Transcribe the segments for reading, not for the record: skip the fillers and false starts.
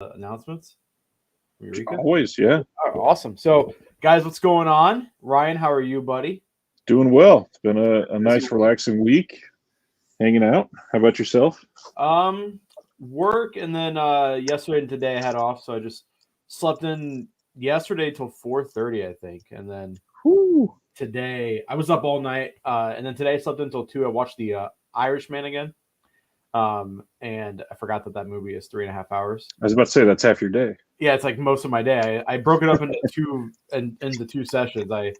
announcements? Eureka? Always, yeah. Oh, awesome. So, guys, what's going on? Ryan, how are you, buddy? Doing well. It's been a nice, relaxing week. Hanging out. How about yourself? Work, and then yesterday and today I had off, so I just slept in yesterday till 4:30, I think, and then today I was up all night, and then today I slept until 2. I watched The Irishman again, and I forgot that movie is 3.5 hours. I was about to say that's half your day. Yeah, it's like most of my day. I broke it up into two sessions. I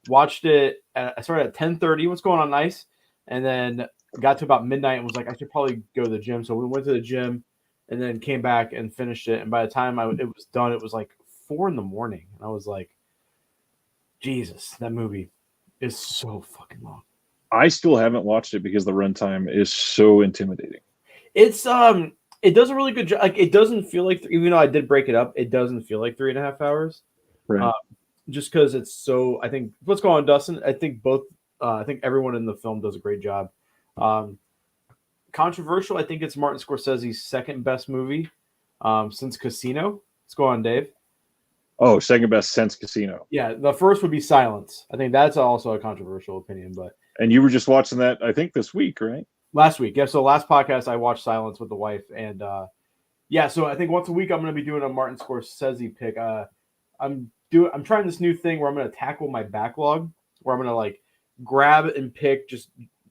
watched it. I started at 10:30. What's going on? Nice, and then got to about midnight and was like, I should probably go to the gym. So we went to the gym, and then came back and finished it. And by the time it was done, it was like 4 a.m. And I was like, Jesus, that movie is so fucking long. I still haven't watched it because the runtime is so intimidating. It's it does a really good job. Like, it doesn't feel like, even though I did break it up, it doesn't feel like 3.5 hours. Right. Just because it's so. I think what's going on, Dustin. I think everyone in the film does a great job. Controversial. I think it's Martin Scorsese's second best movie since Casino. What's going on, Dave? Oh, second best since Casino. Yeah, the first would be Silence. I think that's also a controversial opinion, but. And you were just watching that, I think, this week, right? Last week, yeah. So last podcast, I watched Silence with the wife, and yeah. So I think once a week, I'm going to be doing a Martin Scorsese pick. I'm trying this new thing where I'm going to tackle my backlog, where I'm going to like grab and pick just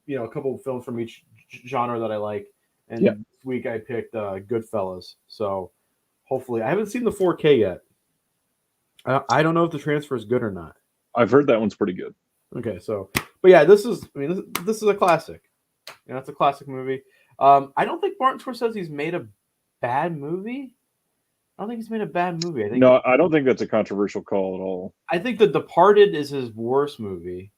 a couple of films from each genre that I like. And This week I picked Goodfellas. So hopefully, I haven't seen the 4K yet. I don't know if the transfer is good or not. I've heard that one's pretty good. Okay, so but yeah, this is a classic. It's a classic movie. I don't think Martin Scorsese's made a bad movie. I don't think he's made a bad movie. I don't think that's a controversial call at all. I think The Departed is his worst movie.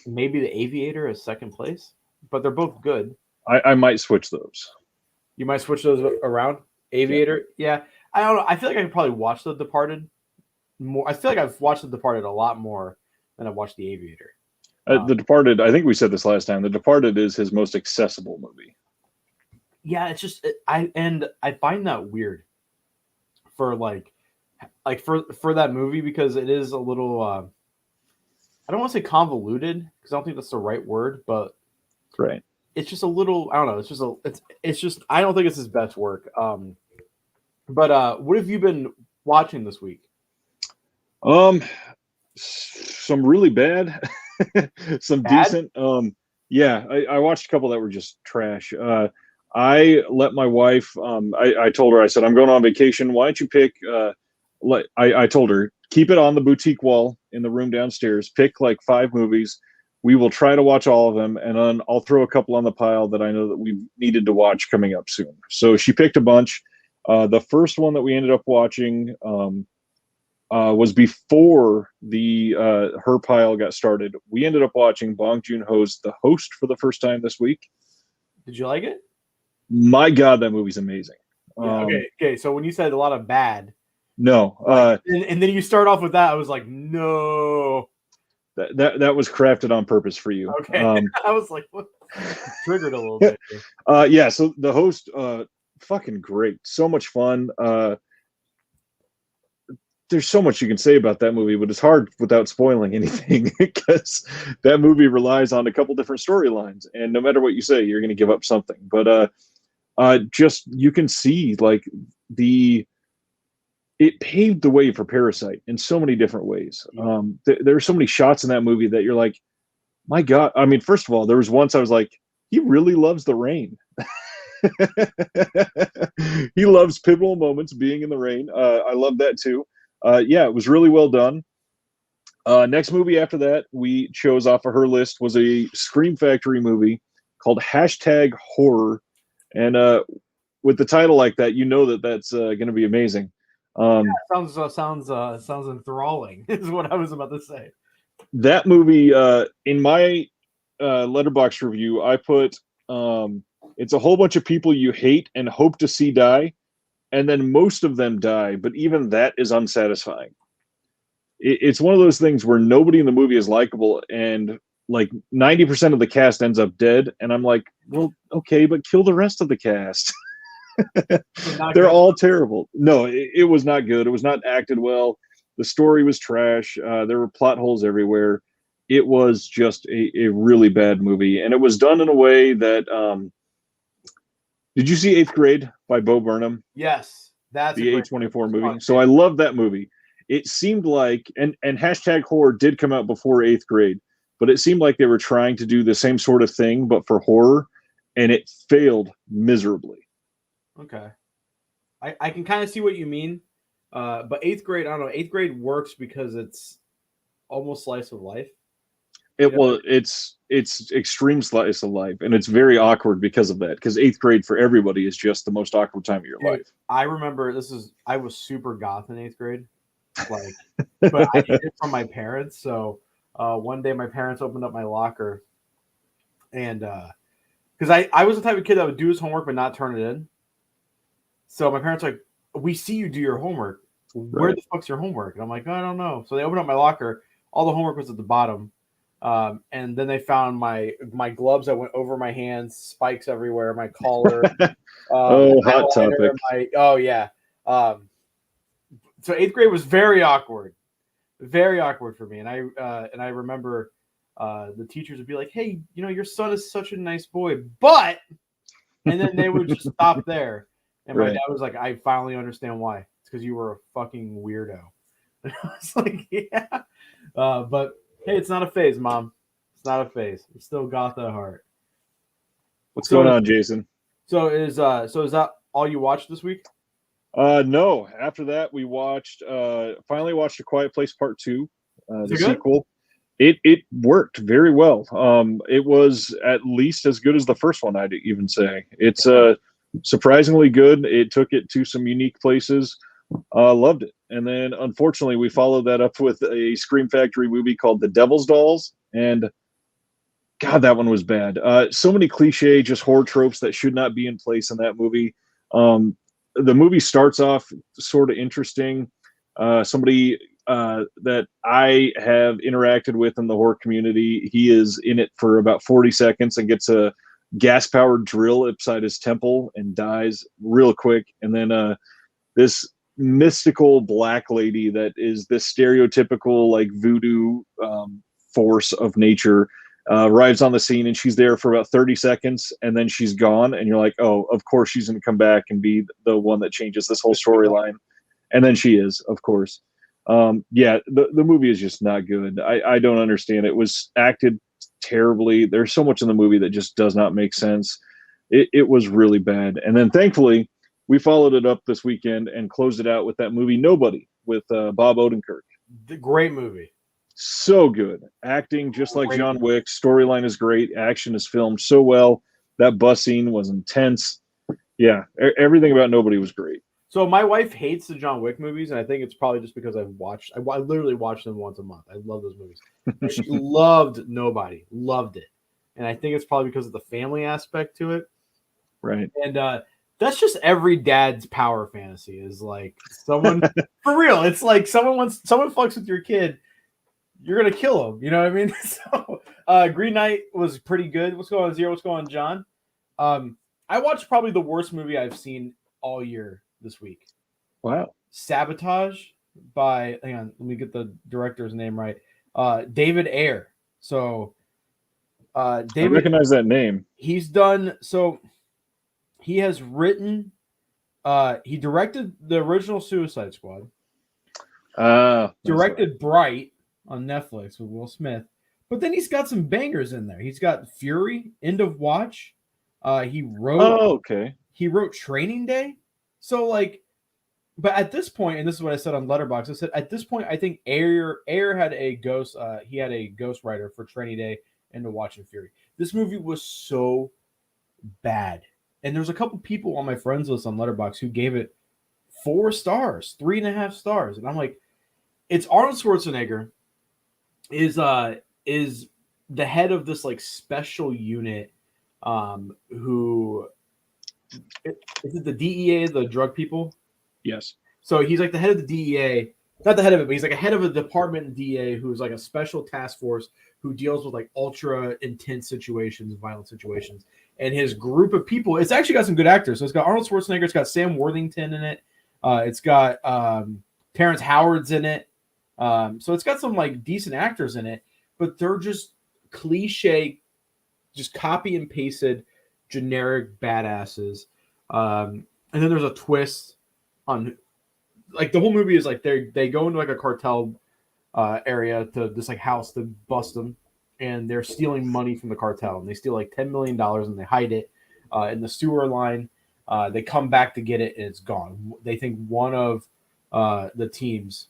Maybe The Aviator is second place, but they're both good. I might switch those. You might switch those around? Aviator? Yeah. I don't know. I feel like I could probably watch The Departed more. I feel like I've watched The Departed a lot more than I've watched The Aviator. The Departed, I think we said this last time, The Departed is his most accessible movie. Yeah, it's just I find that weird for for that movie, because it is a little I don't want to say convoluted, because I don't think that's the right word, but right. It's just a little, I don't know, it's just I don't think it's his best work. But what have you been watching this week? Some really bad, some bad? Decent. I watched a couple that were just trash. I let my wife. I told her. I said, I'm going on vacation. Why don't you pick? I told her, keep it on the boutique wall in the room downstairs. Pick like 5 movies. We will try to watch all of them, and then I'll throw a couple on the pile that I know that we needed to watch coming up soon. So she picked a bunch. The first one that we ended up watching was before her pile got started. We ended up watching Bong Joon-ho's The Host for the first time this week. Did you like it? My God, that movie's amazing. Yeah, okay. So when you said a lot of bad, no, and then you start off with that, I was like, no. That was crafted on purpose for you. Okay, I was like, what? Triggered a little bit. Yeah. So The Host, fucking great, so much fun. There's so much you can say about that movie, but it's hard without spoiling anything, because that movie relies on a couple different storylines, and no matter what you say, you're going to give up something. But just you can see like it paved the way for Parasite in so many different ways. There are so many shots in that movie that you're like, my God. I mean, first of all, there was once I was like, he really loves the rain. He loves pivotal moments being in the rain. I love that too. It was really well done. Next movie after that we chose off of her list was a Scream Factory movie called #Horror. And with the title like that, you know that's going to be amazing. Sounds enthralling is what I was about to say. That movie, in my Letterboxd review, I put it's a whole bunch of people you hate and hope to see die, and then most of them die, but even that is unsatisfying. It's one of those things where nobody in the movie is likable, and like 90% of the cast ends up dead, and I'm like, well, okay, but kill the rest of the cast. They're all terrible. No, it was not good. It was not acted well. The story was trash. There were plot holes everywhere. It was just a really bad movie, and it was done in a way that. Did you see Eighth Grade by Bo Burnham? Yes, that's the a great A24 movie. So I love that movie. It seemed like, and hashtag horror did come out before Eighth Grade, but it seemed like they were trying to do the same sort of thing, but for horror, and it failed miserably. Okay. I can kind of see what you mean. But Eighth Grade, I don't know. Eighth Grade works because it's almost slice of life. It's extreme slice of life, and it's very awkward because of that. Because Eighth Grade for everybody is just the most awkward time of your life. I remember I was super goth in eighth grade, but I did it from my parents. So one day my parents opened up my locker, and because I was the type of kid that would do his homework but not turn it in. So my parents were like, "We see you do your homework. Where the fuck's your homework?" And I'm like, "I don't know." So they opened up my locker. All the homework was at the bottom. And then they found my gloves that went over my hands, spikes everywhere, my collar. Hot topic. So eighth grade was very awkward for me. And I remember the teachers would be like, "Hey, your son is such a nice boy," and then they would just stop there. And my dad was like, "I finally understand why. It's because you were a fucking weirdo." And I was like, "Yeah," but. Hey, it's not a phase, Mom. It's not a phase. It's still goth at heart. What's going on, Jason? So is that all you watched this week? No. After that, we finally watched A Quiet Place Part 2, the sequel. It worked very well. It was at least as good as the first one, I'd even say. It's surprisingly good. It took it to some unique places. Loved it. And then unfortunately we followed that up with a Scream Factory movie called The Devil's Dolls, and God, that one was bad. So many cliche just horror tropes that should not be in place in that movie. The movie starts off sort of interesting. Somebody that I have interacted with in the horror community, he is in it for about 40 seconds and gets a gas-powered drill upside his temple and dies real quick. And then this mystical black lady that is this stereotypical like voodoo force of nature arrives on the scene, and she's there for about 30 seconds and then she's gone, and you're like, oh, of course she's going to come back and be the one that changes this whole storyline. And then she is, of course. The movie is just not good. I don't understand. It was acted terribly. There's so much in the movie that just does not make sense. It was really bad. And then thankfully we followed it up this weekend and closed it out with that movie Nobody with Bob Odenkirk. The great movie. So good. Acting just like John Wick. Storyline is great. Action is filmed so well. That bus scene was intense. Yeah, everything about Nobody was great. So my wife hates the John Wick movies, and I think it's probably just because I literally watch them once a month. I love those movies. She loved Nobody. Loved it. And I think it's probably because of the family aspect to it. Right. And that's just every dad's power fantasy is like someone for real. It's like someone fucks with your kid, you're gonna kill him. You know what I mean? So Green Knight was pretty good. What's going on, Zero? What's going on, John? I watched probably the worst movie I've seen all year this week. Wow. Sabotage by hang on, let me get the director's name right. David Ayer. So David, I recognize that name. He's done so. He has written, he directed the original Suicide Squad. Directed Bright on Netflix with Will Smith. But then he's got some bangers in there. He's got Fury, End of Watch. He wrote Training Day. So but at this point, and this is what I said on Letterboxd, I said at this point, I think Ayer had a ghost. He had a ghostwriter for Training Day, End of Watch, and Fury. This movie was so bad. And there's a couple people on my friends list on Letterboxd who gave it 4 stars, 3.5 stars. And I'm like, it's Arnold Schwarzenegger is the head of this like special unit who is it the DEA, the drug people? Yes. So he's like the head of the DEA, not the head of it, but he's like a head of a department in DEA who's like a special task force who deals with like ultra intense situations, violent situations. and his group of people. It's actually got some good actors. So it's got Arnold Schwarzenegger. It's got Sam Worthington in it. It's got Terrence Howard's in it. So it's got some like decent actors in it, but they're just cliche, just copy and pasted generic badasses. And then there's a twist on, like, the whole movie is like they go into like a cartel area to this like house to bust them, and they're stealing money from the cartel, and they steal like $10 million and they hide it in the sewer line. They come back to get it and it's gone. They think one of the teams,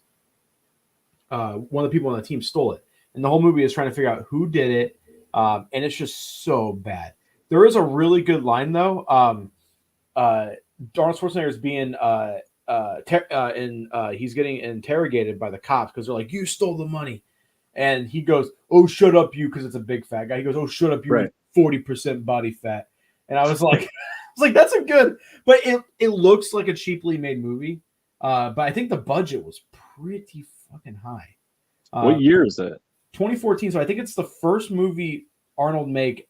one of the people on the team stole it, and the whole movie is trying to figure out who did it. And it's just so bad. There is a really good line though. Arnold Schwarzenegger is being he's getting interrogated by the cops because they're like, "You stole the money," and he goes, "Oh, shut up, you," because it's a big fat guy. He goes, "Oh, shut up, you, Right. 40% body fat." And I was like, that's a good, but it looks like a cheaply made movie. But I think the budget was pretty fucking high. What year is that? 2014. So I think it's the first movie Arnold made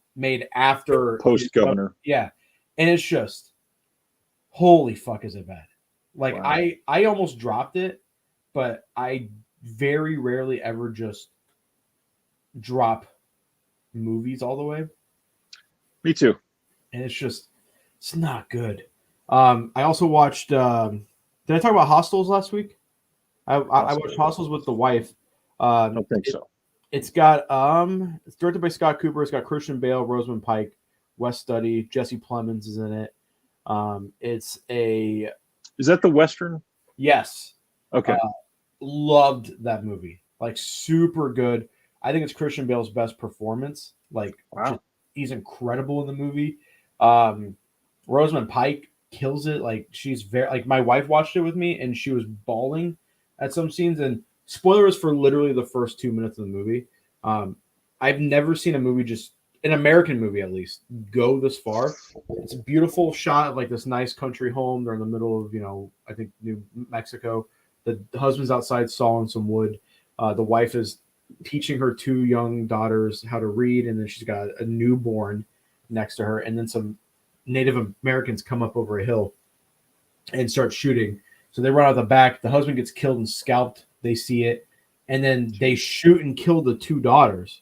after Post Governor. Yeah, and it's just, holy fuck, is it bad? Like, Wow. I almost dropped it, but I very rarely ever just drop movies all the way. Me too. And it's not good. I also watched. Did I talk about Hostels last week? I watched Hostels with the wife. I don't think so. It's got it's directed by Scott Cooper. It's got Christian Bale, Rosamund Pike, Wes Studi, Jesse Plemons is in it. Is that the Western? Yes. Okay. Loved that movie. Like, super good. I think it's Christian Bale's best performance. Like, wow, he's incredible in the movie. Rosamund Pike kills it. Like, she's very, like, my wife watched it with me and she was bawling at some scenes. And spoilers for literally the first 2 minutes of the movie. I've never seen a movie, just an American movie at least, go this far. It's a beautiful shot of like this nice country home. They're in the middle of, I think New Mexico. The husband's outside sawing some wood. The wife is teaching her 2 young daughters how to read, and then she's got a newborn next to her. And then some Native Americans come up over a hill and start shooting. So they run out the back. The husband gets killed and scalped. They see it. And then they shoot and kill the 2 daughters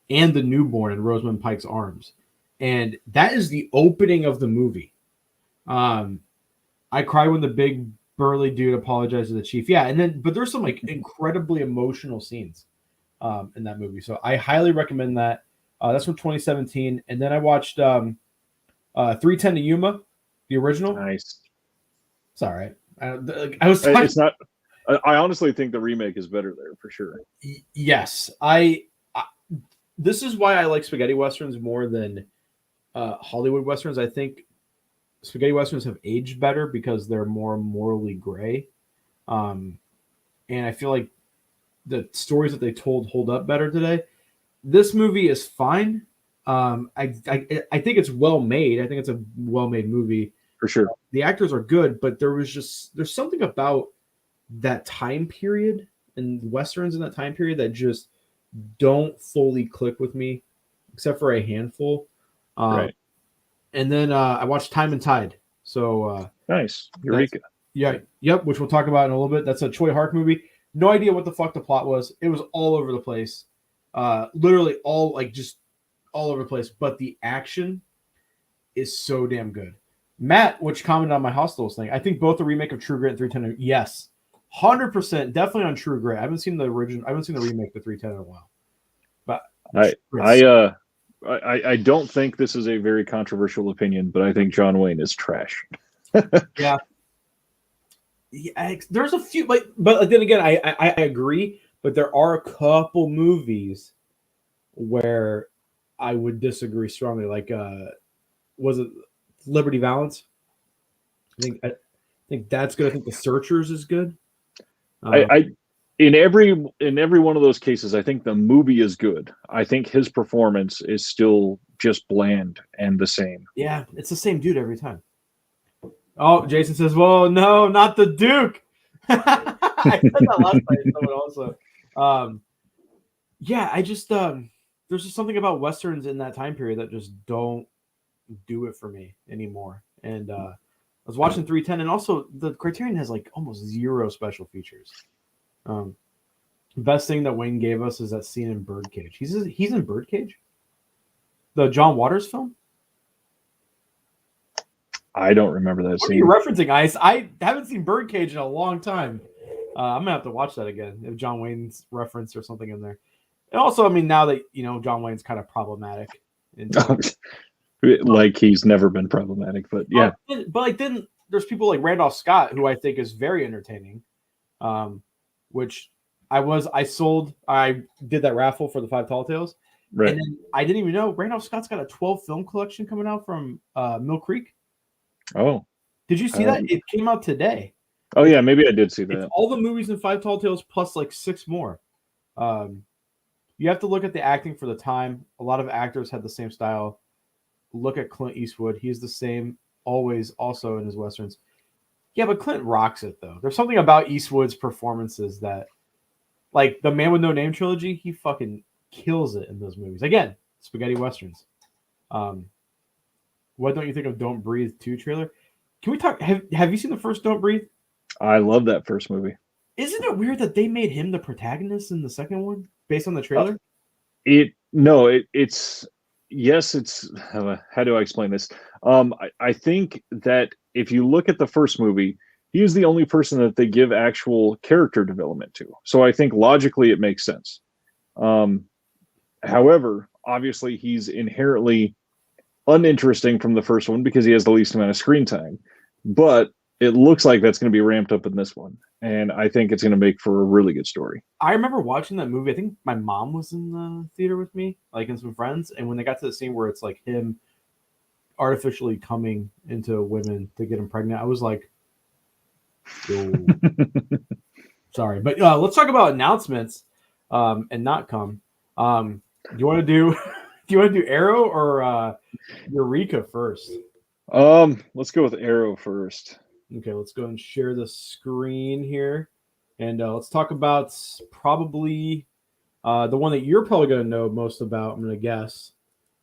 and the newborn in Rosamund Pike's arms. And that is the opening of the movie. I cry when the big burly dude apologizes to the chief. Yeah, but there's some like incredibly emotional scenes in that movie. So I highly recommend that. That's from 2017. And then I watched 310 to Yuma, the original. Nice. It's all right. It's not. I honestly think the remake is better there for sure. Yes, this is why I like spaghetti westerns more than Hollywood westerns. I think spaghetti westerns have aged better because they're more morally gray, and I feel like the stories that they told hold up better today. This movie is fine. I think it's well made. I think it's a well made movie for sure. The actors are good, but there's something about that time period and westerns in that time period that just don't fully click with me, except for a handful. Right. And then I watched Time and Tide. So nice. Eureka. Yep, which we'll talk about in a little bit. That's a Choi Hark movie. No idea what the fuck the plot was. It was all over the place. Literally all over the place. But the action is so damn good. Matt, which commented on my Hostels thing, I think both the remake of True Grit and 310 yes. 100% definitely on True Grit. I haven't seen the original. I haven't seen the remake of 310 in a while. But I don't think this is a very controversial opinion, but I think John Wayne is trash. Yeah, there's a few, but then again, I agree. But there are a couple movies where I would disagree strongly. Like, was it Liberty Valance? I think that's good. I think The Searchers is good. In every one of those cases, I think the movie is good. I think his performance is still just bland and the same. Yeah, it's the same dude every time. Oh, Jason says, "Well, no, not the Duke." I said that last night. Someone also. Yeah, I just there's just something about westerns in that time period that just don't do it for me anymore. And I was watching 310, and also the Criterion has like almost zero special features. Best thing that Wayne gave us is that scene in Birdcage. He's in Birdcage, the John Waters film. I don't remember that What scene. are you referencing, Ice? I haven't seen Birdcage in a long time. I'm gonna have to watch that again if John Wayne's reference or something in there. And also, I mean, now that John Wayne's kind of problematic, like he's never been problematic, but yeah. But then there's people like Randolph Scott, who I think is very entertaining. Which I did that raffle for the 5 Tall Tales, right? And then I didn't even know Randolph Scott's got a 12 film collection coming out from Mill Creek. Oh, did you see that? It came out today. Oh yeah, maybe I did see that. It's all the movies in 5 Tall Tales plus like 6 more. You have to look at the acting for the time. A lot of actors had the same style. Look at Clint Eastwood. He's the same always also in his Westerns. Yeah, but Clint rocks it, though. There's something about Eastwood's performances that, like the Man with No Name trilogy, he fucking kills it in those movies. Again, spaghetti Westerns. What don't you think of Don't Breathe 2 trailer? Can we talk? Have you seen the first Don't Breathe? I love that first movie. Isn't it weird that they made him the protagonist in the second one based on the trailer? It's how do I explain this? I think that if you look at the first movie, he is the only person that they give actual character development to. So I think logically it makes sense. However, obviously he's inherently uninteresting from the first one because he has the least amount of screen time. But it looks like that's going to be ramped up in this one. And I think it's going to make for a really good story. I remember watching that movie. I think my mom was in the theater with me, like, and some friends. And when they got to the scene where it's like him artificially coming into women to get him pregnant, I was like, yo. Sorry. But let's talk about announcements and not come. Do you want to do Arrow or Eureka first? Let's go with Arrow first. Okay, let's go and share the screen here. And let's talk about probably the one that you're probably going to know most about, I'm going to guess,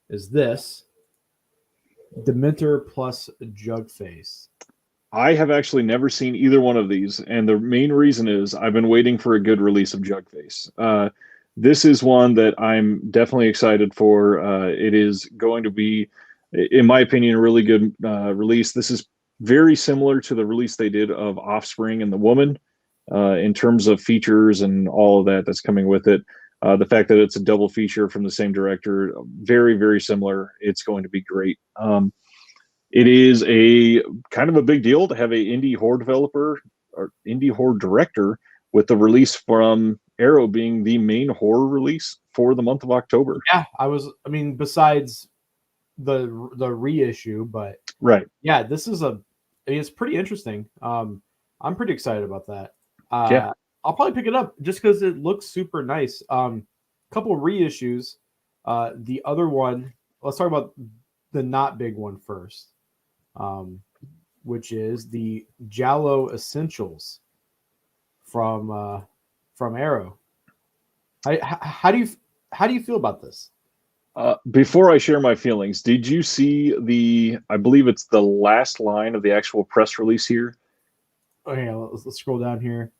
is this. Dementor plus Jugface. I have actually never seen either one of these, and the main reason is I've been waiting for a good release of Jugface. This is one that I'm definitely excited for. It is going to be, in my opinion, a really good release. This is very similar to the release they did of Offspring and The Woman in terms of features and all of that's coming with it. The fact that it's a double feature from the same director, very, very similar. It's going to be great. It is a kind of a big deal to have a indie horror developer or indie horror director with the release from Arrow being the main horror release for the month of October. Yeah, besides the reissue, but right. Yeah, this is it's pretty interesting. I'm pretty excited about that. Yeah. I'll probably pick it up just because it looks super nice. Couple reissues. The other one, let's talk about the not big one first, which is the Giallo Essentials from Arrow. How do you feel about this? Before I share my feelings, did you see I believe it's the last line of the actual press release here? Okay, let's scroll down here.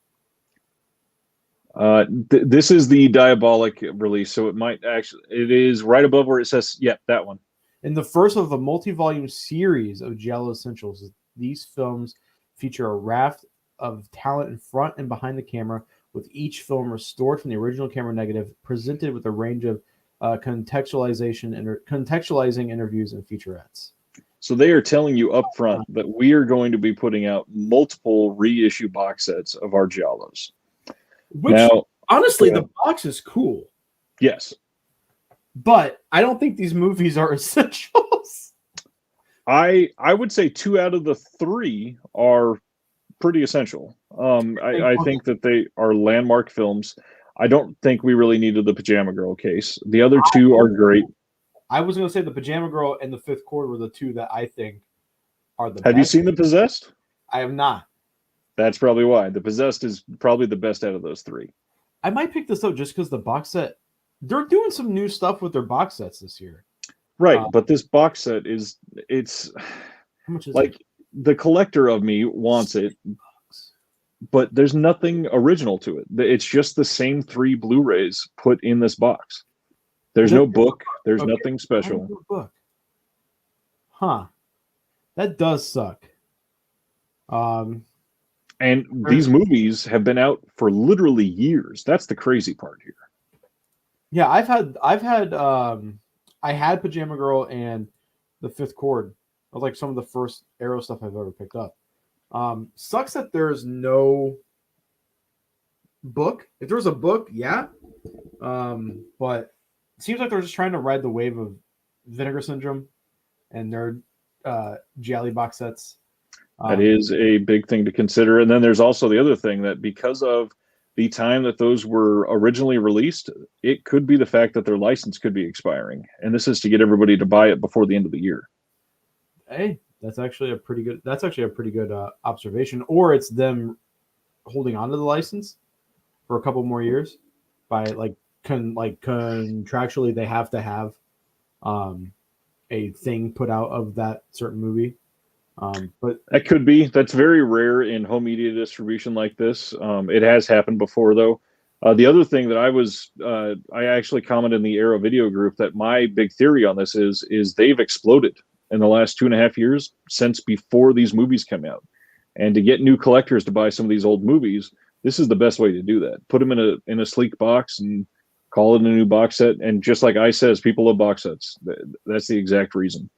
This is the Diabolic release, so it is right above where it says, yep, that one. In the first of a multi-volume series of Giallo Essentials, these films feature a raft of talent in front and behind the camera, with each film restored from the original camera negative, presented with a range of contextualizing interviews and featurettes. So they are telling you up front that we are going to be putting out multiple reissue box sets of our Giallos. Which, now, honestly, the box is cool. Yes. But I don't think these movies are essentials. I would say 2 out of the 3 are pretty essential. I think that they are landmark films. I don't think we really needed the Pajama Girl case. The other 2 are great. I was going to say the Pajama Girl and the Fifth Chord were the 2 that I think are the best. Have you seen The Possessed? I have not. That's probably why. The Possessed is probably the best out of those 3. I might pick this up just because the box set, they're doing some new stuff with their box sets this year. Right, but this box set it's How much is like it? the collector of me wants it, but there's nothing original to it. It's just the same 3 Blu-rays put in this box. There's no book. There's Okay, nothing special. book. Huh. That does suck. And these movies have been out for literally years. That's the crazy part here. Yeah, I had Pajama Girl and The Fifth Chord. That was like some of the first Arrow stuff I've ever picked up. Sucks that there's no book. If there was a book, yeah. But it seems like they're just trying to ride the wave of Vinegar Syndrome and their Gialli box sets. That is a big thing to consider. And then there's also the other thing that because of the time that those were originally released, it could be the fact that their license could be expiring. And this is to get everybody to buy it before the end of the year. Hey, that's actually a pretty good observation. Or it's them holding on to the license for a couple more years by contractually they have to have a thing put out of that certain movie. But that could be. That's very rare in home media distribution like this. It has happened before, though. The other thing that I actually commented in the Arrow video group that my big theory on this is they've exploded in the last 2.5 years since before these movies come out. And to get new collectors to buy some of these old movies, this is the best way to do that. Put them in a sleek box and call it a new box set. And just like I says, people love box sets. That's the exact reason.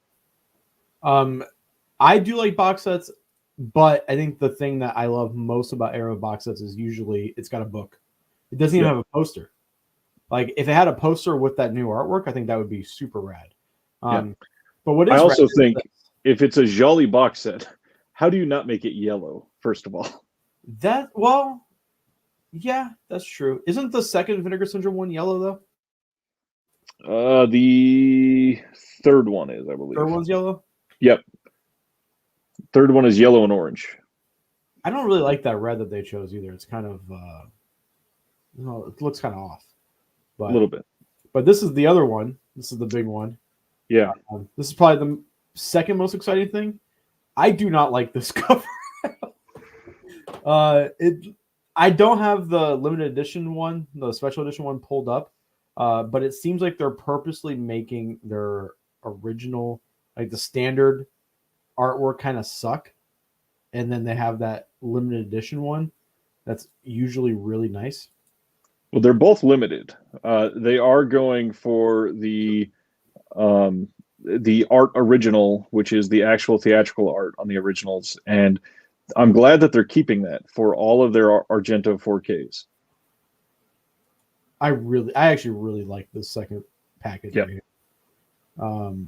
I do like box sets, but I think the thing that I love most about Arrow box sets is usually it's got a book. It doesn't even have a poster. Like if it had a poster with that new artwork, I think that would be super rad. But what is I also think if it's a Jolly box set, how do you not make it yellow? First of all, yeah, that's true. Isn't the second Vinegar Syndrome one yellow though? The third one is, I believe. Third one's yellow. Yep. Third one is yellow and orange. I don't really like that red that they chose either. It's kind of, it looks kind of off. But, a little bit. But this is the other one. This is the big one. Yeah. This is probably the second most exciting thing. I do not like this cover. I don't have the limited edition one, the special edition one pulled up, but it seems like they're purposely making their original, like the standard artwork kind of suck, and then they have that limited edition one that's usually really nice. Well, they're both limited. They are going for the art original, which is the actual theatrical art on the originals, and I'm glad that they're keeping that for all of their Argento 4Ks. I actually really like this second package. Yep. Right here.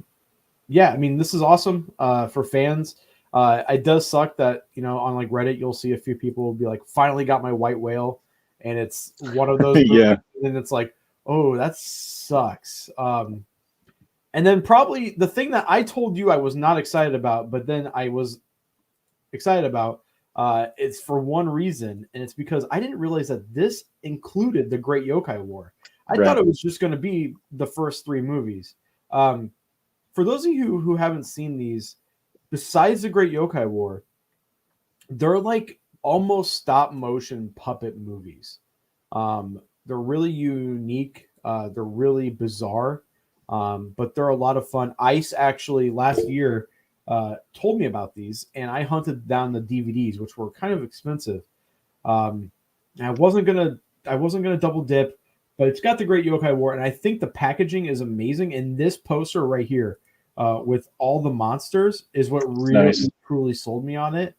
Yeah, I mean, this is awesome for fans. It does suck that, on like Reddit, you'll see a few people will be like, finally got my white whale. And it's one of those. Yeah. And it's like, oh, that sucks. And then probably the thing that I told you I was not excited about, but then I was excited about, it's for one reason. And it's because I didn't realize that this included the Great Yokai War. I thought it was just going to be the first 3 movies. For those of you who haven't seen these, besides the Great Yokai War, they're like almost stop motion puppet movies. They're really unique. They're really bizarre, but they're a lot of fun. Ice actually last year told me about these, and I hunted down the DVDs, which were kind of expensive. I wasn't gonna double dip, but it's got the Great Yokai War, and I think the packaging is amazing. And this poster right here, with all the monsters, is what really truly sold me on it.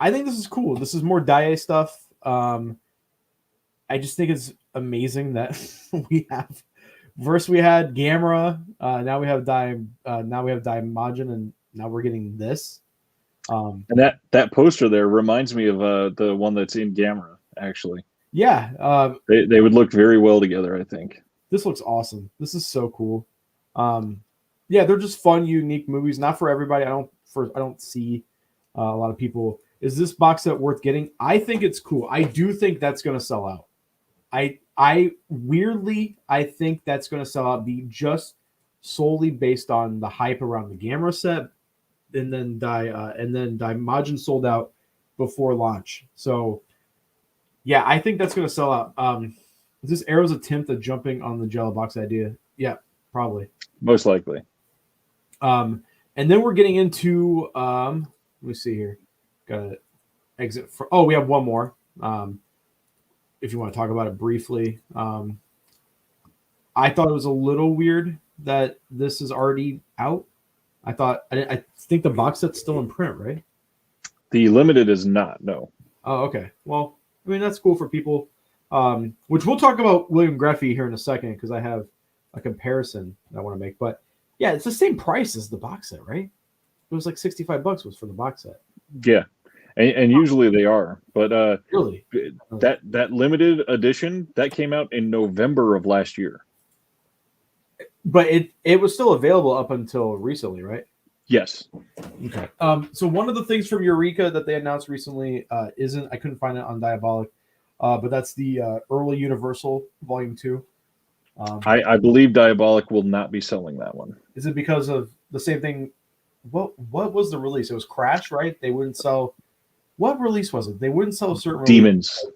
I think this is cool. This is more Dai stuff. I just think it's amazing that we have. First we had Gamera, now we have Daimajin, and now we're getting this. And that poster there reminds me of the one that's in Gamera, actually. Yeah. They would look very well together, I think. This looks awesome. This is so cool. Yeah, they're just fun, unique movies. Not for everybody. I don't see a lot of people. Is this box set worth getting? I think it's cool. I do think that's going to sell out. I think that's going to sell out just solely based on the hype around the Gamera set, and then Daimajin sold out before launch. So yeah, I think that's going to sell out. Is this Arrow's attempt at jumping on the Jello box idea? Yeah, probably. Most likely. And then we're getting into let me see here. Got to exit for. Oh, we have one more. If you want to talk about it briefly, I thought it was a little weird that this is already out. I think the box set's still in print, right? The limited is not. No. Oh, okay. Well, I mean that's cool for people. Which we'll talk about William Greffy here in a second because I have a comparison that I want to make. But yeah, it's the same price as the box set, right? It was like $65 was for the box set. Yeah, and usually they are. But really, that limited edition that came out in November of last year. But it was still available up until recently, right? Yes. Okay. So one of the things from Eureka that they announced recently I couldn't find it on Diabolic, but that's the early Universal Volume 2. I believe Diabolic will not be selling that one. Is it because of the same thing? What was the release? It was Crash, right? They wouldn't sell. What release was it? They wouldn't sell certain Demons.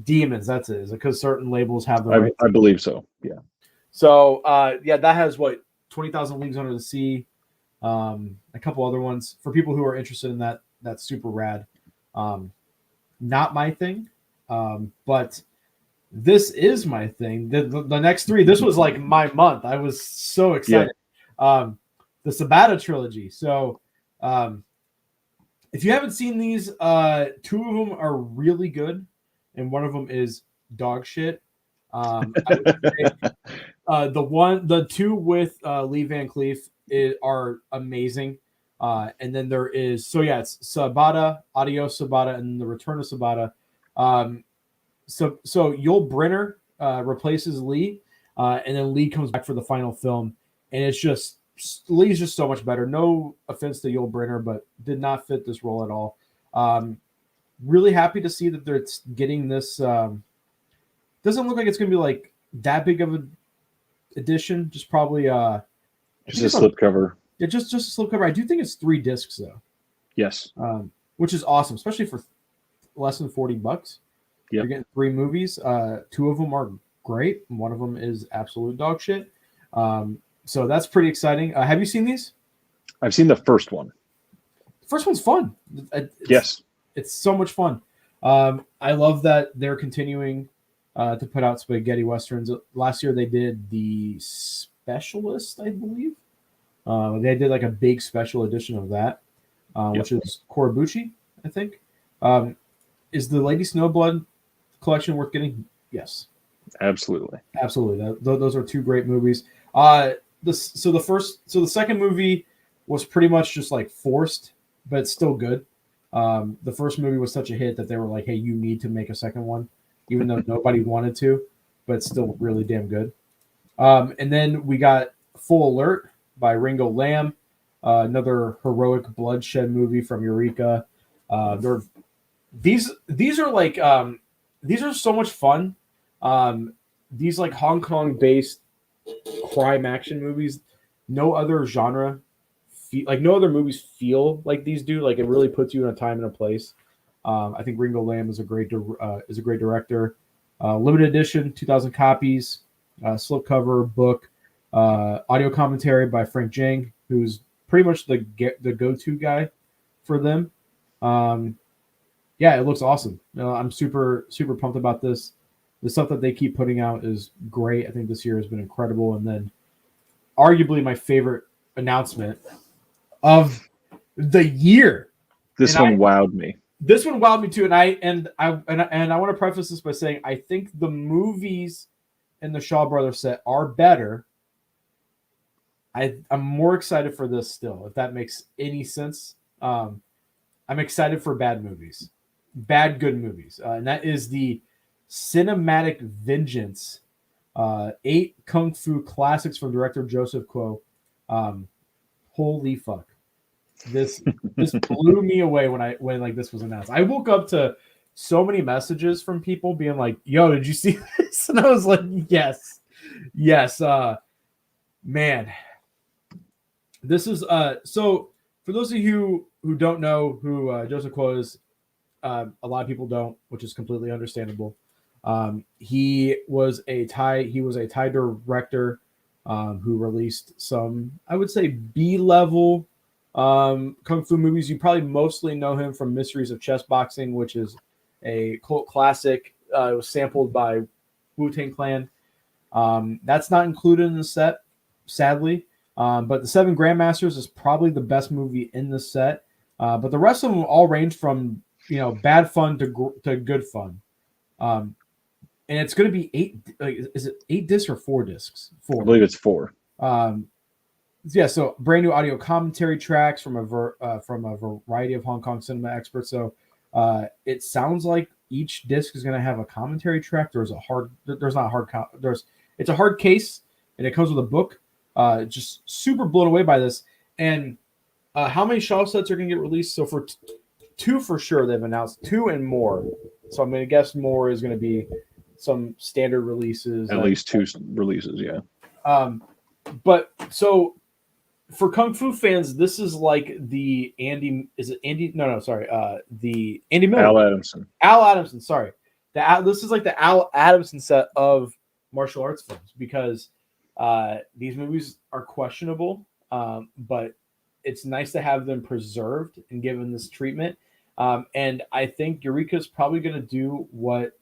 Demons. That's it. Is it because certain labels have the right? I believe so. Yeah. So yeah, that has 20,000 Leagues Under the Sea. A couple other ones for people who are interested in that. That's super rad. Not my thing, but this is my thing. The next three. This was like my month. I was so excited. Yeah. The Sabata trilogy. So if you haven't seen these, two of them are really good, and one of them is dog shit. I would say, the two with Lee Van Cleef are amazing. And then there is it's Sabata, Adios Sabata, and the Return of Sabata. So Yul Brynner replaces Lee, and then Lee comes back for the final film, and it's just Lee's just so much better. No offense to Yul Brynner, but did not fit this role at all. Really happy to see that they're getting this. Doesn't look like it's going to be like that big of an edition. Just probably just a slipcover. Yeah, just a slipcover. I do think it's 3 discs though. Yes. Which is awesome, especially for less than $40. Yep. You're getting 3 movies. 2 of them are great. One of them is absolute dog shit. So that's pretty exciting. Have you seen these? I've seen the first one. The first one's fun. Yes. It's so much fun. I love that they're continuing to put out spaghetti westerns. Last year they did The Specialist, I believe. They did like a big special edition of that, which is Korebuchi, I think. Is the Lady Snowblood collection worth getting? Yes. Absolutely. Those are 2 great movies. The second movie was pretty much just like forced, but it's still good. The first movie was such a hit that they were like, hey, you need to make a second one, even though nobody wanted to, but it's still really damn good. And then we got Full Alert by Ringo Lam, another heroic bloodshed movie from Eureka. These are so much fun. These like Hong Kong based crime action movies, no other genre no other movies feel like these do. Like it really puts you in a time and a place. I think Ringo Lam is a great director. Limited edition, 2,000 copies, slipcover book, audio commentary by Frank Jang, who's pretty much the go-to guy for them. Yeah, it looks awesome. I'm super super pumped about this. The stuff that they keep putting out is great. I think this year has been incredible. And then arguably my favorite announcement of the year. This one wowed me. This one wowed me too. And I want to preface this by saying I think the movies in the Shaw Brothers set are better. I'm more excited for this still, if that makes any sense. I'm excited for bad movies. Bad good movies. And that is the Cinematic Vengeance, 8 kung fu classics from director Joseph Kuo. Holy fuck! This blew me away when this was announced. I woke up to so many messages from people being like, "Yo, did you see this?" And I was like, "Yes, yes." Man, this is so. For those of you who don't know who Joseph Quo is, a lot of people don't, which is completely understandable. He was a Thai director who released some, I would say, B-level kung fu movies. You probably mostly know him from Mysteries of Chess Boxing, which is a cult classic. It was sampled by Wu-Tang Clan. That's not included in the set, sadly. But The Seven Grandmasters is probably the best movie in the set. But the rest of them all range from bad fun to good fun. And it's going to be 8. Is it 8 discs or 4 discs? 4. I believe it's 4. Yeah. So brand new audio commentary tracks from a variety of Hong Kong cinema experts. So it sounds like each disc is going to have a commentary track. It's a hard case, and it comes with a book. Just super blown away by this. And how many shelf sets are going to get released? So for 2 for sure, they've announced 2 and more. So I'm going to guess more is going to be some standard releases. At least 2 releases, yeah. But so for Kung Fu fans, this is like the Andy. Is it Andy? No, sorry. The Andy Miller. Al Adamson. Al Adamson. Sorry. This is like the Al Adamson set of martial arts films because these movies are questionable, but it's nice to have them preserved and given this treatment. And I think Eureka's probably going to do what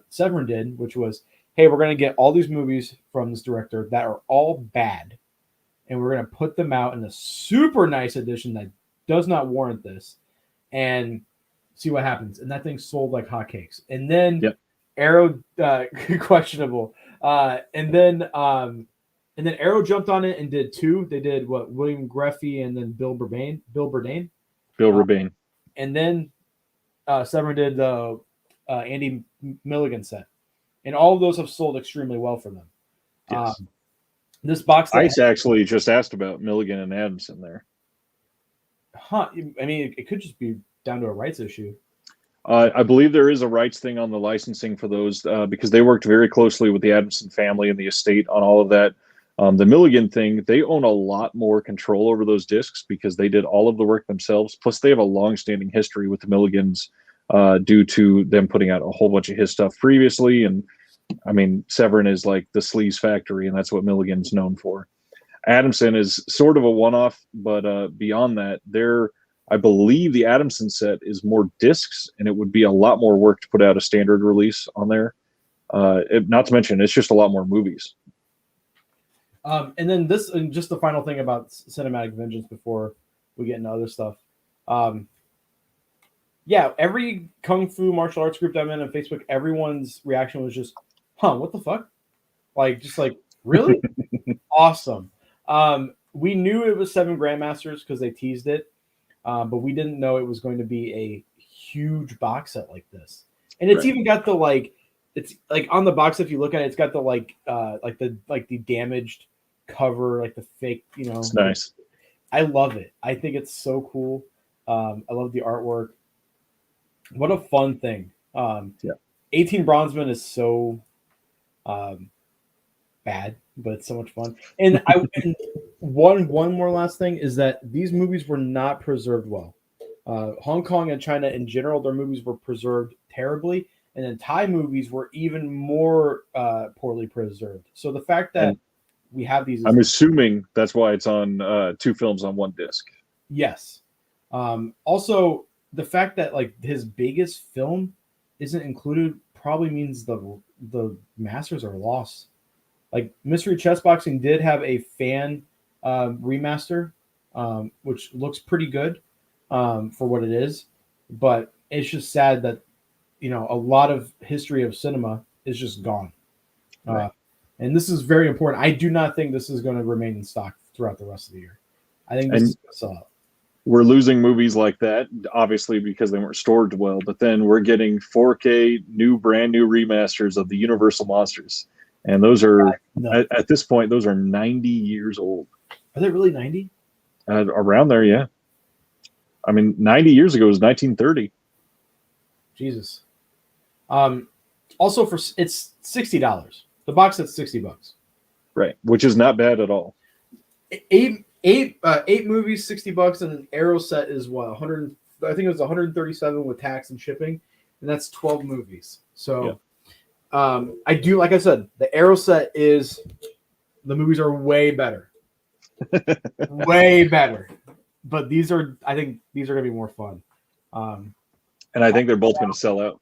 Severin did, which was, hey, we're going to get all these movies from this director that are all bad, and we're going to put them out in a super nice edition that does not warrant this, and see what happens. And that thing sold like hotcakes. And then Arrow, questionable. And then Arrow jumped on it and did 2. They did what? William Greffey and then Bill Burdane. And then Severin did the Andy Milligan set. And all of those have sold extremely well for them. Yes. This box set, Ice actually just asked about Milligan and Adamson there. I mean, it could just be down to a rights issue. I believe there is a rights thing on the licensing for those because they worked very closely with the Adamson family and the estate on all of that. The Milligan thing, they own a lot more control over those discs because they did all of the work themselves. Plus, they have a long-standing history with the Milligans due to them putting out a whole bunch of his stuff previously. And I mean, Severin is like the sleaze factory, and that's what Milligan's known for. Adamson is sort of a one-off, but beyond that, I believe the Adamson set is more discs, and it would be a lot more work to put out a standard release on there. Not to mention, it's just a lot more movies. And then this, and just the final thing about Cinematic Vengeance before we get into other stuff. Every Kung Fu martial arts group that I'm in on Facebook, everyone's reaction was just, what the fuck? Really? Awesome. We knew it was 7 Grandmasters because they teased it, but we didn't know it was going to be a huge box set like this. And it's even got the it's like on the box, if you look at it, it's got the damaged cover, like the fake, It's nice. I love it. I think it's so cool. I love the artwork. What a fun thing. 18 Bronzeman is so bad, but it's so much fun. And one more last thing is that these movies were not preserved well. Hong Kong and China in general, their movies were preserved terribly. And then Thai movies were even more poorly preserved. So the fact that we have these... I'm assuming that's why it's on 2 films on 1 disc. Yes. Also, the fact that his biggest film isn't included probably means the masters are lost. Mystery Chess Boxing did have a fan remaster, which looks pretty good for what it is. But it's just sad that a lot of history of cinema is just gone. Right. And this is very important. I do not think this is going to remain in stock throughout the rest of the year. I think this is going to sell out. We're losing movies like that, obviously, because they weren't stored well. But then we're getting 4K, brand new remasters of the Universal Monsters. And those are, at this point, those are 90 years old. Are they really 90? Around there, yeah. I mean, 90 years ago was 1930. Jesus. Also it's $60. The box set's $60. Right, which is not bad at all. Eight movies, $60, and an Arrow set is what 100. I think it was 137 with tax and shipping, and that's 12 movies. So, I do, like I said, the Arrow set is the movies are way better, way better. But I think these are gonna be more fun. And I think they're both going to sell out.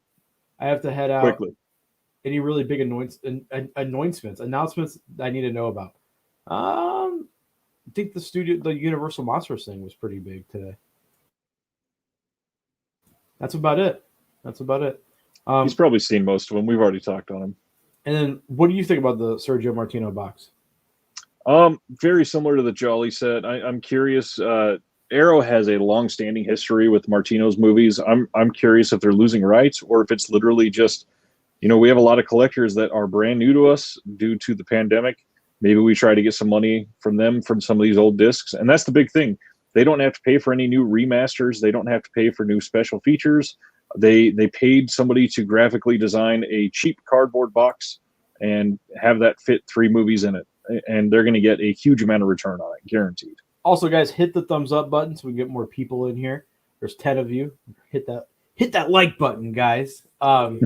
I have to head out quickly. Any really big announcements I need to know about? I think the Universal Monsters thing was pretty big today. That's about it. He's probably seen most of them. We've already talked on him. And then, what do you think about the Sergio Martino box? Very similar to the Jolly set. I'm curious. Arrow has a long-standing history with Martino's movies. I'm curious if they're losing rights or if it's literally just, we have a lot of collectors that are brand new to us due to the pandemic. Maybe we try to get some money from them from some of these old discs, and that's the big thing. They don't have to pay for any new remasters. They don't have to pay for new special features. They paid somebody to graphically design a cheap cardboard box and have that fit 3 movies in it, and they're going to get a huge amount of return on it, guaranteed. Also, guys, hit the thumbs up button so we can get more people in here. There's 10 of you. Hit that like button, guys. I'm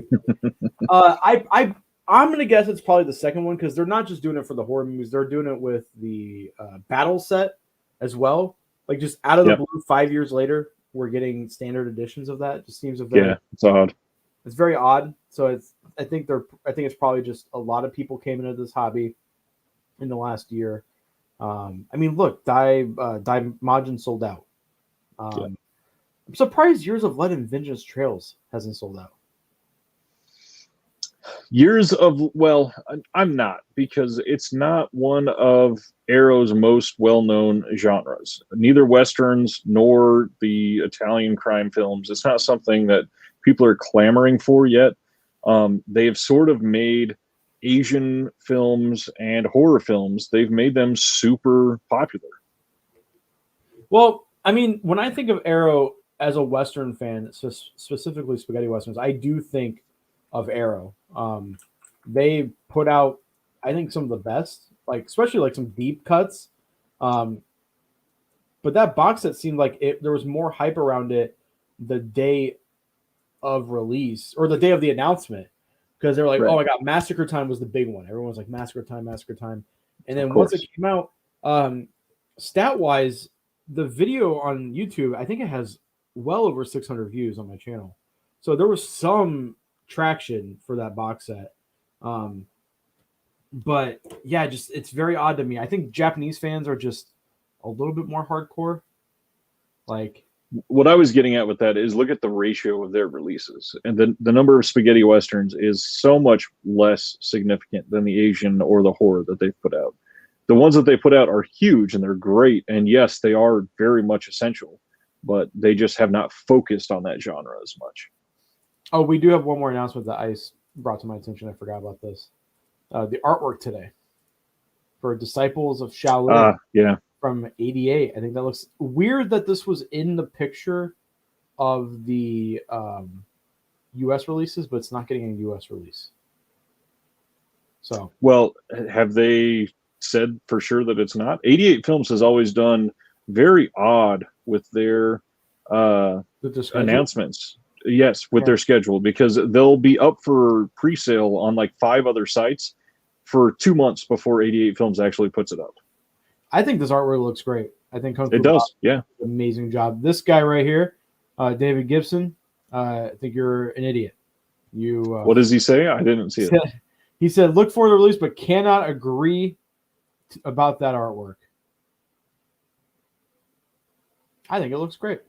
gonna guess it's probably the second one because they're not just doing it for the horror movies. They're doing it with the battle set as well. Like just out of the blue, 5 years later, we're getting standard editions of that. It just seems it's odd. It's very odd. So I think it's probably just a lot of people came into this hobby in the last year. I mean, look, Majin sold out. I'm surprised Years of Lead and Vengeance Trails hasn't sold out. I'm not, because it's not one of Arrow's most well-known genres. Neither Westerns nor the Italian crime films. It's not something that people are clamoring for yet. They have sort of made Asian films and horror films, they've made them super popular. Well, I mean, when I think of Arrow as a Western fan, specifically spaghetti Westerns, I do think of Arrow. They put out, I think, some of the best, especially some deep cuts. But that box set seemed like there was more hype around it the day of release or the day of the announcement. Because they were like, right. Oh my God, Massacre Time was the big one. Everyone was like, Massacre Time. And then once it came out, stat-wise, the video on YouTube, I think it has well over 600 views on my channel. So there was some traction for that box set. But yeah, it's very odd to me. I think Japanese fans are just a little bit more hardcore. What I was getting at with that is look at the ratio of their releases, and the number of spaghetti westerns is so much less significant than the Asian or the horror that they've put out. The ones that they put out are huge and they're great, and yes, they are very much essential, but they just have not focused on that genre as much. Oh, we do have one more announcement that ICE brought to my attention. I forgot about this. The artwork today for Disciples of Shaolin. From '88. I think that looks weird that this was in the picture of the U.S. releases, but it's not getting a U.S. release. So, well, have they said for sure that it's not? 88 Films has always done very odd with their announcements. Yes, with their schedule, because they'll be up for pre-sale on 5 other sites for 2 months before 88 Films actually puts it up. I think this artwork looks great. I think it does. Yeah, amazing job. This guy right here, David Gibson. I think you're an idiot. What does he say? I didn't see it. He said, "Look for the release, but cannot agree about that artwork." I think it looks great.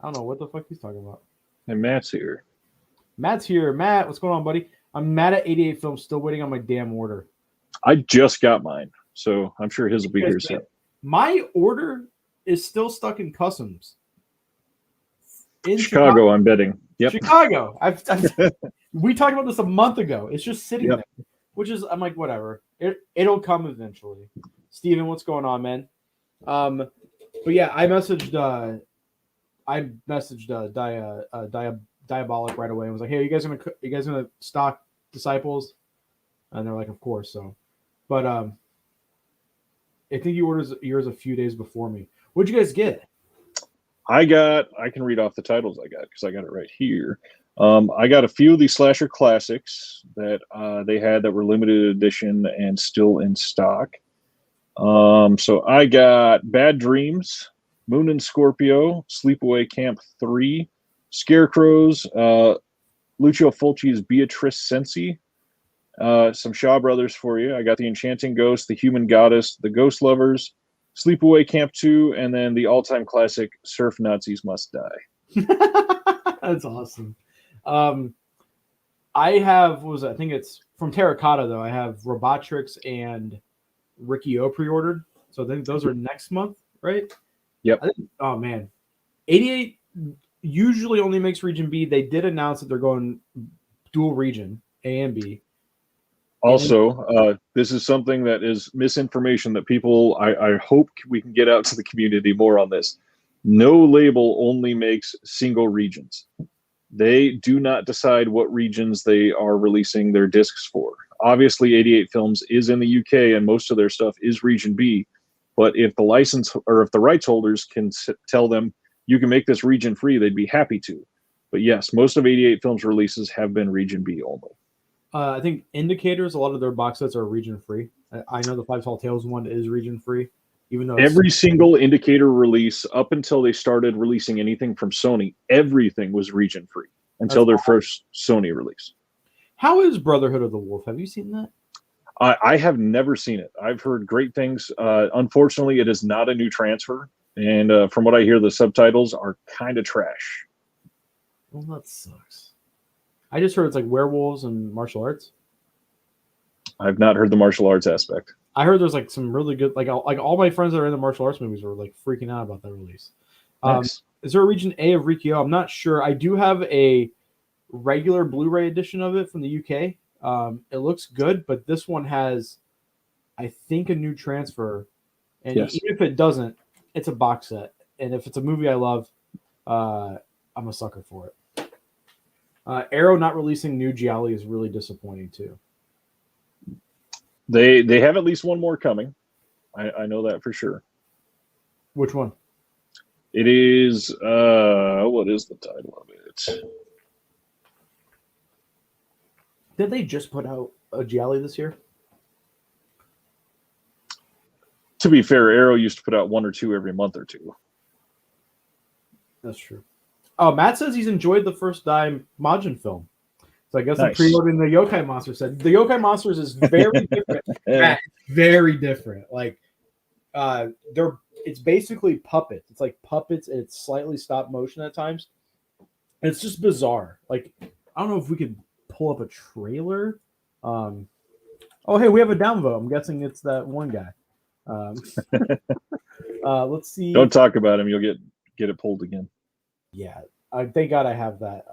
I don't know what the fuck he's talking about. And Matt's here. Matt, what's going on, buddy? I'm mad at 88 Films. Still waiting on my damn order. I just got mine. So I'm sure his will be here soon. My order is still stuck in customs. In Chicago, I'm betting. Yep. Chicago. We talked about this a month ago. It's just sitting there, which is, I'm like, whatever. It'll come eventually. Steven, what's going on, man? But yeah, I messaged Diabolic right away and was like, "Hey, you guys gonna stock Disciples?" And they're like, "Of course." So, but I think he orders yours a few days before me. What'd you guys get? I can read off the titles I got because I got it right here. I got a few of these slasher classics that they had that were limited edition and still in stock. So I got Bad Dreams, Moon and Scorpio, Sleepaway Camp 3, Scarecrows, Lucio Fulci's Beatrice Cenci, some Shaw Brothers for you. I got The Enchanting Ghost, The Human Goddess, The Ghost Lovers, Sleepaway Camp 2, and then the all-time classic Surf Nazis Must Die. That's awesome. I have, what was it? I think it's from Terracotta, though. I have Robotrix and Ricky O pre-ordered. So I think those are next month, right? Yep. Oh, man. 88 usually only makes Region B. They did announce that they're going dual region, A and B. Also, this is something that is misinformation that people, I hope we can get out to the community more on this. No label only makes single regions. They do not decide what regions they are releasing their discs for. Obviously, 88 Films is in the UK and most of their stuff is Region B. But if the license or if the rights holders can tell them you can make this region free, they'd be happy to. But yes, most of 88 Films releases have been Region B only. I think Indicators, a lot of their box sets are region free. I know the Five Tall Tales one is region free, even though every single Indicator release up until they started releasing anything from Sony, everything was region free until their first Sony release. How is Brotherhood of the Wolf? Have you seen that? I have never seen it. I've heard great things. Unfortunately, it is not a new transfer. And from what I hear, the subtitles are kind of trash. Well, that sucks. I just heard it's like werewolves and martial arts. I've not heard the martial arts aspect. I heard there's like some really good, like all my friends that are in the martial arts movies were like freaking out about that release. Nice. Is there a region A of Rikyo? I'm not sure. I do have a regular Blu-ray edition of it from the UK. It looks good, but this one has, I think, a new transfer. And yes. Even if it doesn't, it's a box set. And if it's a movie I love, I'm a sucker for it. Arrow not releasing new Gialli is really disappointing too. They have at least one more coming. I know that for sure. Which one? It is what is the title of it? Did they just put out a Gialli this year? To be fair, Arrow used to put out one or two every month or two. That's true. Oh, Matt says he's enjoyed the first Dai Majin film. So I guess I'm pre-ordering the Yokai Monster set. The Yokai Monsters is very different. Matt, very different. Like it's basically puppets. It's like puppets and it's slightly stop motion at times. And it's just bizarre. Like, I don't know if we could pull up a trailer. Oh, hey, we have a downvote. I'm guessing it's that one guy. Let's see. Don't talk about him. You'll get it pulled again. Yeah, thank God I have that.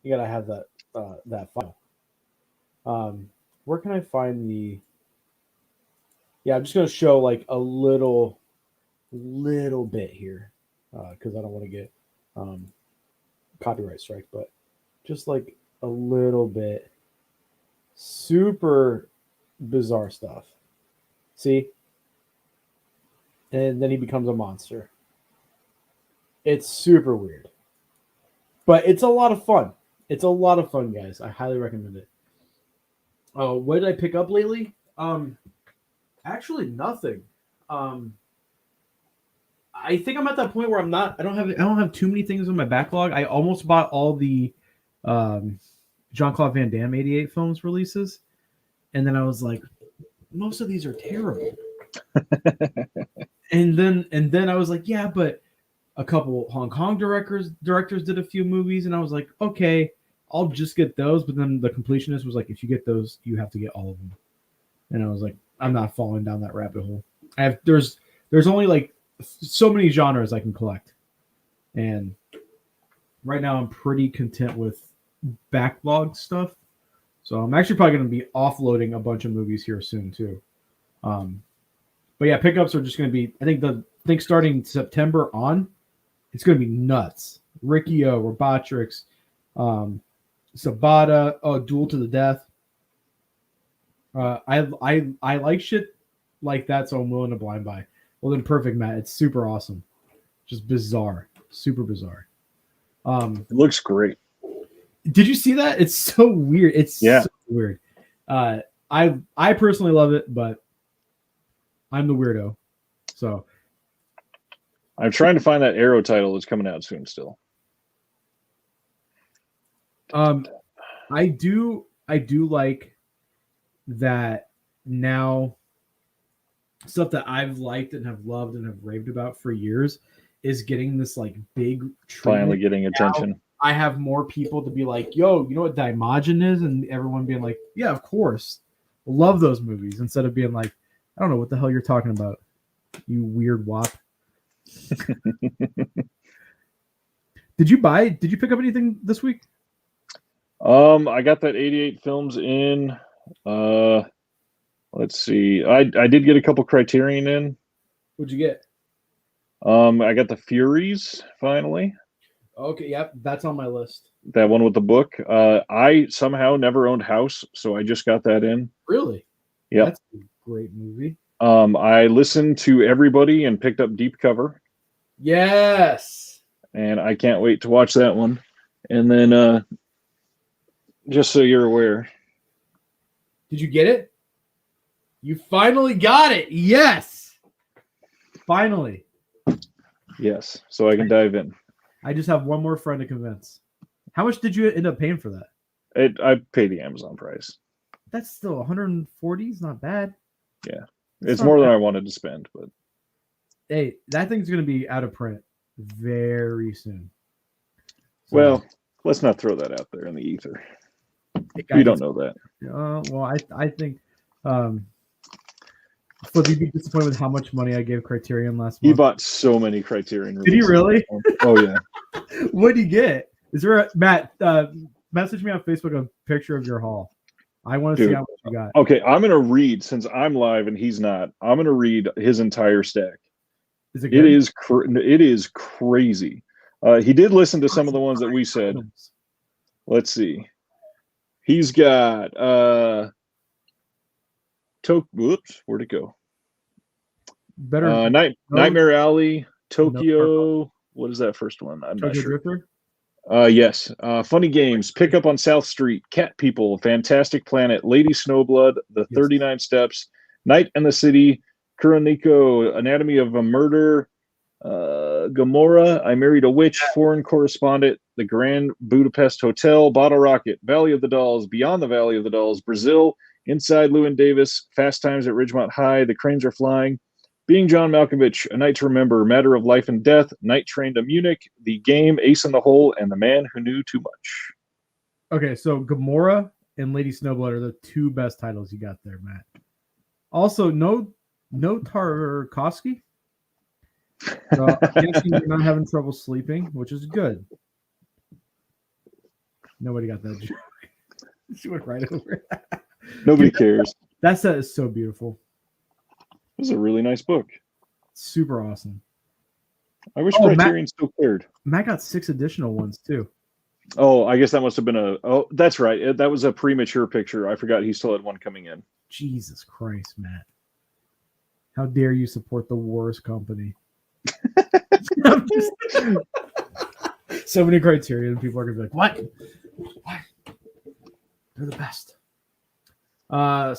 You gotta have that file. Where can I find the? Yeah, I'm just gonna show like a little bit here because I don't want to get copyright strike, but just like a little bit. Super bizarre stuff. See, and then he becomes a monster. It's super weird, but it's a lot of fun. It's a lot of fun, guys. I highly recommend it. Oh, what did I pick up lately? Actually nothing. I think I'm at that point where I don't have too many things in my backlog. I almost bought all the Jean-Claude Van Damme 88 films releases, and then I was like, most of these are terrible. and then I was like, yeah, but a couple Hong Kong directors did a few movies, and I was like, okay, I'll just get those. But then the completionist was like, if you get those, you have to get all of them. And I was like, I'm not falling down that rabbit hole. There's only like so many genres I can collect, and right now I'm pretty content with backlog stuff. So I'm actually probably going to be offloading a bunch of movies here soon too. But yeah, pickups are just going to be. I think starting September on, it's going to be nuts. Riccio, Robotrix, Sabata, Duel to the Death. I like shit like that, so I'm willing to blind buy. Well, then perfect, Matt. It's super awesome. Just bizarre. Super bizarre. It looks great. Did you see that? It's so weird. It's so weird. I personally love it, but I'm the weirdo. So I'm trying to find that Arrow title that's coming out soon still. I do like that now. Stuff that I've liked and have loved and have raved about for years is getting this like big finally getting attention. Now I have more people to be like, yo, you know what Daimogen is? And everyone being like, yeah, of course. Love those movies, instead of being like, I don't know what the hell you're talking about, you weird wop. Did you pick up anything this week? I got that 88 films in. Let's see. I did get a couple Criterion in. What'd you get? I got the Furies finally. Okay, yep, that's on my list. That one with the book. I somehow never owned House, so I just got that in. Really? Yeah. That's a great movie. I listened to everybody and picked up Deep Cover. Yes. And I can't wait to watch that one. And then just so you're aware. Did you get it? You finally got it. Yes. Finally. Yes. So I can dive in. I just have one more friend to convince. How much did you end up paying for that? I paid the Amazon price. That's still 140. It's not bad. Yeah. It's more than I wanted to spend, but hey, that thing's going to be out of print very soon. So, well, let's not throw that out there in the ether. You don't know that. Well, I think so you'd be disappointed with how much money I gave Criterion last month. He bought so many Criterion releases. Did he really? Oh yeah. What did you get? Is there a Matt? Message me on Facebook a picture of your haul. I want to see how much you got. Okay, I'm gonna read, since I'm live and he's not. I'm gonna read his entire stack. Is it good? It is crazy. He did listen to some of the ones that we said. Let's see. He's got whoops, where'd it go? Nightmare Alley, Tokyo. What is that first one? I'm not sure. Drifter? Yes. Funny Games, Pick Up on South Street, Cat People, Fantastic Planet, Lady Snowblood, The 39 Steps, Night and the City, Kuroneko, Anatomy of a Murder, Gomorrah, I Married a Witch, Foreign Correspondent, The Grand Budapest Hotel, Bottle Rocket, Valley of the Dolls, Beyond the Valley of the Dolls, Brazil, Inside Llewyn Davis, Fast Times at Ridgemont High, The Cranes Are Flying, Being John Malkovich, A Night to Remember, Matter of Life and Death, Night Train to Munich, The Game, Ace in the Hole, and The Man Who Knew Too Much. Okay, so Gomorrah and Lady Snowblood are the two best titles you got there, Matt. Also, no Tarkovsky. So I guess you're not having trouble sleeping, which is good. Nobody got that joke. She went right over it. Nobody cares. That set is so beautiful. This is a really nice book. Super awesome. I wish Criterion still cared. Matt got 6 additional ones too. Oh, I guess that must have been that's right. That was a premature picture. I forgot he still had one coming in. Jesus Christ, Matt. How dare you support the worst company? So many Criterion people are gonna be like, what? They're the best.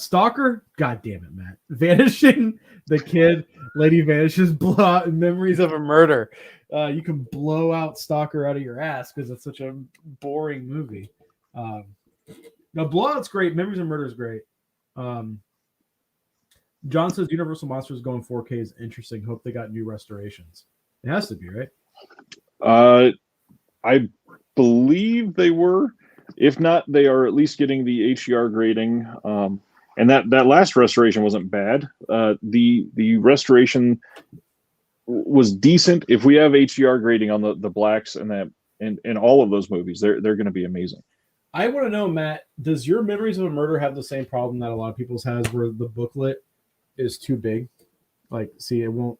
Stalker, god damn it, Matt. Vanishing the Kid, Lady Vanishes, Blowout, Memories of a Murder. You can blow out Stalker out of your ass because it's such a boring movie. No, Blowout's great. Memories of Murder is great. John says Universal Monsters going 4K is interesting. Hope they got new restorations. It has to be, right? I believe they were. If not, they are at least getting the HDR grading. And that last restoration wasn't bad. The restoration was decent. If we have HDR grading on the blacks and all of those movies, they're going to be amazing. I want to know, Matt, does your Memories of a Murder have the same problem that a lot of people's has, where the booklet is too big? Like, see, it won't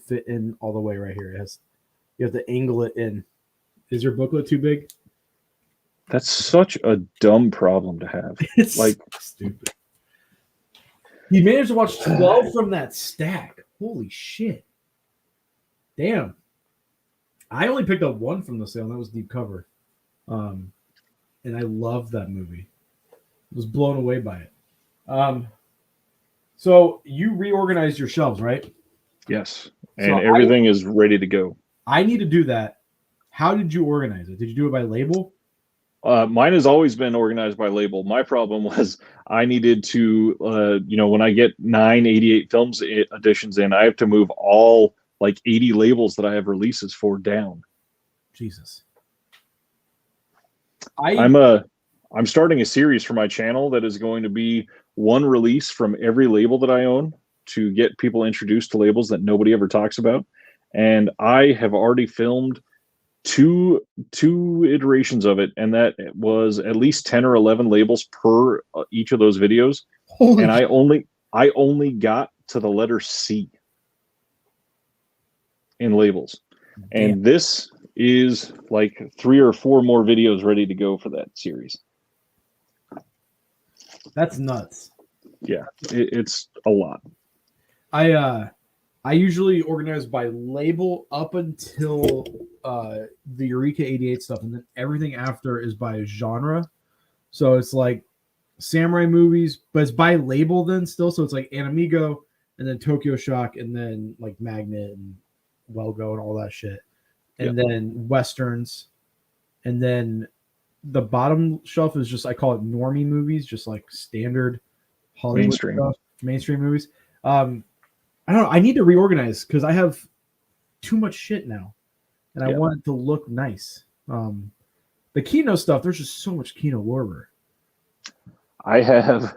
fit in all the way right here. You have to angle it in. Is your booklet too big? That's such a dumb problem to have. It's like stupid. He managed to watch 12 from that stack. Holy shit. Damn. I only picked up one from the sale, and that was Deep Cover. And I loved that movie. I was blown away by it. So you reorganized your shelves, right? Yes. And So everything is ready to go. I need to do that. How did you organize it? Did you do it by label? Mine has always been organized by label. My problem was I needed to, when I get 988 films editions in, I have to move all like 80 labels that I have releases for down. Jesus. I'm starting a series for my channel that is going to be one release from every label that I own to get people introduced to labels that nobody ever talks about. And I have already filmed two iterations of it, and that was at least 10 or 11 labels per each of those videos. Holy and I only got to the letter C in labels. Damn. And this is like 3 or 4 more videos ready to go for that series. That's nuts. Yeah, it's a lot. I usually organize by label up until the Eureka 88 stuff, and then everything after is by genre. So it's like samurai movies, but it's by label then still. So it's like Animigo, and then Tokyo Shock, and then like Magnet and Welgo and all that shit. And then Westerns. And then the bottom shelf is just, I call it normie movies, just like standard Hollywood stuff, mainstream movies. I don't know. I need to reorganize because I have too much shit now, and I want it to look nice. The Kino stuff, there's just so much Kino Lorber. I have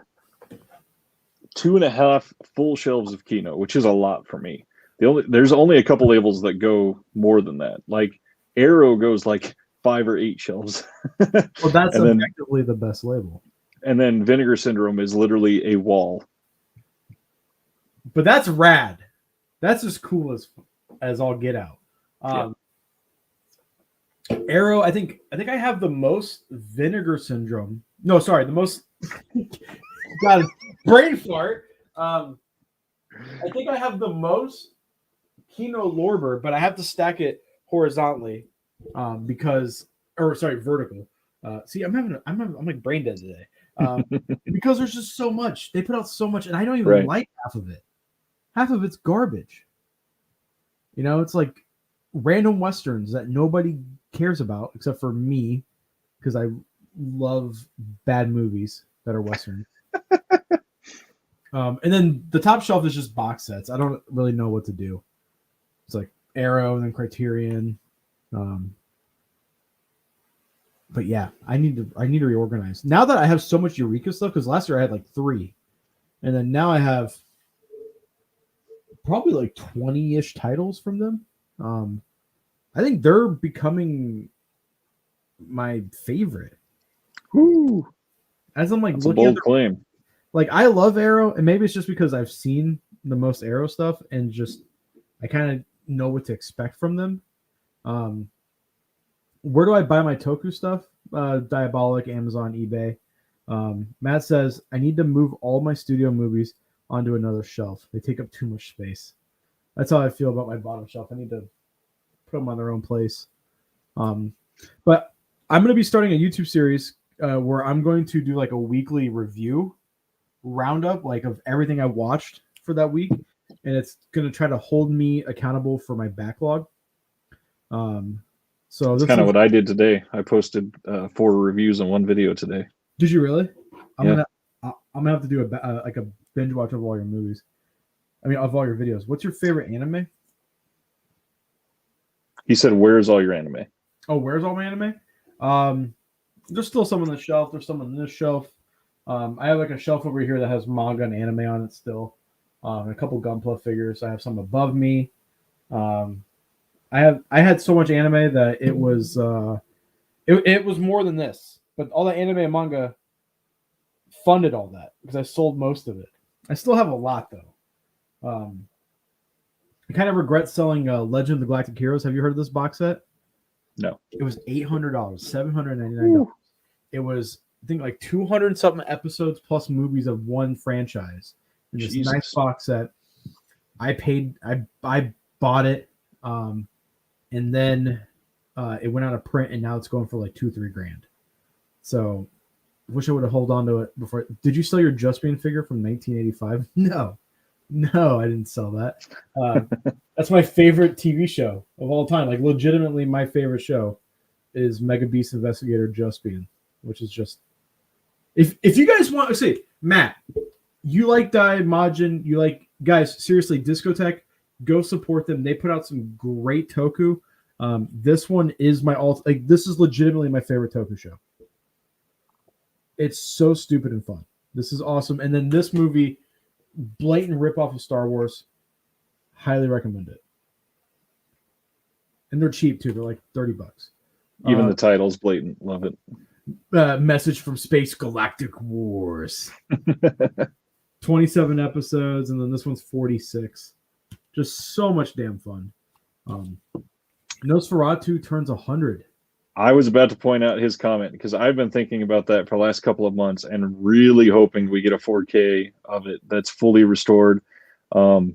2.5 full shelves of Kino, which is a lot for me. There's only a couple labels that go more than that. Like Arrow goes like 5 or 8 shelves. Well, that's effectively the best label. And then Vinegar Syndrome is literally a wall. But that's rad. That's as cool as all get out. Arrow, I think I have the most Vinegar Syndrome. No, sorry, the most got brain fart. I think I have the most Kino Lorber, but I have to stack it horizontally vertical. See, I'm like brain dead today. Because there's just so much. They put out so much, and I don't even like half of it. Half of it's garbage. It's like random Westerns that nobody cares about except for me, because I love bad movies that are Western. And then the top shelf is just box sets. I don't really know what to do. It's like Arrow and then Criterion. But yeah, I need to reorganize. Now that I have so much Eureka stuff, because last year I had like 3. And then now I have probably like 20-ish titles from them. I think they're becoming my favorite. Ooh, as I'm like that's looking a at bold claim. Like I love Arrow, and maybe it's just because I've seen the most Arrow stuff and just I kind of know what to expect from them. Where do I buy my Toku stuff? Diabolic, Amazon, eBay. Matt says I need to move all my studio movies onto another shelf. They take up too much space. That's how I feel about my bottom shelf. I need to put them on their own place. But I'm going to be starting a YouTube series where I'm going to do like a weekly review roundup, like of everything I watched for that week, and it's going to try to hold me accountable for my backlog. So that's kind of what I did today. I posted 4 reviews in one video today. Did you really? I'm gonna have to do a binge watch of all your movies. I mean, of all your videos. What's your favorite anime? He said, "Where's all your anime?" Oh, where's all my anime? There's still some on the shelf. There's some on this shelf. I have like a shelf over here that has manga and anime on it still. A couple Gunpla figures. I have some above me. I had so much anime that it was it was more than this. But all the anime and manga funded all that because I sold most of it. I still have a lot though. I kind of regret selling Legend of the Galactic Heroes. Have you heard of this box set? No. It was $800, $799. It was, I think, like 200 something episodes plus movies of one franchise. And this nice box set. I bought it, and then it went out of print, and now it's going for like $2-3 grand. So, I wish I would have held on to it before. Did you sell your Justine figure from 1985? No, I didn't sell that. That's my favorite TV show of all time. Like, legitimately, my favorite show is Mega Beast Investigator Justine, which is just. If you guys want to see, Matt, you like Daimajin, you like, guys, seriously, Discotheque, go support them. They put out some great toku. This one is this is legitimately my favorite toku show. It's so stupid and fun. This is awesome. And then this movie, blatant ripoff of Star Wars. Highly recommend it. And they're cheap too. They're like $30. Even the title's blatant. Love it. Message from Space, Galactic Wars. 27 episodes, and then this one's 46. Just so much damn fun. Nosferatu turns 100. I was about to point out his comment because I've been thinking about that for the last couple of months and really hoping we get a 4K of it that's fully restored. I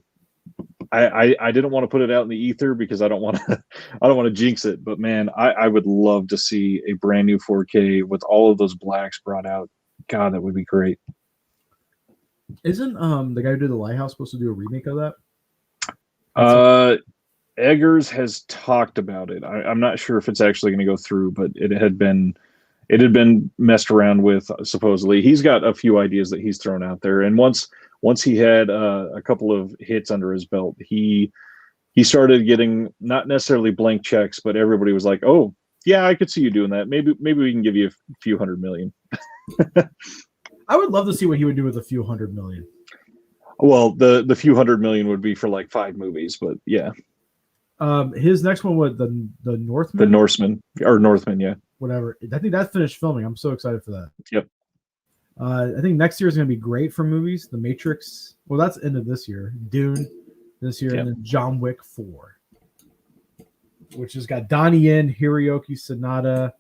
didn't want to put it out in the ether because I don't want to jinx it. But man, I would love to see a brand new 4K with all of those blacks brought out. God, that would be great. Isn't the guy who did The Lighthouse supposed to do a remake of that? Eggers has talked about it. I'm not sure if it's actually going to go through, but it had been messed around with. Supposedly, he's got a few ideas that he's thrown out there. And once he had a couple of hits under his belt, he started getting not necessarily blank checks, but everybody was like, "Oh, yeah, I could see you doing that. Maybe we can give you a few $100 million." I would love to see what he would do with a few $100 million. Well, the few $100 million would be for like 5 movies, but yeah. His next one was the Northman. The Norseman or Northman, yeah. Whatever. I think that's finished filming. I'm so excited for that. Yep. I think next year is going to be great for movies. The Matrix. Well, that's end of this year. Dune this year, yep. And then John Wick 4, which has got Donnie Yen, Hiroyuki Sanada.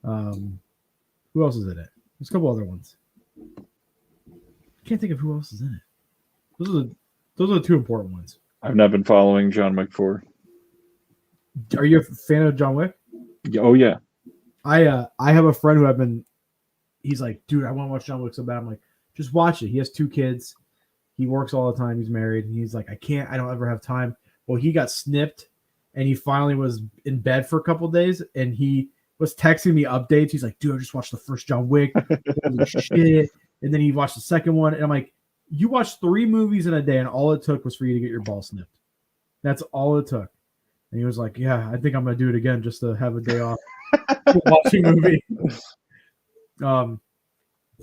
Who else is in it? There's a couple other ones. I can't think of who else is in it. Those are the 2 important ones. I've not been following John Wick 4. Are you a fan of John Wick? Oh yeah. I have a friend who he's like, dude, I want to watch John Wick so bad. I'm like, just watch it. He has 2 kids. He works all the time. He's married. And he's like, I don't ever have time. Well, he got snipped and he finally was in bed for a couple of days and he was texting me updates. He's like, dude, I just watched the first John Wick. Holy shit. And then he watched the second one. And I'm like, you watched 3 movies in a day and all it took was for you to get your ball snipped. That's all it took. And he was like, yeah, I think I'm going to do it again just to have a day off watching a movie.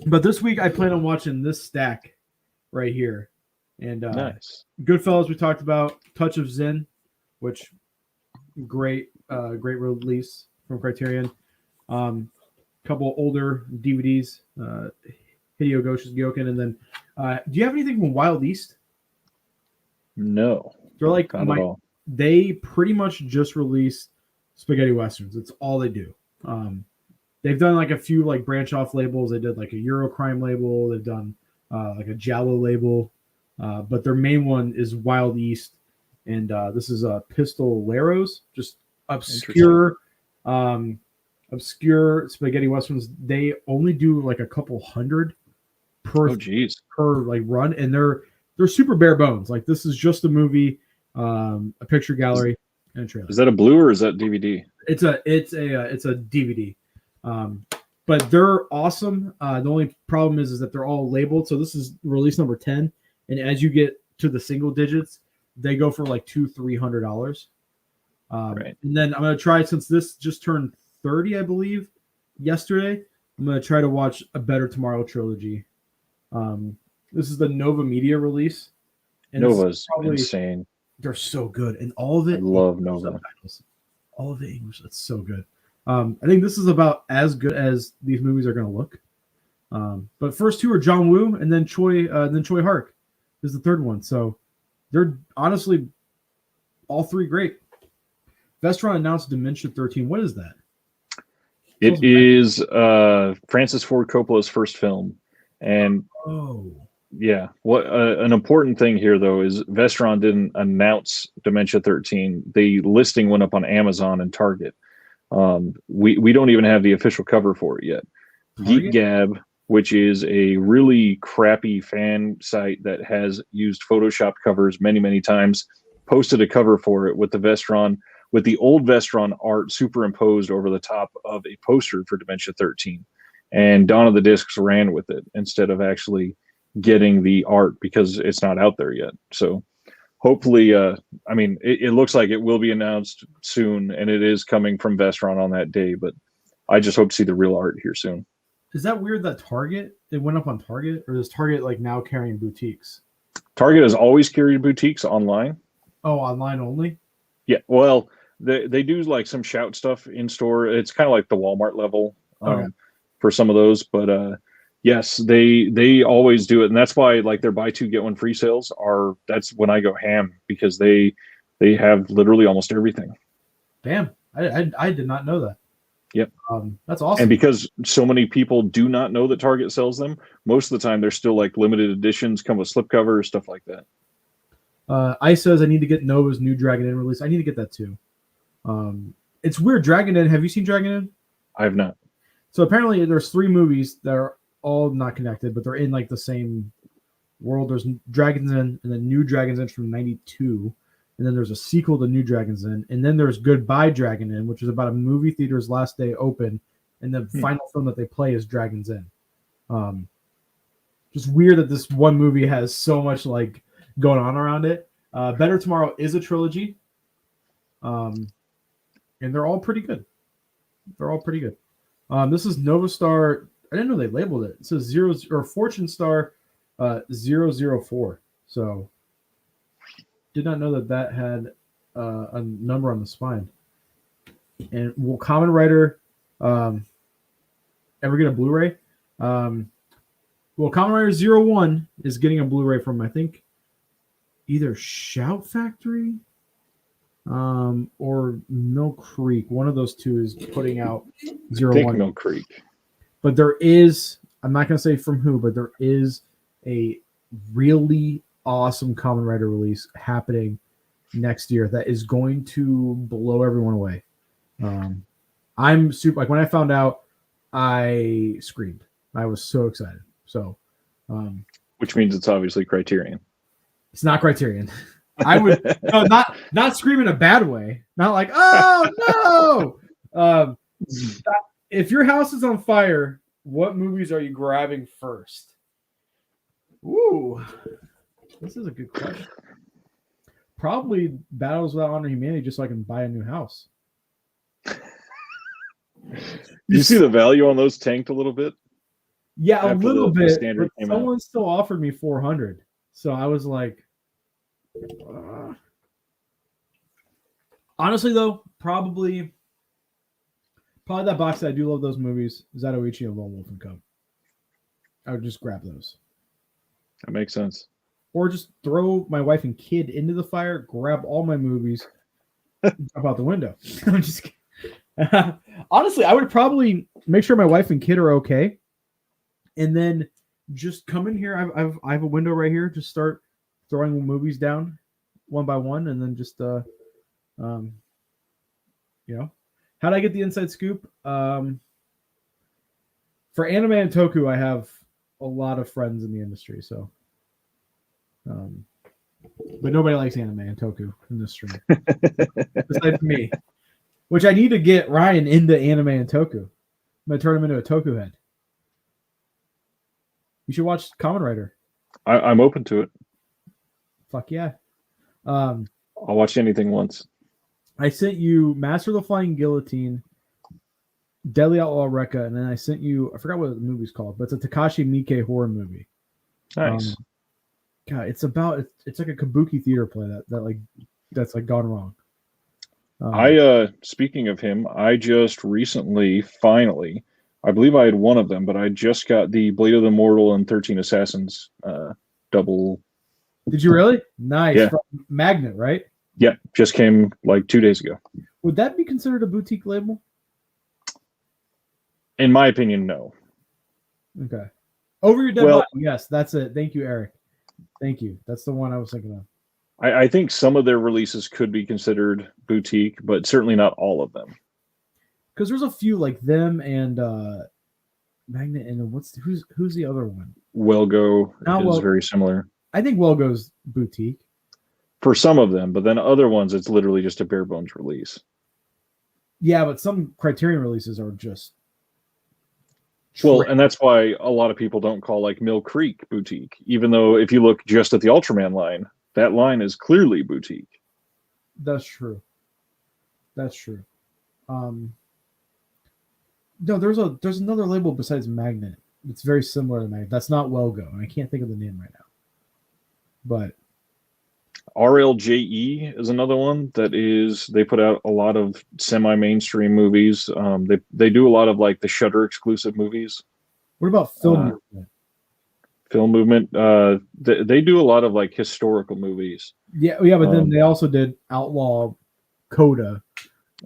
But this week I plan on watching this stack right here. And nice. Goodfellas we talked about, Touch of Zen, which great release from Criterion. Couple older DVDs, Hideo Goshi's and then do you have anything from Wild East? No. They're like not at all. They pretty much just released spaghetti westerns. It's all they do. They've done like a few like branch off labels. They did like a Eurocrime label. They've done like a Giallo label, but their main one is Wild East, and this is Pistoleros, just obscure spaghetti westerns. They only do like a couple hundred per like run, and they're super bare bones. Like this is just a movie. A picture gallery and a trailer. Is that a blue or is that DVD? It's a DVD. But they're awesome. The only problem is that they're all labeled. So this is release number 10, and as you get to the single digits, they go for like $200-$300. Right. And then I'm gonna try, since this just turned 30, I believe, yesterday. I'm gonna try to watch A Better Tomorrow trilogy. This is the Nova Media release. And Nova's insane. They're so good, and all of it. I love Nova. Subtitles. All of it English. That's so good. I think this is about as good as these movies are going to look. But first 2 are John Woo, and then Choi Hark is the third one. So they're honestly all 3 great. Vestron announced Dementia 13. What is that? It is Francis Ford Coppola's first film, and yeah, what an important thing here though is Vestron didn't announce Dementia 13. The listing went up on Amazon and Target. We don't even have the official cover for it yet. Geek Gab, which is a really crappy fan site that has used Photoshop covers many times, posted a cover for it with the old Vestron art superimposed over the top of a poster for Dementia 13. And Dawn of the Discs ran with it instead of actually getting the art because it's not out there yet. So hopefully, it looks like it will be announced soon, and it is coming from Vestron on that day, but I just hope to see the real art here soon. Is that weird that it went up on Target, or is Target like now carrying boutiques? Target has always carried boutiques online. Oh, online only? Yeah, well, they do like some shout stuff in store. It's kind of like the Walmart level for some of those, but yes, they always do it, and that's why like their buy two get one free sales that's when I go ham, because they have literally almost everything. Damn, I did not know that. Yep. That's awesome. And because so many people do not know that Target sells them, most of the time they're still like limited editions, come with slipcovers, stuff like that. Ice says I need to get Nova's new Dragon Inn release. I need to get that too. It's weird. Dragon Inn. Have you seen Dragon Inn? I have not. So apparently there's 3 movies that are all not connected, but they're in like the same world. There's Dragon's Inn and then New Dragon's Inn from 92. And then there's a sequel to New Dragon's Inn. And then there's Goodbye Dragon Inn, which is about a movie theater's last day open. And the final film that they play is Dragon's Inn. Just weird that this one movie has so much like going on around it. Better Tomorrow is a trilogy. And they're all pretty good. This is Nova Star. I didn't know they labeled it. It says Fortune Star 004. So did not know that had a number on the spine. And will Kamen Rider ever get a Blu-ray? Kamen Rider 01 is getting a Blu-ray from, I think, either Shout Factory or Mill Creek. One of those two is putting out 01. Mill Creek. But there is, I'm not going to say from who, but there is a really awesome Kamen Rider release happening next year that is going to blow everyone away. I'm super, like when I found out, I screamed. I was so excited. So, which means it's obviously Criterion. It's not Criterion. I would not scream in a bad way. Not like, oh no. If your house is on fire, what movies are you grabbing first? Ooh, this is a good question. Probably Battles Without Honor Humanity, just so I can buy a new house. You see the value on those tanked a little bit? Yeah, a little bit. But someone still offered me $400, so I was like, honestly though, probably that box that I do love those movies, Zatoichi and Lone Wolf and Cub. I would just grab those. That makes sense. Or just throw my wife and kid into the fire, grab all my movies, jump out the window. I'm just kidding. Honestly, I would probably make sure my wife and kid are okay, and then just come in here. I have a window right here. Just start throwing movies down one by one, and then just how did I get the inside scoop? For anime and toku, I have a lot of friends in the industry, so but nobody likes anime and toku in this stream besides me, which I need to get Ryan into anime and toku. I'm gonna turn him into a toku head. You should watch Kamen Rider. I'm open to it. Fuck yeah. I'll watch anything once. I sent you Master of the Flying Guillotine, Deadly Outlaw Rekka, and then I sent you, I forgot what the movie's called, but it's a Takashi Miike horror movie. Nice. God, it's like a kabuki theater play that's gone wrong. Speaking of him, I just recently, finally, I believe I had one of them, but I just got the Blade of the Immortal and 13 Assassins double. Did you really? Nice. Yeah. From Magnet, right? Yeah, just came like 2 days ago. Would that be considered a boutique label? In my opinion, no. Okay. Over Your Dead Well- Body. Yes, that's it. Thank you, Eric. Thank you. That's the one I was thinking of. I think some of their releases could be considered boutique, but certainly not all of them. Because there's a few like them and Magnet and who's the other one? Wellgo is Well- very similar I think Wellgo's boutique. for some of them, but then other ones, it's literally just a bare bones release. Yeah, but some Criterion releases are just Well, and that's why a lot of people don't call like Mill Creek boutique, even though if you look just at the Ultraman line, that line is clearly boutique. That's true. That's true. No, there's another label besides Magnet. It's very similar to Magnet. That's not Wellgo, and I can't think of the name right now. But RLJE is another one that is, they put out a lot of semi-mainstream movies. They do a lot of like the Shudder exclusive movies. what about Film Movement? Film Movement. They do a lot of like historical movies. Yeah, but then they also did Outlaw Coda,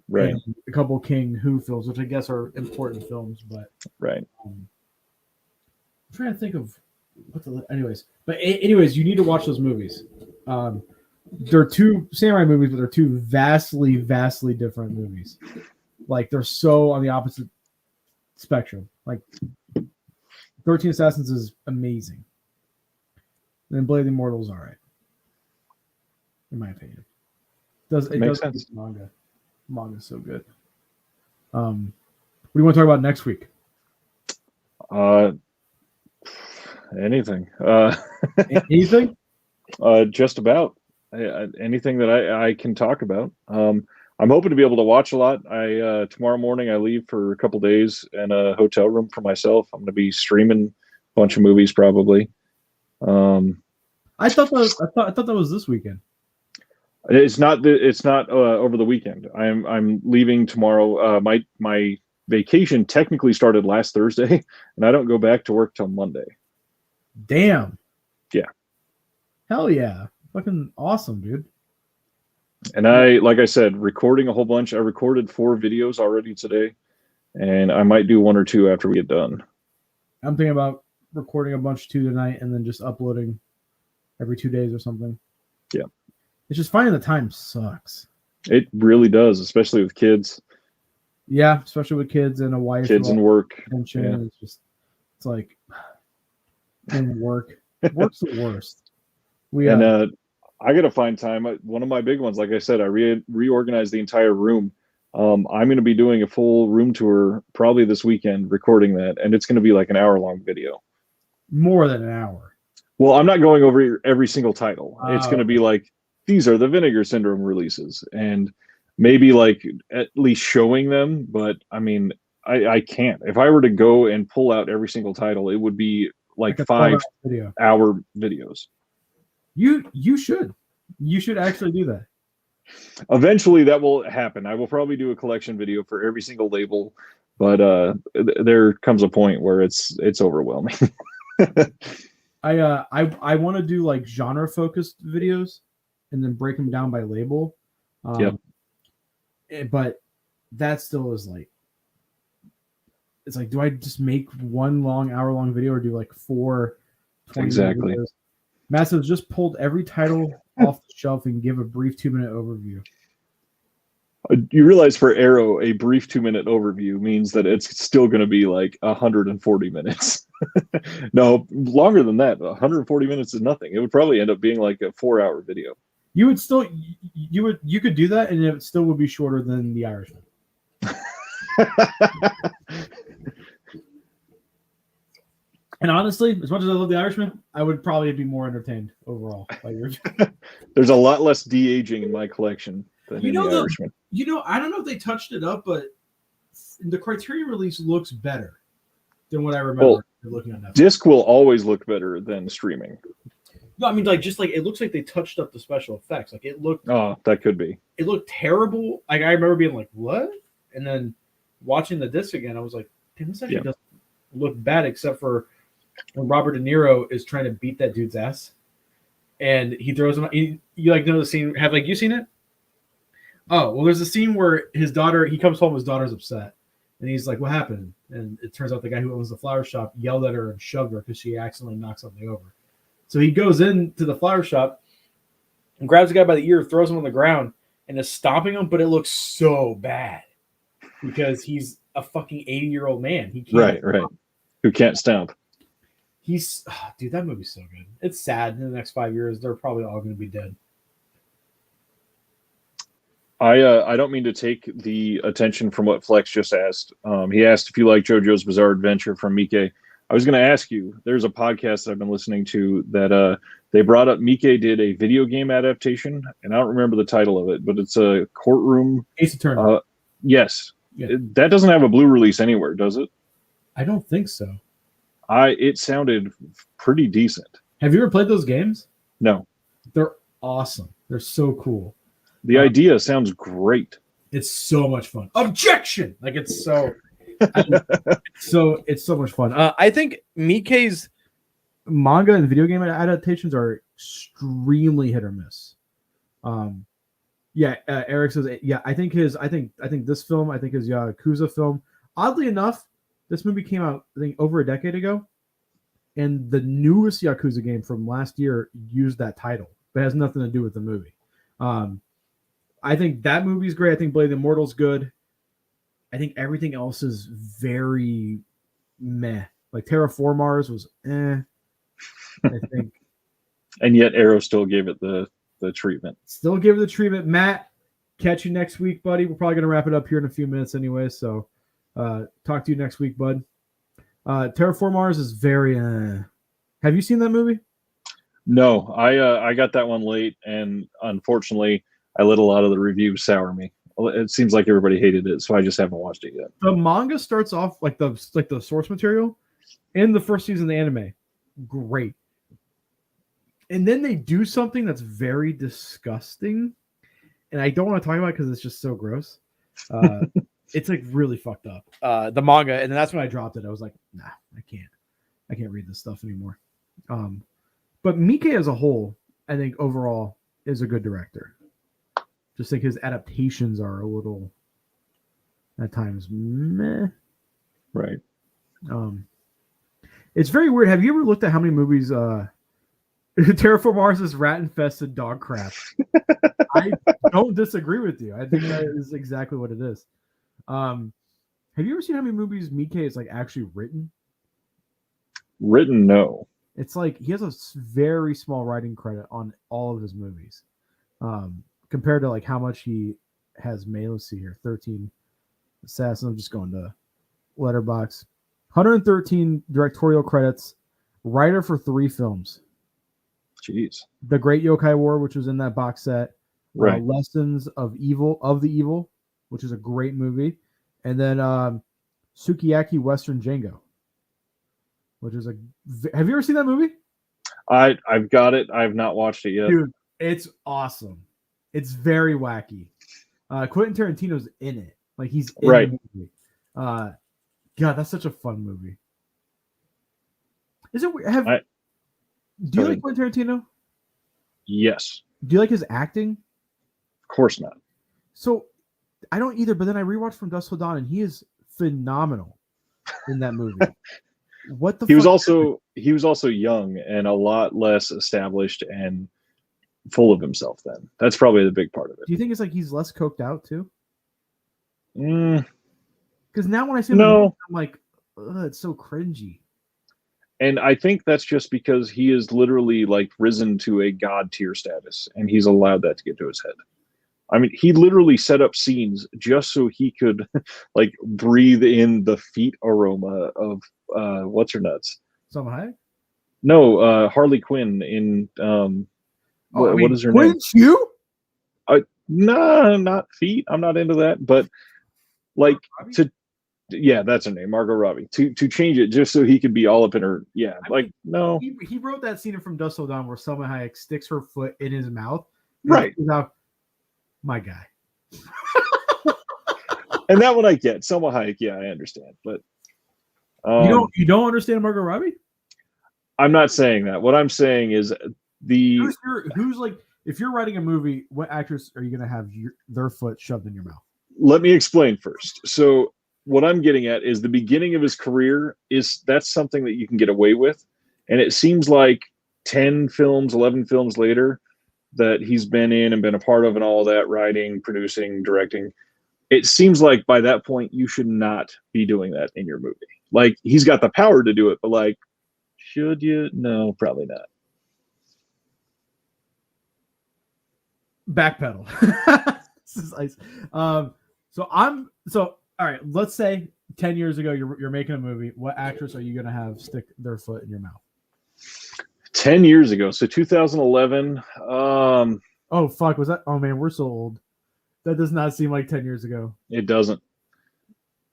Right. and a couple King Who films, which I guess are important films. But Right. I'm trying to think of what the anyways, you need to watch those movies. They're two samurai movies, but they're two vastly different movies. Like they're so on the opposite spectrum. Like 13 Assassins is amazing. And then Blade of the Immortals, all right, in my opinion. It Makes does sense. manga. Manga's so good. What do you want to talk about next week? Anything. Anything? Just about anything that I can talk about. I'm hoping to be able to watch a lot. Tomorrow morning I leave for a couple days in a hotel room for myself. I'm going to be streaming a bunch of movies probably. I thought that was this weekend. It's not over the weekend. I'm leaving tomorrow. My vacation technically started last Thursday, and I don't go back to work till Monday. Damn. Yeah. Hell yeah. Fucking awesome, dude. And like I said, recording a whole bunch. I recorded 4 videos already today, and I might do 1 or 2 after we get done. I'm thinking about recording a bunch too tonight and then just uploading every 2 days or something. Yeah. It's just finding the time sucks. It really does, especially with kids. Yeah, especially with kids and a wife. Kids and work. Attention. Yeah. It's like and work. Work's the worst. I got to find time. One of my big ones, like I said, I reorganized the entire room. I'm going to be doing a full room tour probably this weekend, recording that, and it's going to be like an hour-long video. More than an hour. Well, I'm not going over every single title. It's going to be Okay. like, these are the Vinegar Syndrome releases, and maybe like at least showing them. But I mean, I can't. If I were to go and pull out every single title, it would be like a 5-hour videos. You should actually do that. Eventually that will happen. I will probably do a collection video for every single label, but there comes a point where it's overwhelming. I want to do like genre focused videos and then break them down by label. But that still is like, it's like, do I just make one hour long video or do like 4 20 Exactly. videos? Massive just pulled every title off the shelf and give a brief 2-minute overview. You realize for Arrow, a brief 2-minute overview means that it's still going to be like 140 minutes. No, longer than that. 140 minutes is nothing. It would probably end up being like a 4-hour video. You could do that and it still would be shorter than The Irishman. And honestly, as much as I love The Irishman, I would probably be more entertained overall by yours. There's a lot less de-aging in my collection than in The Irishman. I don't know if they touched it up, but the Criterion release looks better than what I remember looking at Netflix. Disc will always look better than streaming. No, I mean it looks like they touched up the special effects. Like it looked. Oh, that could be. It looked terrible. Like I remember being like, "What?" And then watching the disc again, I was like, "Damn, this actually doesn't look bad," except for when Robert De Niro is trying to beat that dude's ass, and he throws him. You like know the scene? Have like you seen it? Oh, well, there's a scene where he comes home, his daughter's upset. And he's like, what happened? And it turns out the guy who owns the flower shop yelled at her and shoved her because she accidentally knocked something over. So he goes into the flower shop and grabs the guy by the ear, throws him on the ground, and is stomping him, but it looks so bad because he's a fucking 80-year-old man. He can't Right. Who can't stomp. Dude, that movie's so good. It's sad. In the next 5 years, they're probably all going to be dead. I don't mean to take the attention from what Flex just asked. He asked if you like JoJo's Bizarre Adventure from Mike. I was going to ask you, there's a podcast that I've been listening to that they brought up Mike did a video game adaptation, and I don't remember the title of it, but it's a courtroom. Ace Attorney. Yes. Yeah. That doesn't have a blue release anywhere, does it? I don't think so. It sounded pretty decent. Have you ever played those games? No. They're awesome. They're so cool. The idea sounds great. It's so much fun. Objection! Like it's so, it's so much fun. I think Mike's manga and video game adaptations are extremely hit or miss. Eric says, I think this film, I think his Yakuza film. Oddly enough, this movie came out I think over a decade ago, and the newest Yakuza game from last year used that title, but it has nothing to do with the movie. I think that movie's great. I think Blade of the Immortal's good. I think everything else is very meh. Like Terraform Mars was I think. And yet Arrow still gave it the treatment. Still give it the treatment. Matt, catch you next week, buddy. We're probably going to wrap it up here in a few minutes anyway. So talk to you next week, bud. Terraform Mars is very... Have you seen that movie? No, I got that one late, and unfortunately, I let a lot of the reviews sour me. It seems like everybody hated it, so I just haven't watched it yet. The manga starts off like the source material in the first season of the anime. Great. And then they do something that's very disgusting, and I don't want to talk about it because it's just so gross. It's like really fucked up. The manga, and then that's when I dropped it. I was like, nah, I can't read this stuff anymore. But Mike as a whole, I think overall is a good director. Just think his adaptations are a little, at times, meh. Right. It's very weird. Have you ever looked at how many movies Terraform Mars is rat-infested dog crap? I don't disagree with you. I think that is exactly what it is. Have you ever seen how many movies Mike is like actually written? Written, no. It's like he has a very small writing credit on all of his movies. Compared to like how much he has made. Let's see here. 13 Assassins. I'm just going to Letterboxd. 113 directorial credits. Writer for 3 films. Jeez. The Great Yokai War, which was in that box set. Right. Lessons of the Evil, which is a great movie. And then Sukiyaki Western Django, which is have you ever seen that movie? I've got it. I've not watched it yet. Dude, it's awesome. It's very wacky. Quentin Tarantino's in it. Like he's in the movie. God, that's such a fun movie. Is it? Do you like Quentin Tarantino? Yes. Do you like his acting? Of course not. So I don't either. But then I rewatched From Dusk Till Dawn, and he is phenomenal in that movie. What the? He was also young and a lot less established and full of himself then. That's probably the big part of it. Do you think it's like he's less coked out too? Because now when I see him, I'm like, it's so cringy. And I think that's just because he is literally like risen to a god tier status, and he's allowed that to get to his head. I mean, he literally set up scenes just so he could like breathe in the feet aroma of what's her nuts? Salma Hayek? No, Harley Quinn in what is her name? You? No, not feet. I'm not into that. But like that's her name, Margot Robbie. To change it just so he could be all up in her. Yeah, no. He wrote that scene in From Dusk Till Dawn where Salma Hayek sticks her foot in his mouth. Right. My guy. And that one I get. Salma Hayek, yeah, I understand. But you don't understand Margot Robbie? I'm not saying that. What I'm saying is who's like if you're writing a movie, what actress are you going to have their foot shoved in your mouth? Let me explain first. So what I'm getting at is the beginning of his career that's something that you can get away with. And it seems like 10 films, 11 films later that he's been in and been a part of and all that, writing, producing, directing, it seems like by that point you should not be doing that in your movie. Like, he's got the power to do it, but like, should you? No, probably not. Backpedal. This is ice. So all right, let's say 10 years ago you're making a movie. What actress are you going to have stick their foot in your mouth? 10 years ago, so 2011. Oh fuck, was that? Oh man, we're so old. That does not seem like 10 years ago. It doesn't.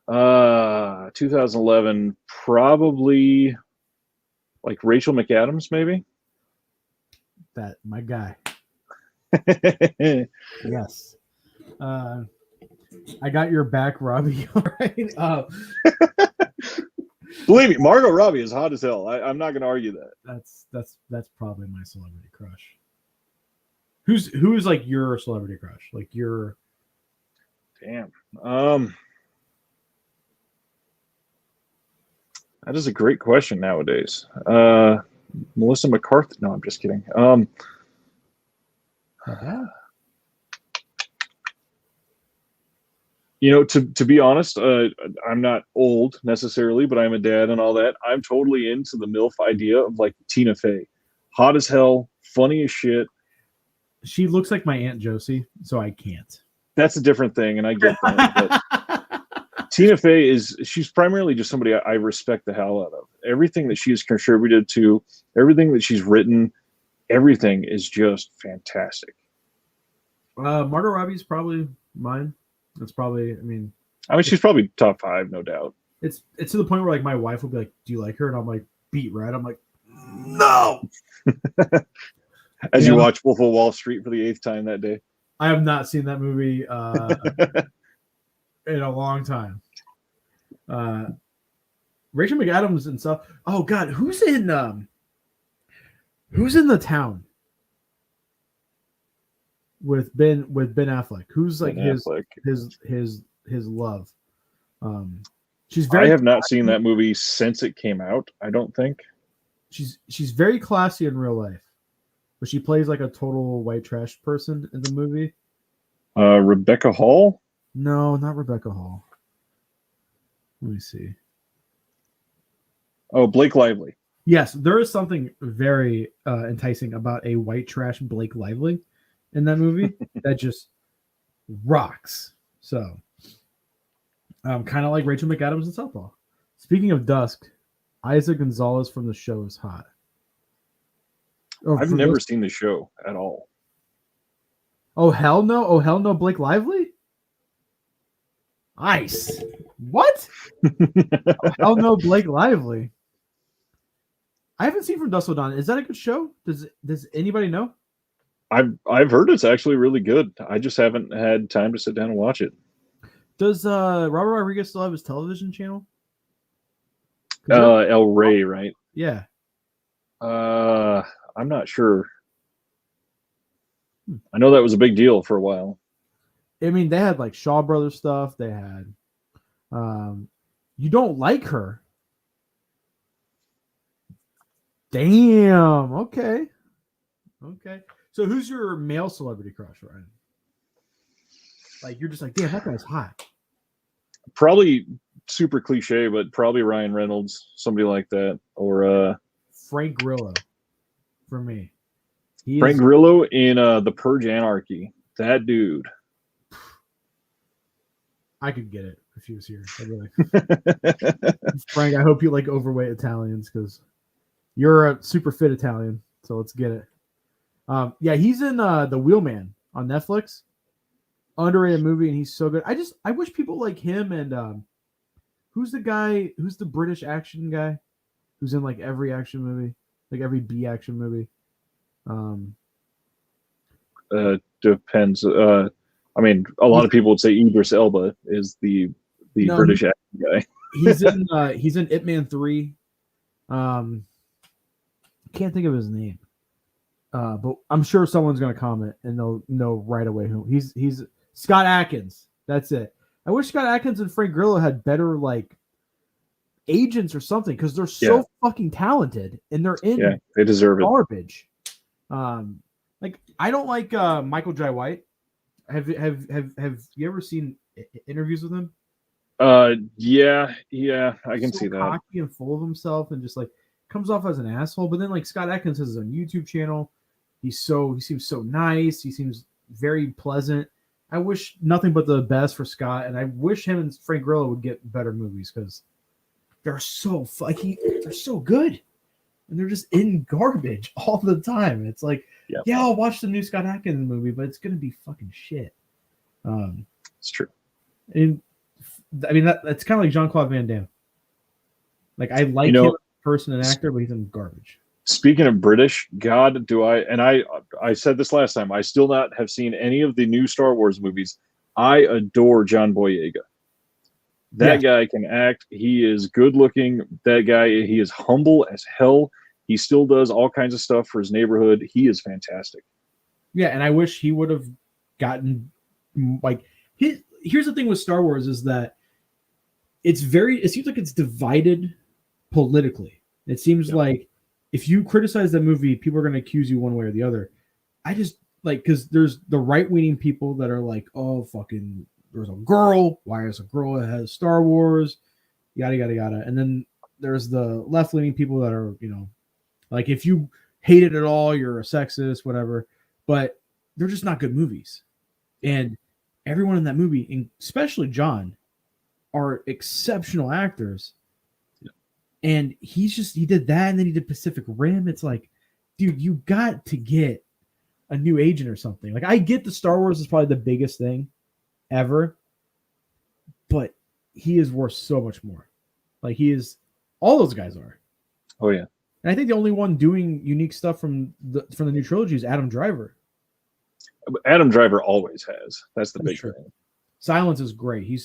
2011, probably like Rachel McAdams, maybe. That my guy. Yes. I got your back, Robbie. All right. Believe me, Margot Robbie is hot as hell. I'm not going to argue that. That's probably my celebrity crush. Who is like your celebrity crush? Like your. Damn. That is a great question nowadays. Melissa McCarthy. No, I'm just kidding. You know, to be honest, I'm not old necessarily, but I'm a dad and all that. I'm totally into the MILF idea of like Tina Fey. Hot as hell, funny as shit. She looks like my Aunt Josie, so I can't. That's a different thing, and I get that. But Tina Fey she's primarily just somebody I respect the hell out of. Everything that she's contributed to, everything that she's written, everything is just fantastic. Margot Robbie's probably mine. That's probably, I mean, she's probably top 5, no doubt. It's to the point where like my wife will be like, "Do you like her?" And I'm like, "Beat red." I'm like, "No." As you watch Wolf of Wall Street for the 8th time that day. I have not seen that movie in a long time. Rachel McAdams and stuff. Oh God, who's in The Town with Ben Affleck? Who's like his love? She's very. I have not seen that movie since it came out. I don't think. She's very classy in real life, but she plays like a total white trash person in the movie. Rebecca Hall? No, not Rebecca Hall. Let me see. Oh, Blake Lively. Yes, there is something very enticing about a white trash Blake Lively in that movie that just rocks. So, kind of like Rachel McAdams in Southpaw. Speaking of Dusk, Isaac Gonzalez from The Show is hot. Oh, I've never seen The Show at all. Oh, hell no. Oh, hell no, Blake Lively? Ice. What? Oh, hell no, Blake Lively. I haven't seen From Dusk Till Dawn. Is that a good show? Does anybody know? I've heard it's actually really good. I just haven't had time to sit down and watch it. Does Robert Rodriguez still have his television channel? El Rey, right? Yeah. I'm not sure. I know that was a big deal for a while. I mean, they had like Shaw Brothers stuff. They had You Don't Like Her. Damn. Okay. So who's your male celebrity crush, Ryan? Like, you're just like, damn, that guy's hot. Probably super cliche, but probably Ryan Reynolds, somebody like that. Or Frank Grillo for me. Frank Grillo in The Purge Anarchy. That dude. I could get it if he was here. I'd be like, Frank, I hope you like overweight Italians because you're a super fit Italian. So let's get it. Yeah, he's in The Wheelman on Netflix. Underrated movie, and he's so good. I wish people like him and who's the British action guy who's in like every action movie, like every B action movie. Depends. I mean, a lot of people would say Idris Elba is the British action guy. He's in Ip Man 3. Can't think of his name. But I'm sure someone's gonna comment and they'll know right away who he's Scott Adkins. That's it. I wish Scott Adkins and Frank Grillo had better like agents or something because they're so fucking talented and they're in they deserve garbage. Like I don't like Michael Jai White. Have you ever seen interviews with him? Yeah, I can see that. Cocky and full of himself and just like comes off as an asshole. But then like Scott Adkins has his own YouTube channel. He seems so nice. He seems very pleasant. I wish nothing but the best for Scott, and I wish him and Frank Grillo would get better movies because they're so they're so good, and they're just in garbage all the time. It's like, I'll watch the new Scott Adkins movie, but it's gonna be fucking shit. It's true. And I mean that's kind of like Jean-Claude Van Damme. Like I like him as a person and actor, but he's in garbage. Speaking of British, God, do I said this last time, I still not have seen any of the new Star Wars movies. I adore John Boyega. That guy can act. He is good looking. That guy, he is humble as hell. He still does all kinds of stuff for his neighborhood. He is fantastic. Yeah, and I wish he would have gotten like here's the thing with Star Wars is that it seems like it's divided politically. It seems like if you criticize that movie, people are going to accuse you one way or the other. I just like because there's the right-leaning people that are like, oh, fucking, there's a girl. Why is a girl that has Star Wars? Yada, yada, yada. And then there's the left-leaning people that are, like if you hate it at all, you're a sexist, whatever. But they're just not good movies. And everyone in that movie, and especially John, are exceptional actors. And he did that, and then he did Pacific Rim. It's like, dude, you got to get a new agent or something. Like, I get the Star Wars is probably the biggest thing ever, but he is worth so much more. Like, all those guys are. Oh, yeah. And I think the only one doing unique stuff from the new trilogy is Adam Driver. Adam Driver always has. That's the big thing. Silence is great. He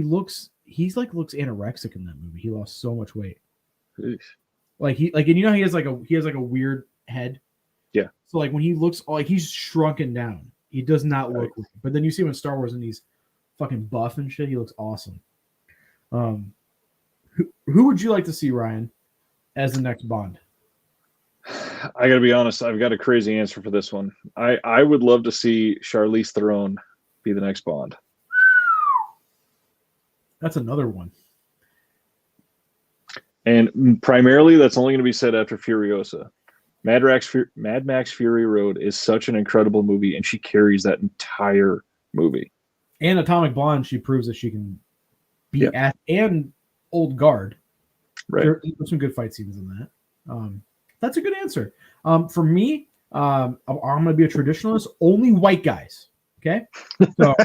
looks anorexic in that movie. He lost so much weight. Oof. And he has like a weird head. Yeah. So like when he looks like he's shrunken down, he does not look. Right. But then you see him in Star Wars and he's fucking buff and shit. He looks awesome. Who would you like to see, Ryan, as the next Bond? I gotta be honest. I've got a crazy answer for this one. I would love to see Charlize Theron be the next Bond. That's another one. And primarily, that's only going to be said after Furiosa. Mad Max Fury Road is such an incredible movie, and she carries that entire movie. And Atomic Blonde, she proves that she can be and Old Guard. Right. There's some good fight scenes in that. That's a good answer. For me, I'm going to be a traditionalist. Only white guys. Okay? So...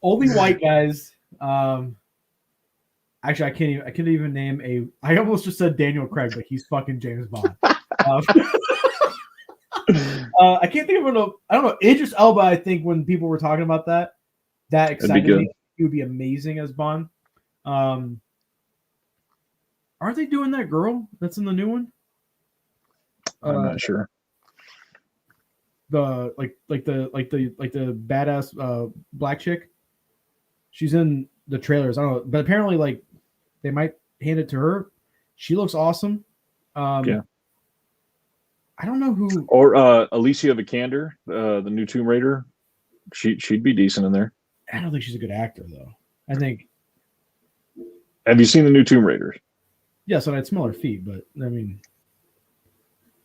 only white guys. Actually, I can't even name I almost just said Daniel Craig, but he's fucking James Bond. I can't think of I don't know. Idris Elba, I think when people were talking about that excited me. He would be amazing as Bond. Aren't they doing that girl that's in the new one? I'm not sure. The badass black chick. She's in the trailers. I don't know, but apparently like they might hand it to her. She looks awesome. I don't know who or Alicia Vikander, the new Tomb Raider. She'd be decent in there. I don't think she's a good actor though. I think. Have you seen the new Tomb Raider? Yes, and I'd smell her feet, but I mean,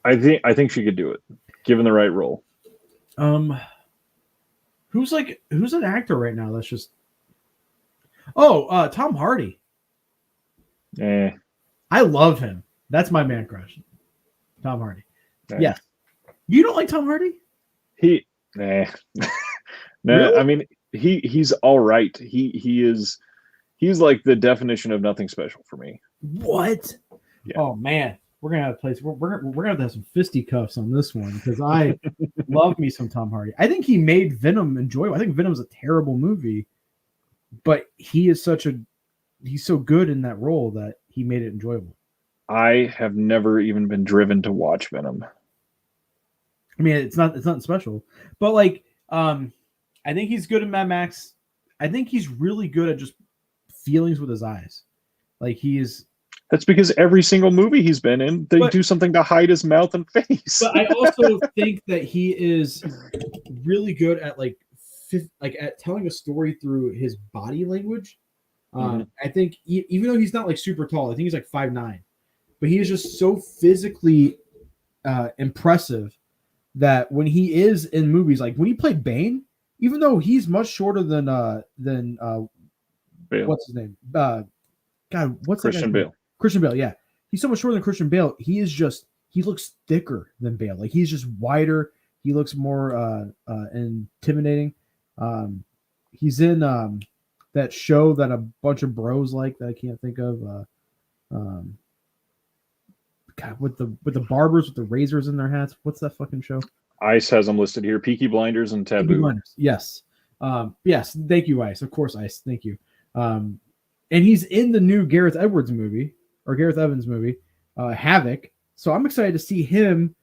I think she could do it, given the right role. Who's an actor right now that's just Tom Hardy. I love him. That's my man crush. Tom Hardy. Yes. You don't like Tom Hardy? No, Really? I mean he's all right. He's like the definition of nothing special for me. What? Yeah. Oh man. We're gonna have a place. We're gonna have to have some fisticuffs on this one because I love me some Tom Hardy. I think he made Venom enjoyable. I think Venom's a terrible movie, but he is he's so good in that role that he made it enjoyable. I have never even been driven to watch Venom. I mean, it's nothing special, but like, I think he's good at Mad Max. I think he's really good at just feelings with his eyes. Like That's because every single movie he's been in, they do something to hide his mouth and face. But I also think that he is really good at like at telling a story through his body language. I think even though he's not like super tall, I think he's like 5'9", but he is just so physically impressive that when he is in movies, like when he played Bane, even though he's much shorter than Bale. What's his name? God, what's Christian Bale? Christian Bale, yeah. He's so much shorter than Christian Bale. He looks thicker than Bale. Like he's just wider. He looks more intimidating. He's in that show that a bunch of bros like that I can't think of. God, with the barbers with the razors in their hats. What's that fucking show? Ice has them listed here: Peaky Blinders and Taboo. Peaky Blinders. Yes. Yes. Thank you, Ice. Of course, Ice. Thank you. And he's in the new Gareth Evans movie, Havoc. So I'm excited to see him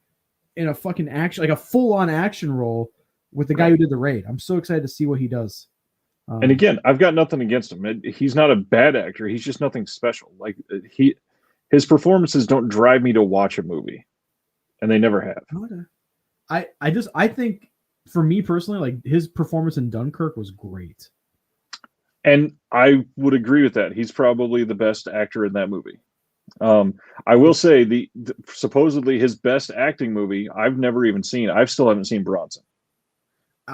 in a fucking action, like a full-on action role with the guy who did The Raid. I'm so excited to see what he does. And again, I've got nothing against him. He's not a bad actor. He's just nothing special. Like his performances don't drive me to watch a movie, and they never have. Okay. I think for me personally, like his performance in Dunkirk was great. And I would agree with that. He's probably the best actor in that movie. I will say the supposedly his best acting movie I've never even seen. I still haven't seen Bronson.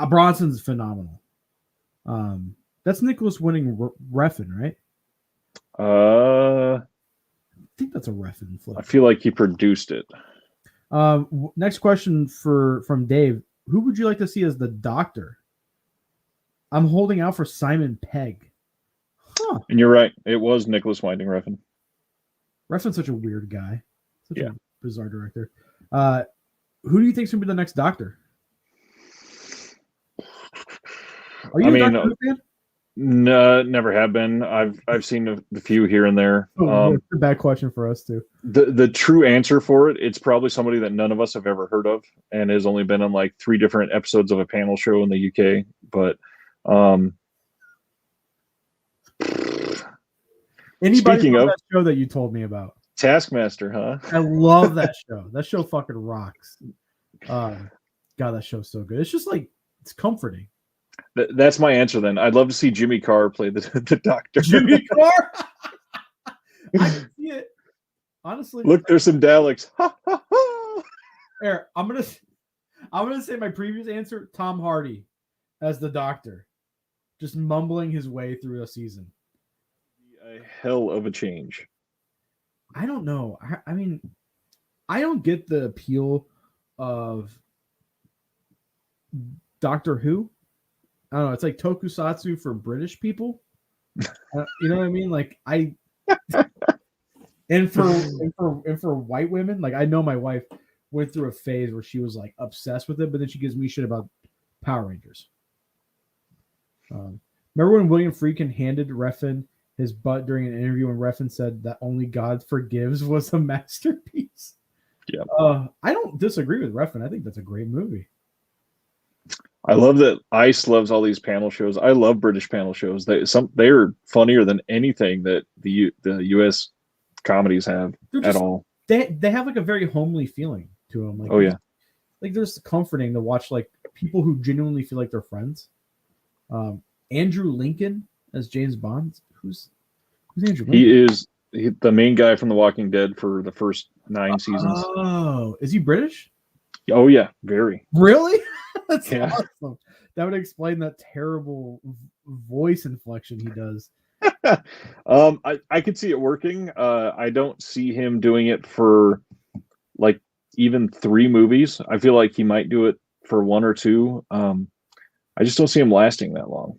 Bronson's phenomenal. That's Nicholas winning Refn, right? I think that's a Refn flip. I feel like he produced it. Next question from Dave. Who would you like to see as the Doctor? I'm holding out for Simon Pegg. Huh. And you're right. It was Nicholas Winding Refn. Refn's such a weird guy. Such a bizarre director. Who do you think's going to be the next Doctor? Are you a Doctor Who fan? No, never have been. I've seen a few here and there. That's a bad question for us too. The true answer for it's probably somebody that none of us have ever heard of and has only been on like 3 different episodes of a panel show in the UK. But anybody from that show that you told me about? Taskmaster, huh? I love that show. That show fucking rocks. God, that show's so good. It's just like it's comforting. That's my answer then. I'd love to see Jimmy Carr play the Doctor. Jimmy Carr? I can see it. Honestly. Look, there's some Daleks. Here, I'm gonna say my previous answer, Tom Hardy as the Doctor. Just mumbling his way through a season. A hell of a change. I don't know. I mean, I don't get the appeal of Doctor Who. I don't know. It's like tokusatsu for British people. You know what I mean? Like and for white women, like I know my wife went through a phase where she was like obsessed with it, but then she gives me shit about Power Rangers. Remember when William Friedkin handed Refn his butt during an interview when Refn said that Only God Forgives was a masterpiece? Yeah. I don't disagree with Refn. I think that's a great movie. I love that Ice loves all these panel shows. I love British panel shows. They're funnier than anything that the U.S. comedies have at all. They have like a very homely feeling to them. Like, oh yeah, like there's comforting to watch like people who genuinely feel like they're friends. Andrew Lincoln as James Bond. Who's Andrew Lincoln? He is the main guy from The Walking Dead for the first 9 seasons. Oh, is he British? Oh yeah, very. Really? That's awesome. That would explain that terrible voice inflection he does. I could see it working. I don't see him doing it for like even 3 movies. I feel like he might do it for 1 or 2. I just don't see him lasting that long.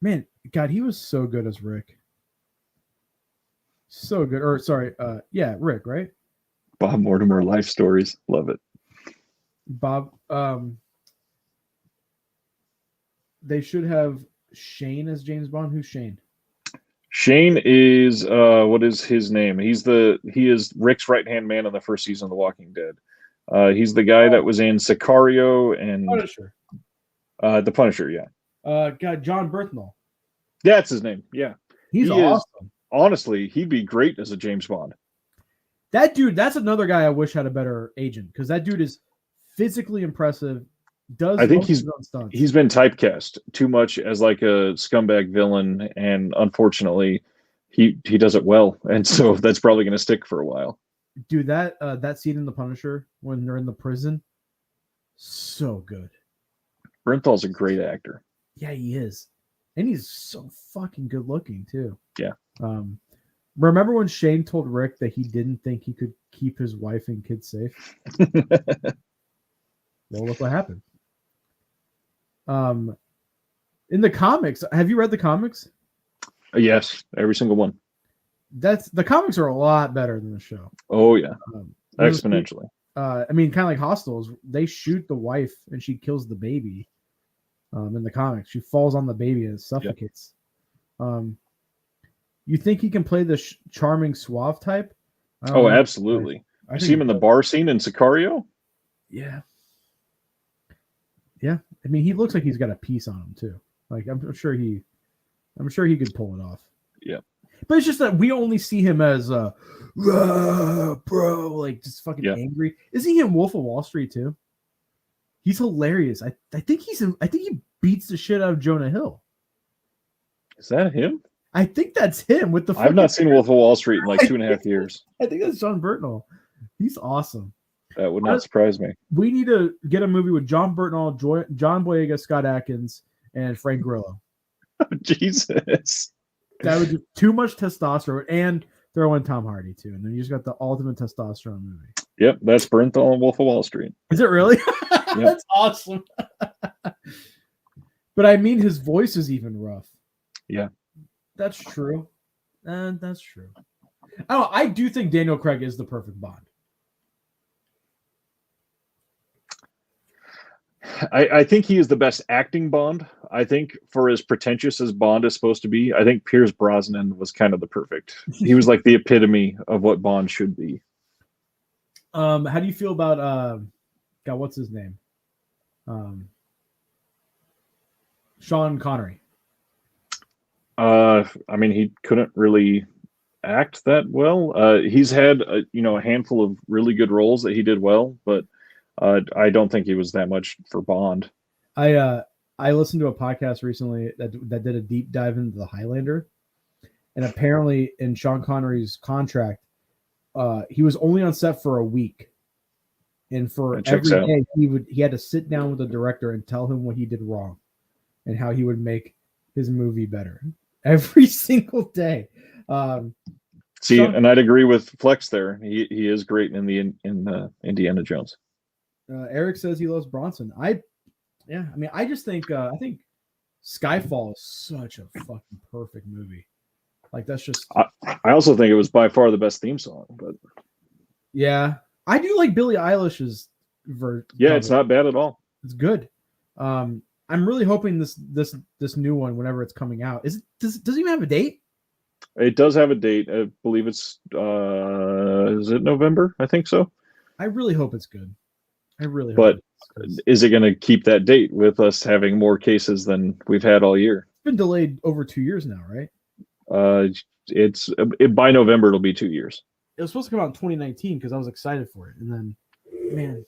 Man, God, he was so good as Rick. So good. Or sorry, Rick, right? Bob Mortimer life stories. Love it. Bob, they should have Shane as James Bond. Who's Shane? Shane is what is his name? He is Rick's right-hand man on the first season of The Walking Dead. He's the guy that was in Sicario and Punisher. The Punisher, yeah. Got John Berthnall. That's his name. Yeah. He's awesome. Honestly, he'd be great as a James Bond. That dude, that's another guy I wish had a better agent, because that dude is physically impressive. I think he's been typecast too much as like a scumbag villain, and unfortunately, he does it well, and so that's probably going to stick for a while. Dude, that scene in The Punisher when they're in the prison, so good. Bernthald's a great actor. Yeah, he is, and he's so fucking good looking too. Yeah. Remember when Shane told Rick that he didn't think he could keep his wife and kids safe? Well, look what happened. In the comics, have you read the comics? Yes, every single one. The comics are a lot better than the show. Oh yeah, exponentially. I mean, kind of like Hostiles. They shoot the wife and she kills the baby. In the comics, she falls on the baby and suffocates. Yep. You think he can play the charming suave type? Oh, absolutely. I see him in the bar scene in Sicario. Yeah. Yeah. I mean, he looks like he's got a piece on him too. Like I'm sure he could pull it off. Yeah. But it's just that we only see him as bro, like just fucking angry. Isn't he in Wolf of Wall Street too? He's hilarious. I think he beats the shit out of Jonah Hill. Is that him? I think that's him with the. I've not seen Wolf of Wall Street in like 2.5 years. I think that's John Berthnall. He's awesome. That would not surprise me. We need to get a movie with John Berthnall, John Boyega, Scott Adkins, and Frank Grillo. Jesus. That would do too much testosterone, and throw in Tom Hardy too, and then you just got the ultimate testosterone movie. Yep, that's Bernthal and Wolf of Wall Street. Is it really? Yep. That's awesome. But I mean, his voice is even rough. Yeah. That's true. That's true. I do think Daniel Craig is the perfect Bond. I think he is the best acting Bond. I think for as pretentious as Bond is supposed to be, I think Pierce Brosnan was kind of the perfect. He was like the epitome of what Bond should be. How do you feel about God, what's his name? Sean Connery. I mean, he couldn't really act that well. He's had a handful of really good roles that he did well, but I don't think he was that much for Bond. I listened to a podcast recently that did a deep dive into the Highlander, and apparently in Sean Connery's contract, he was only on set for a week, and for every day he had to sit down with the director and tell him what he did wrong, and how he would make his movie better every single day. And I'd agree with Flex there. He is great in the Indiana Jones. Eric says he loves Bronson. I just think I think Skyfall is such a fucking perfect movie. Like that's just. I also think it was by far the best theme song, but yeah, I do like Billie Eilish's version. Yeah, it's not bad at all. It's good. I'm really hoping this new one, whenever it's coming out, does it even have a date? It does have a date. I believe it's is it November? I think so. I really hope it's good. I really hope. But is it going to keep that date with us having more cases than we've had all year? It's been delayed over 2 years now, right? By November it'll be 2 years. It was supposed to come out in 2019 because I was excited for it, and then, man,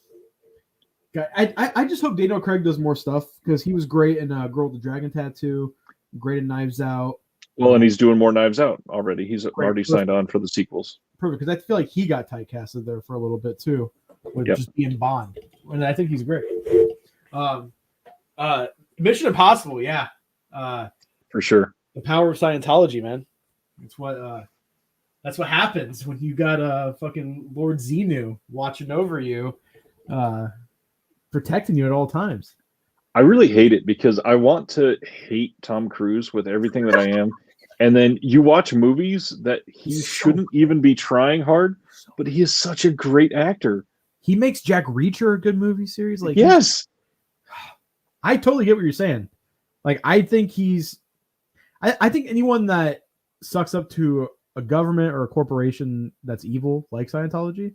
God, I just hope Daniel Craig does more stuff because he was great in Girl with the Dragon Tattoo, great in Knives Out. Well, and he's doing more Knives Out already. He's already signed on for the sequels. Perfect, because I feel like he got typecasted there for a little bit too, with just being Bond, and I think he's great. Mission Impossible, yeah, for sure. The power of Scientology, man. That's what happens when you got fucking Lord Xenu watching over you, protecting you at all times. I really hate it because I want to hate Tom Cruise with everything that I am. And then you watch movies that he shouldn't even be trying hard, but he is such a great actor. He makes Jack Reacher a good movie series. Like, yes, I totally get what you're saying. Like, I think I think anyone that sucks up to a government or a corporation that's evil, like Scientology.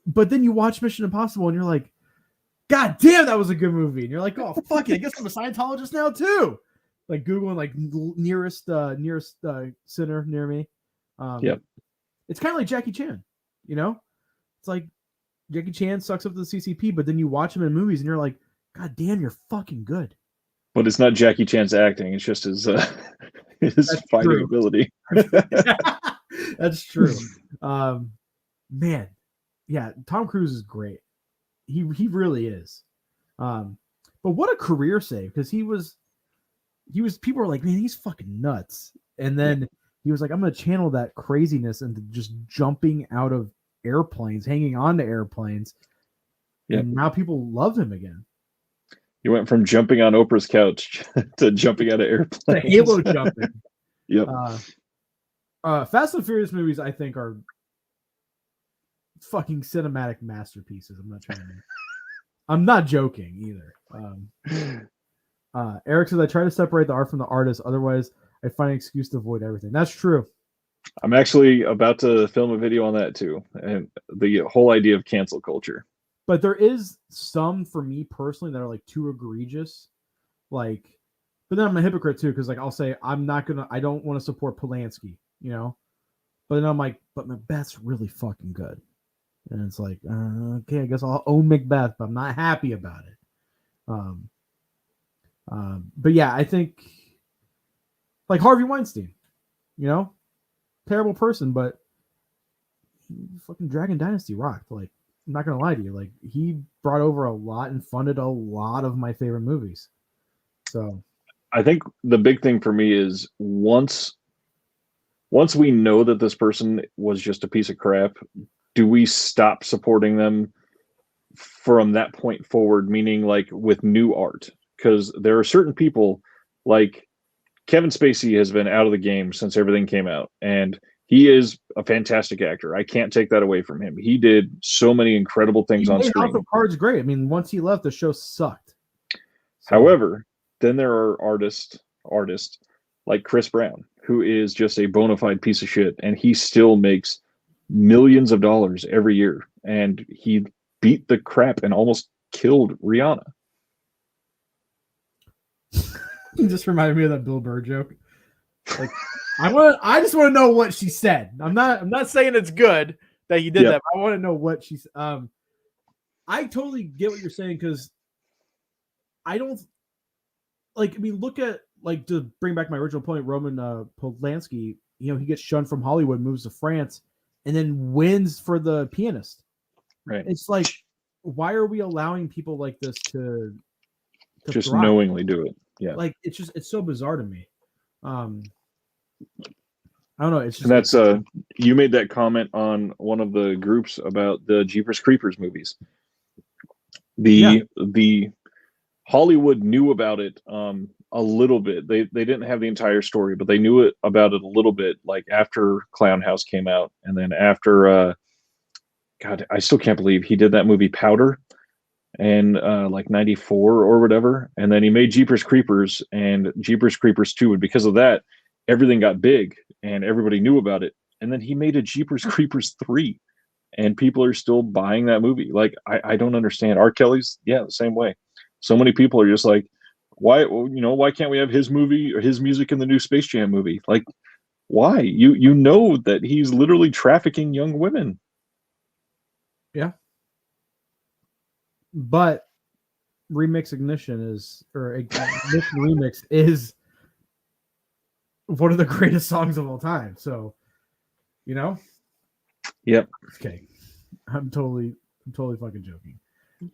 But then you watch Mission Impossible and you're like, God damn, that was a good movie. And you're like, oh, fuck it. I guess I'm a Scientologist now too. Like Googling like nearest center near me. Yep. It's kind of like Jackie Chan, you know? It's like Jackie Chan sucks up to the CCP, but then you watch him in movies and you're like, God damn, you're fucking good. But it's not Jackie Chan's acting; it's just his fighting ability. That's true. Man, yeah, Tom Cruise is great. He really is. But what a career save, because he was people were like, man, he's fucking nuts. And then he was like, I'm gonna channel that craziness into just jumping out of airplanes, hanging on to airplanes. Yep. And now people love him again. He went from jumping on Oprah's couch to jumping out of airplanes. The Halo jumping. Yep. Fast and Furious movies, I think, are fucking cinematic masterpieces. I'm not joking either. Eric says, I try to separate the art from the artist. Otherwise, I find an excuse to avoid everything. That's true. I'm actually about to film a video on that too. And the whole idea of cancel culture. But there is some, for me personally, that are like too egregious. Like, but then I'm a hypocrite too, because like I'll say I don't want to support Polanski, you know. But then I'm like, but Macbeth's really fucking good. And it's like, okay, I guess I'll own Macbeth, but I'm not happy about it. But yeah, I think like Harvey Weinstein, you know, terrible person, but fucking Dragon Dynasty rocked. Like, I'm not gonna lie to you, like he brought over a lot and funded a lot of my favorite movies. So I think the big thing for me is once we know that this person was just a piece of crap, do we stop supporting them from that point forward? Meaning like with new art, because there are certain people like Kevin Spacey has been out of the game since everything came out, and he is a fantastic actor. I can't take that away from him. He did so many incredible things on screen. House of Cards great. I mean, once he left, the show sucked. So. However, then there are artists like Chris Brown, who is just a bona fide piece of shit, and he still makes millions of dollars every year. And he beat the crap and almost killed Rihanna. You just reminded me of that Bill Burr joke. Like, I just want to know what she said. I'm not saying it's good that he did that, but I want to know what she said. I totally get what you're saying, because I don't like, I mean, look at, like, to bring back my original point, Roman Polanski, you know, he gets shunned from Hollywood, moves to France, and then wins for The Pianist. Right. It's like, why are we allowing people like this to just thrive? Knowingly do it? Yeah. Like, it's so bizarre to me. I don't know. It's just, and that's you made that comment on one of the groups about the Jeepers Creepers movies. The Hollywood knew about it a little bit. They didn't have the entire story, but they knew about it a little bit, like after Clown House came out, and then after God, I still can't believe he did that movie Powder and like 94 or whatever, and then he made Jeepers Creepers and Jeepers Creepers 2, and because of that everything got big and everybody knew about it, and then he made a Jeepers Creepers 3 and people are still buying that movie. Like, I don't understand. R. Kelly's the same way. So many people are just like, why can't we have his movie or his music in the new Space Jam movie? Like, why? You know that he's literally trafficking young women. Yeah. But Remix Ignition Remix is one of the greatest songs of all time. So, you know? Yep. Okay. I'm totally fucking joking.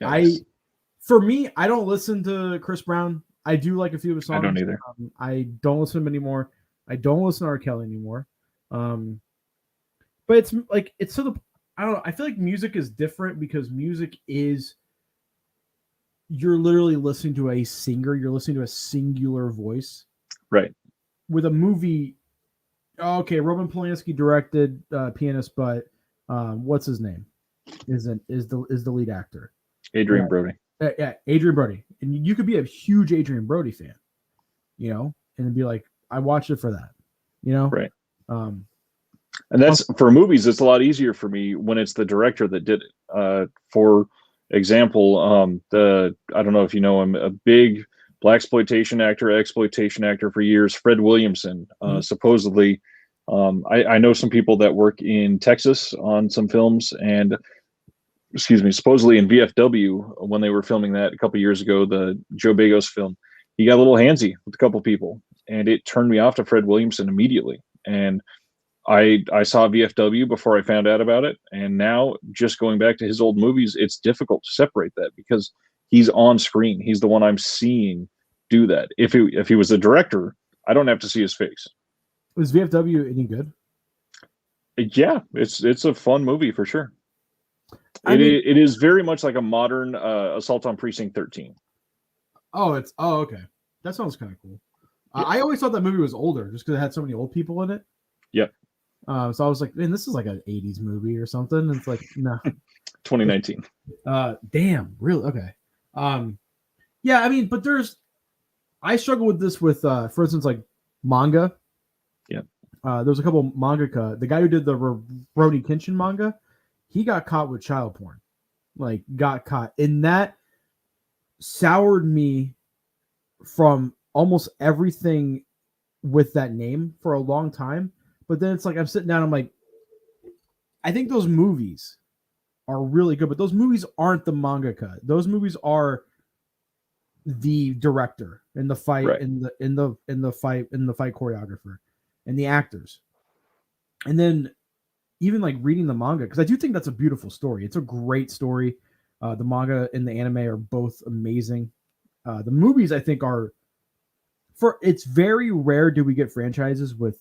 Yes. For me, I don't listen to Chris Brown. I do like a few of his songs. I don't either. I don't listen to him anymore. I don't listen to R. Kelly anymore. But it's like, it's so I don't know. I feel like music is different, because music is, you're literally listening to a singer. You're listening to a singular voice. Right. With a movie, okay, Roman Polanski directed Pianist, but what's his name? Is the lead actor? Adrian Brody. Yeah, Adrian Brody. And you could be a huge Adrian Brody fan, you know, and be like, I watched it for that. You know, Right. Um, And that's for movies. It's a lot easier for me when it's the director that did it. For example, I don't know if you know him, a big blaxploitation actor, exploitation actor for years, Fred Williamson. Supposedly, I know some people that work in Texas on some films, and excuse me, supposedly in VFW when they were filming that a couple years ago, the Joe Bagos film, he got a little handsy with a couple people, and it turned me off to Fred Williamson immediately. And I saw VFW before I found out about it, and now just going back to his old movies, it's difficult to separate that because he's on screen. He's the one I'm seeing do that. If he was a director, I don't have to see his face. Was VFW any good? Yeah, it's a fun movie for sure. It is very much like a modern Assault on Precinct 13. Oh, okay. That sounds kind of cool. Yeah. I always thought that movie was older just because it had so many old people in it. Yep. So I was like, man, this is like an 80s movie or something. And it's like, no. 2019. Damn, really? Okay. Yeah, I mean, but I struggle with this with, for instance, like manga. Yeah. There's a couple mangaka. The guy who did the Rurouni Kenshin manga, he got caught with child porn. Like, got caught. And that soured me from almost everything with that name for a long time. But then it's like I'm sitting down, I'm like, I think those movies are really good, but those movies aren't the mangaka. Those movies are the director and the fight right. and the fight choreographer and the actors. And then even like reading the manga, because I do think that's a beautiful story. It's a great story. The manga and the anime are both amazing. The movies I think it's very rare do we get franchises with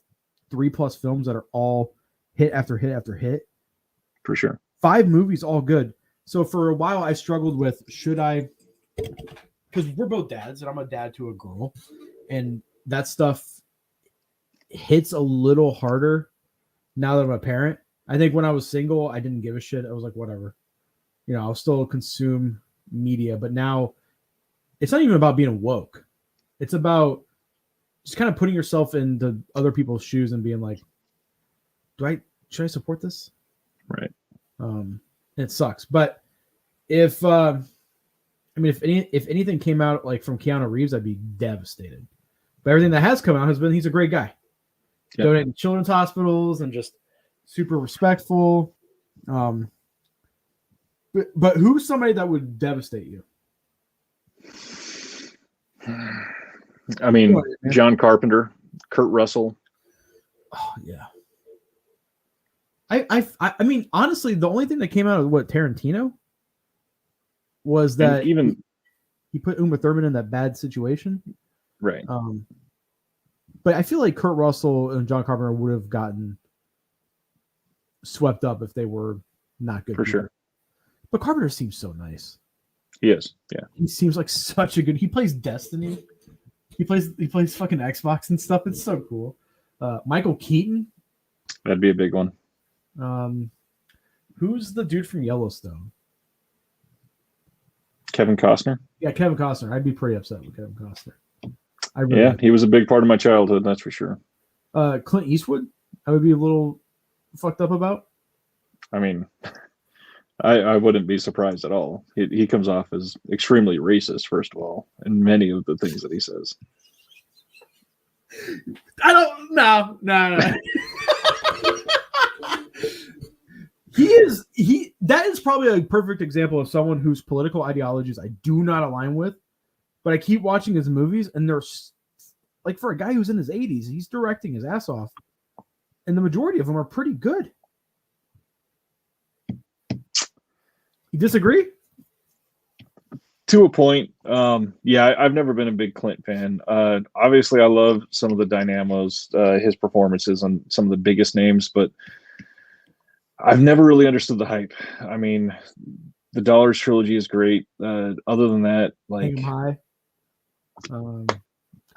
3+ films that are all hit after hit after hit. For sure. 5 movies, all good. So for a while I struggled with, should I, because we're both dads and I'm a dad to a girl, and that stuff hits a little harder now that I'm a parent. I think when I was single, I didn't give a shit. I was like, whatever. You know, I'll still consume media, but now it's not even about being woke. It's about just kind of putting yourself into other people's shoes and being like, should I support this? Right. It sucks. But if anything came out like from Keanu Reeves, I'd be devastated. But everything that has come out has been, he's a great guy. Yep. Donating to children's hospitals and just super respectful. But who's somebody that would devastate you? I mean, John Carpenter, Kurt Russell. Oh yeah. I mean, honestly, the only thing that came out of Tarantino was that he put Uma Thurman in that bad situation. Right. But I feel like Kurt Russell and John Carpenter would have gotten swept up if they were not good. For people. Sure. But Carpenter seems so nice. He is. Yeah. He seems like such a good. He plays Destiny. He plays fucking Xbox and stuff. It's so cool. Michael Keaton. That'd be a big one. Who's the dude from Yellowstone? Kevin Costner. Yeah, Kevin Costner. I'd be pretty upset with Kevin Costner. He was a big part of my childhood. That's for sure. Clint Eastwood. I would be a little fucked up about. I mean, I wouldn't be surprised at all. He comes off as extremely racist, first of all, in many of the things that he says. I don't. No. That is probably a perfect example of someone whose political ideologies I do not align with, but I keep watching his movies, and they're like, for a guy who's in his 80s, he's directing his ass off, and the majority of them are pretty good. You disagree? To a point. Yeah, I've never been a big Clint fan. Obviously, I love some of the dynamos, his performances on some of the biggest names, but I've never really understood the hype. I mean, the Dollars trilogy is great. Other than that, like Hang 'em High,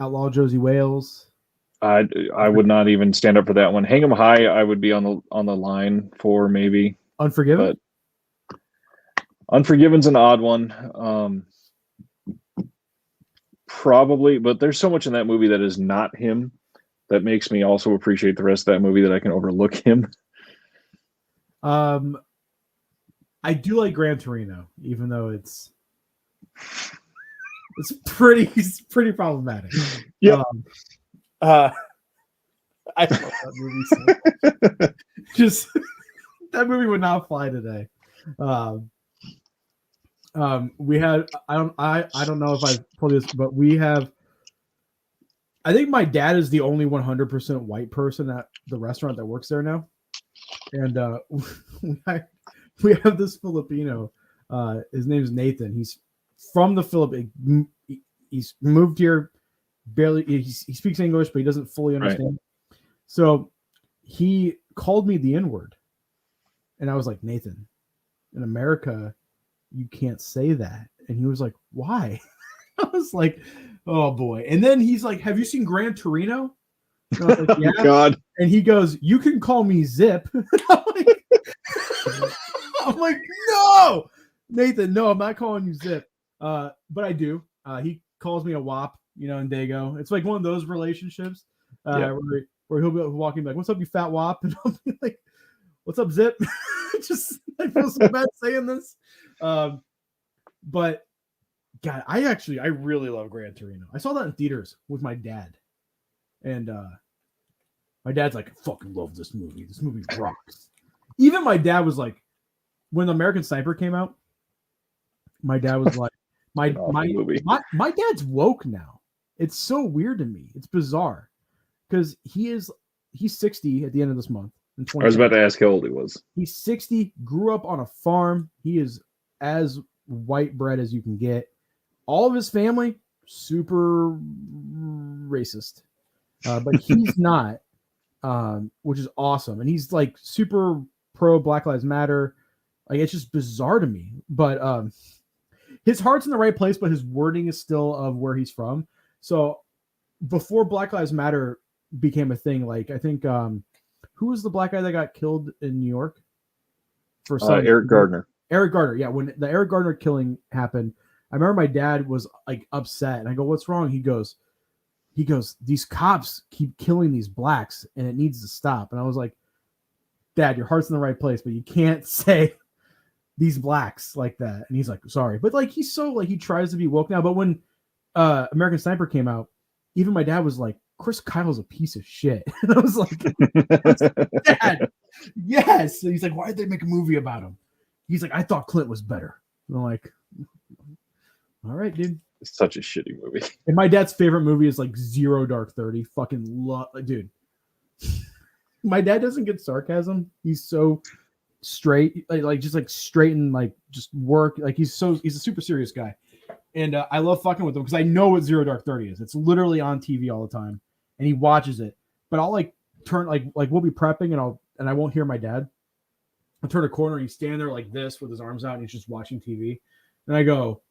Outlaw Josie Wales. I would not even stand up for that one. Hang 'em High, I would be on the line for maybe. Unforgiven. But Unforgiven's an odd one. Probably, but there's so much in that movie that is not him that makes me also appreciate the rest of that movie that I can overlook him. I do like Gran Torino, even though it's pretty problematic. Yeah. I love that movie so much. Just that movie would not fly today. We had I don't know if I've told you this, but we have. I think my dad is the only 100% white person at the restaurant that works there now, and we have this Filipino. His name is Nathan. He's from the Philippines. He's moved here barely. He speaks English, but he doesn't fully understand. Right. So he called me the N-word, and I was like, Nathan, in America, you can't say that. And he was like, why? I was like, oh boy. And then he's like, have you seen Gran Torino? And I was like, yeah. Oh, God. And he goes, you can call me Zip. I'm like, no, Nathan, no, I'm not calling you Zip. But I do. He calls me a WAP, in Dago. It's like one of those relationships where he'll be walking like, what's up, you fat WAP? And I'll be like, what's up, Zip? Just I feel so bad saying this. But God, I really love Gran Torino. I saw that in theaters with my dad. And my dad's like, I fucking love this movie. This movie rocks. Even my dad was like, when American Sniper came out, my dad was like, my dad's woke now. It's so weird to me. It's bizarre. Because he's 60 at the end of this month. I was about to ask how old he was. He's 60, grew up on a farm. He is as white bread as you can get. All of his family, super racist. But he's not, which is awesome. And he's like super pro Black Lives Matter. Like, it's just bizarre to me. But his heart's in the right place, but his wording is still of where he's from. So before Black Lives Matter became a thing, like, I think who was the black guy that got killed in New York? For Eric Gardner. Eric Gardner, yeah. When the Eric Gardner killing happened, I remember my dad was like upset, and I go, "What's wrong?" He goes, "These cops keep killing these blacks, and it needs to stop." And I was like, "Dad, your heart's in the right place, but you can't say these blacks like that." And he's like, "Sorry," but like he's so like he tries to be woke now. But when American Sniper came out, even my dad was like, Chris Kyle's a piece of shit. And I was like, Dad, yes. And he's like, why did they make a movie about him? He's like, I thought Clint was better. And I'm like, all right, dude. It's such a shitty movie. And my dad's favorite movie is like Zero Dark 30. Fucking love, dude. My dad doesn't get sarcasm. He's so straight, like just like straight and like just work. Like he's a super serious guy. And I love fucking with him because I know what Zero Dark 30 is. It's literally on TV all the time, and he watches it. But I'll like turn like we'll be prepping, and I won't hear my dad. I'll turn a corner, and he's standing there like this with his arms out, and he's just watching TV. And I go,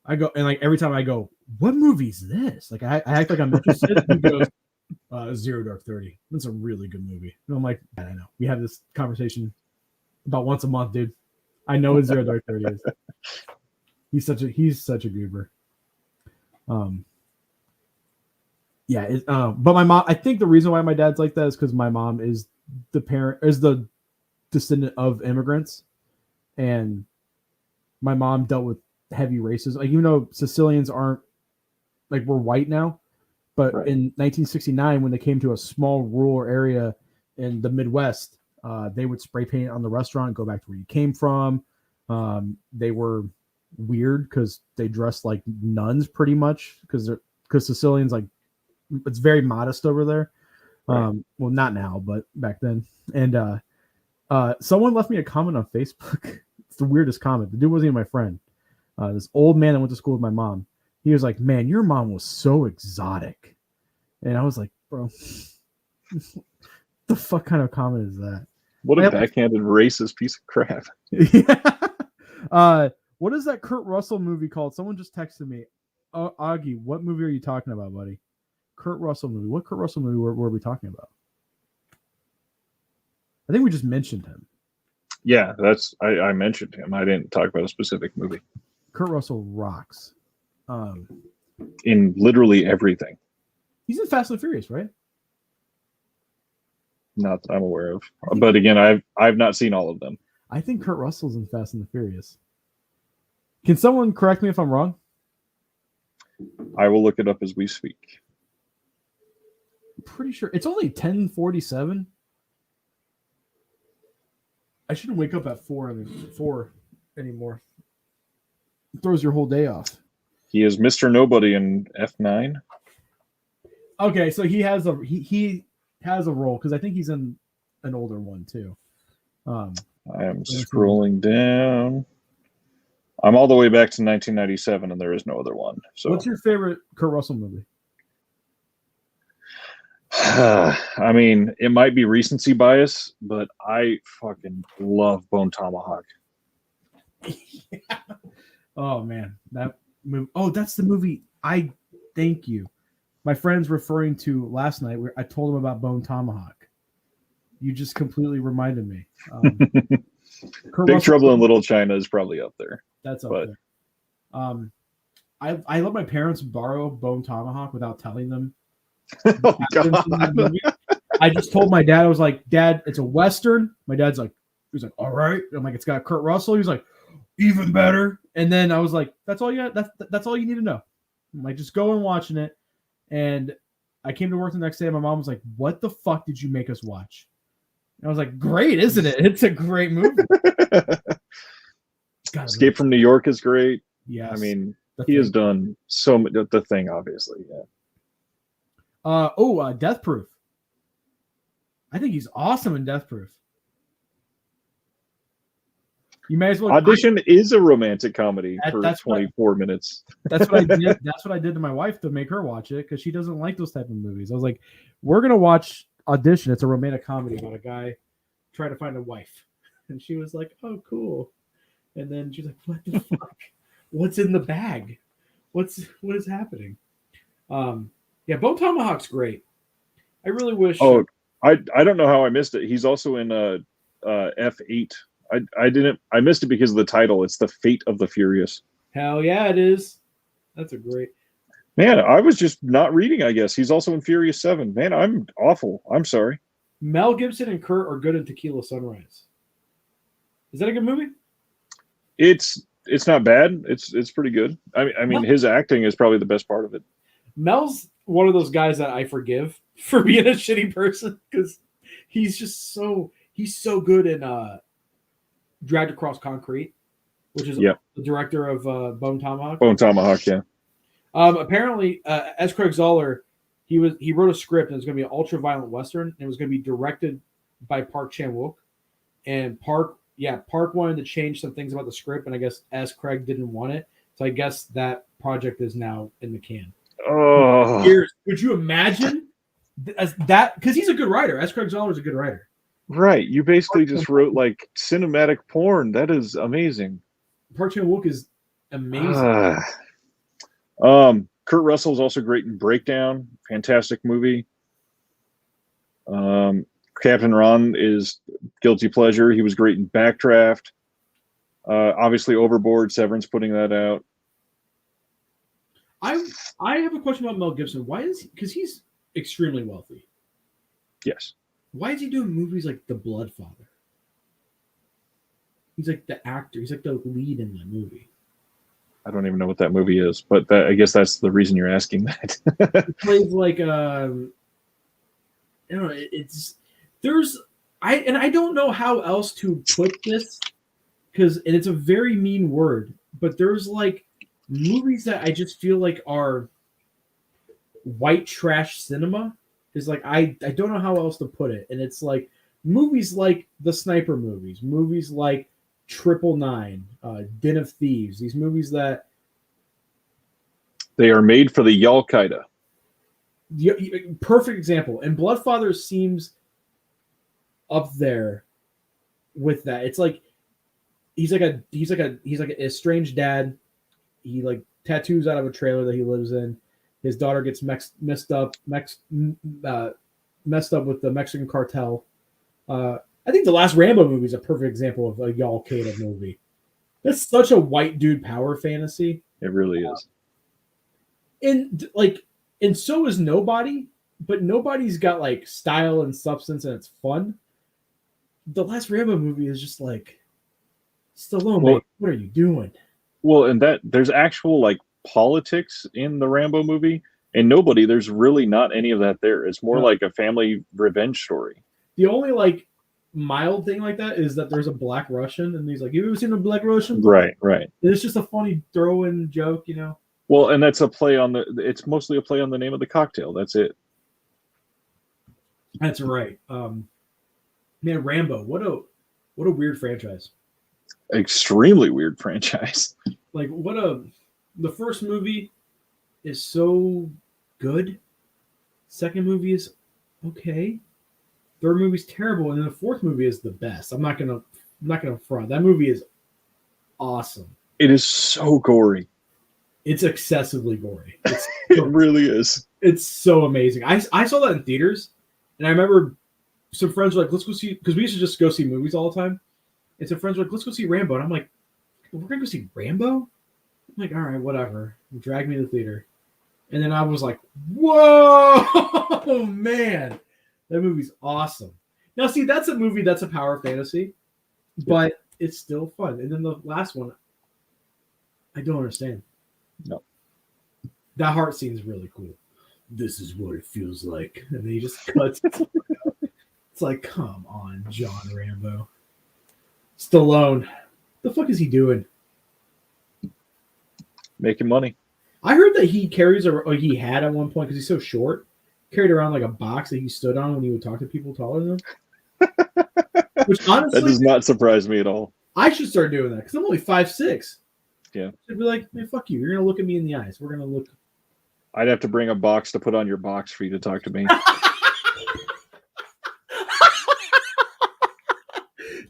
and like every time I go, what movie is this? Like I act like I'm interested. He goes, Zero Dark 30. That's a really good movie. And I'm like, I don't know. We have this conversation about once a month, dude. I know what Zero Dark 30 is. He's such a goober. But my mom, I think the reason why my dad's like that is because my mom is the descendant of immigrants, and my mom dealt with heavy racism. Like, even though Sicilians aren't like, we're white now, but right. In 1969, when they came to a small rural area in the Midwest, they would spray paint on the restaurant and go back to where you came from. They were weird because they dress like nuns pretty much because Sicilians, like, it's very modest over there. Right. Well, not now, but back then. And someone left me a comment on Facebook. It's the weirdest comment. The dude wasn't even my friend. This old man that went to school with my mom. He was like, "Man, your mom was so exotic." And I was like, "Bro, the fuck kind of comment is that?" What a backhanded racist piece of crap. Yeah. What is that Kurt Russell movie called? Someone just texted me. Augie, what movie are you talking about, buddy? Kurt Russell movie. What Kurt Russell movie were we talking about? I think we just mentioned him. Yeah, I mentioned him. I didn't talk about a specific movie. Kurt Russell rocks. In literally everything. He's in Fast and Furious, right? Not that I'm aware of. But again, I've not seen all of them. I think Kurt Russell's in Fast and the Furious. Can someone correct me if I'm wrong? I will look it up as we speak. I'm pretty sure it's only 10:47. I shouldn't wake up at 4 anymore. It throws your whole day off. He is Mr. Nobody in F9. Okay, so he has a role because I think he's in an older one too. I am scrolling down. I'm all the way back to 1997, and there is no other one. So, what's your favorite Kurt Russell movie? I mean, it might be recency bias, but I fucking love Bone Tomahawk. Yeah. Oh man, that movie. Oh, that's the movie. Thank you. My friend's referring to last night where I told him about Bone Tomahawk. You just completely reminded me. Big Trouble in Little China is probably up there. That's up there. I let my parents borrow Bone Tomahawk without telling them. Oh, God. I just told my dad, I was like, Dad, it's a Western. My dad's like, he's like, all right. I'm like, it's got Kurt Russell. He's like, even better. And then I was like, that's all you got. That's all you need to know. I'm like, just go and watching it. And I came to work the next day and my mom was like, what the fuck did you make us watch? And I was like, great, isn't it? It's a great movie. Escape from New York is great. Yeah. I mean, he has done so much. The Thing, obviously. Yeah. Death Proof. I think he's awesome in Death Proof. You may as well. Audition is a romantic comedy for 24 minutes. That's what I did. That's what I did to my wife to make her watch it because she doesn't like those type of movies. I was like, we're gonna watch Audition. It's a romantic comedy about a guy trying to find a wife, and she was like, "Oh, cool." And then she's like, "What the fuck? What's in the bag? What is happening?" Yeah, Bone Tomahawk's great. I really wish. Oh, I don't know how I missed it. He's also in F8. I missed it because of the title. It's The Fate of the Furious. Hell yeah, it is. That's a great. Man, I was just not reading, I guess. He's also in Furious 7. Man, I'm awful. I'm sorry. Mel Gibson and Kurt are good in Tequila Sunrise. Is that a good movie? It's not bad. It's pretty good. I mean, his acting is probably the best part of it. Mel's one of those guys that I forgive for being a shitty person because he's so good in Dragged Across Concrete, which is the director of Bone Tomahawk. Bone Tomahawk, yeah. Apparently, as Craig Zoller, he wrote a script and it was going to be an ultra-violent Western, and it was going to be directed by Park Chan-wook. And Park wanted to change some things about the script, and I guess S. Craig didn't want it. So I guess that project is now in the can. Oh. Could you imagine as that? Because he's a good writer. S. Craig Zoller is a good writer. Right. You basically just wrote like cinematic porn. That is amazing. Park Chan-wook is amazing. Kurt Russell is also great in Breakdown. Fantastic movie. Captain Ron is guilty pleasure. He was great in Backdraft. Obviously, Overboard. Severance putting that out. I have a question about Mel Gibson. Why is because he's extremely wealthy. Yes. Why is he doing movies like The Bloodfather? He's like the actor. He's like the lead in that movie. I don't even know what that movie is, but I guess that's the reason you're asking that. He plays like I don't know. I don't know how else to put this because it's a very mean word, but there's like movies that I just feel like are white trash cinema. Is like I don't know how else to put it, and it's like movies like the Sniper movies, movies like 999, Den of Thieves. These movies that they are made for the Al Qaeda. Perfect example, and Bloodfather seems up there with that. It's like he's like an estranged dad. He like tattoos out of a trailer that he lives in. His daughter gets messed up with the Mexican cartel. I think the last Rambo movie is a perfect example of a Al Qaeda movie. That's such a white dude power fantasy. It really is. And so is Nobody. but nobody's got like style and substance, and it's fun. The last Rambo movie is just like, Stallone, Well- mate, what are you doing? Well, and that there's actual like politics in the Rambo movie, and there's really not any of that there. It's more No. like a family revenge story. The only like mild thing like that is that there's a Black Russian, and he's like, "You ever seen a Black Russian?" Right. And it's just a funny throw-in joke, you know. Well, and that's a play on it's mostly a play on the name of the cocktail. That's it. That's right. Man, Rambo, what a weird franchise. Extremely weird franchise. Like the first movie is so good. Second movie is okay. Third movie's terrible, and then the fourth movie is the best. I'm not gonna front. That movie is awesome. It is so gory. It's excessively gory. It really is. It's so amazing. I saw that in theaters, and I remember some friends were like, "Let's go see," because we used to just go see movies all the time. And some friends were like, "Let's go see Rambo," and I'm like, "We're gonna go see Rambo?" I'm like, "All right, whatever." Drag me to the theater, and then I was like, "Whoa, man, that movie's awesome." Now, see, that's a movie that's a power fantasy, but it's still fun. And then the last one, I don't understand. No. That heart scene is really cool. This is what it feels like. And then he just cuts. It's like, come on, John Rambo. Stallone. The fuck is he doing? Making money. I heard that he carries, or he had at one point, because he's so short, carried around like a box that he stood on when he would talk to people taller than him. Which honestly, That does not surprise me at all. I should start doing that because I'm only 5'6". Yeah. I'd be like, man, fuck you. You're going to look at me in the eyes. We're going to look. I'd have to bring a box to put on your box for you to talk to me.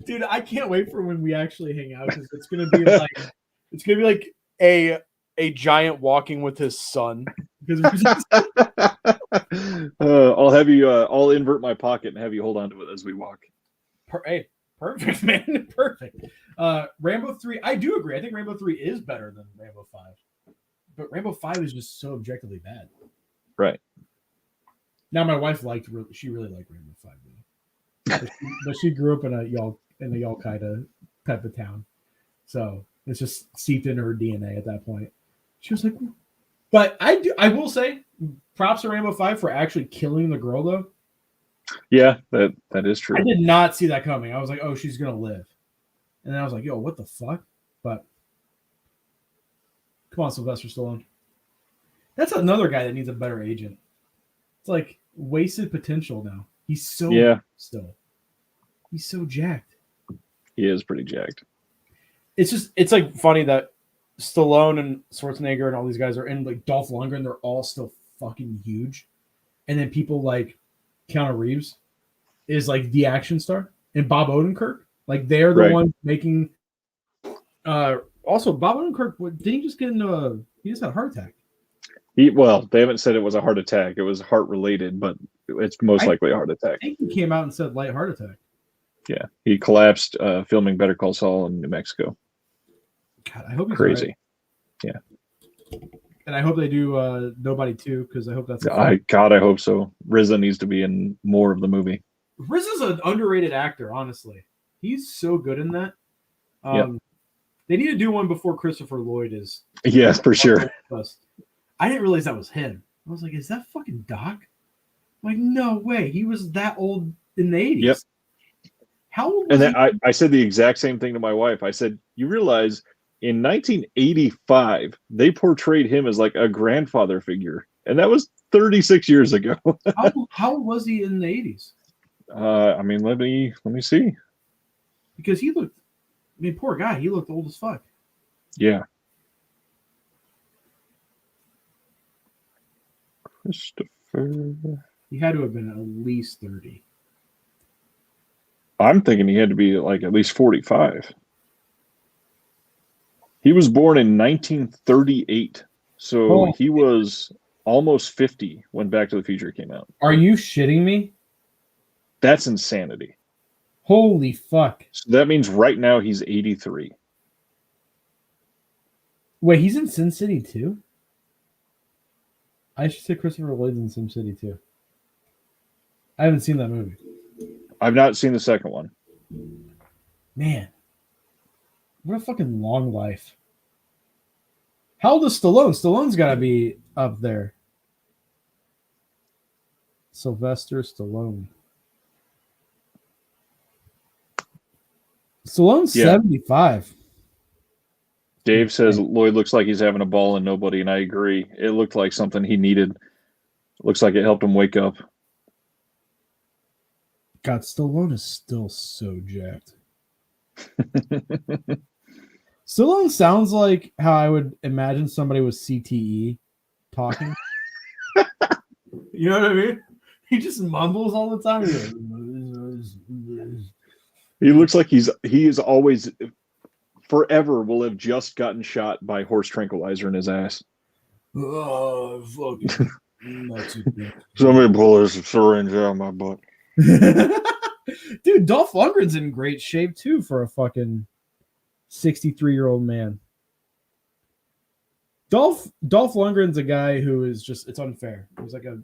Dude, I can't wait for when we actually hang out because it's gonna be like a giant walking with his son. I'll have you. I'll invert my pocket and have you hold on to it as we walk. Hey, perfect, man, perfect. Rambo 3, I do agree. I think Rambo 3 is better than Rambo 5, but Rambo 5 is just so objectively bad. Right. Now, my wife she really liked Rambo 5, but she grew up in a yokai type of town, so it's just seeped into her DNA at that point. She was like, but I will say, props to Rambo 5 for actually killing the girl though. Yeah, that is true. I did not see that coming. I was like, oh, she's gonna live, and then I was like, yo, what the fuck? But come on, Sylvester Stallone. That's another guy that needs a better agent. It's like wasted potential now. He's so still. He's so jacked. He is pretty jacked. It's like funny that Stallone and Schwarzenegger and all these guys are in, like Dolph Lundgren, they're all still fucking huge. And then people like Keanu Reeves is like the action star, and Bob Odenkirk, like they're the ones making. Also, Bob Odenkirk, did he just get into he just had a heart attack? They haven't said it was a heart attack. It was heart related, but it's most likely a heart attack. I think he came out and said light heart attack. Yeah, he collapsed filming Better Call Saul in New Mexico. God, I hope he's crazy. Right. Yeah, and I hope they do Nobody 2 because I hope that's. I hope so. RZA needs to be in more of the movie. RZA's an underrated actor, honestly. He's so good in that. They need to do one before Christopher Lloyd is. Yes, for sure. I didn't realize that was him. I was like, is that fucking Doc? I'm like, no way. He was that old in the 80s. Yep. How old was he? I said the exact same thing to my wife. I said, you realize in 1985, they portrayed him as like a grandfather figure. And that was 36 years ago. How old was he in the 80s? I mean, let me see. Because he looked, I mean, poor guy, he looked old as fuck. Yeah. Christopher. He had to have been at least 30. I'm thinking he had to be like at least 45. He was born in 1938. So he was almost 50 when Back to the Future came out. Are you shitting me? That's insanity. Holy fuck. So that means right now he's 83. Wait, he's in Sin City too? I should say Christopher Lloyd's in Sin City too. I haven't seen that movie. I've not seen the second one. Man, what a fucking long life. How old is Stallone? Stallone's got to be up there. Sylvester Stallone. Stallone's 75. Dave says Lloyd looks like he's having a ball and nobody, and I agree. It looked like something he needed. Looks like it helped him wake up. God, Stallone is still so jacked. Stallone sounds like how I would imagine somebody with CTE talking. You know what I mean? He just mumbles all the time. He looks like he is always forever will have just gotten shot by horse tranquilizer in his ass. Oh, fucking. Somebody pull this syringe out of my butt. Dude, Dolph Lundgren's in great shape too for a fucking 63-year-old man. Dolph Lundgren's a guy who is just, it's unfair. He's like a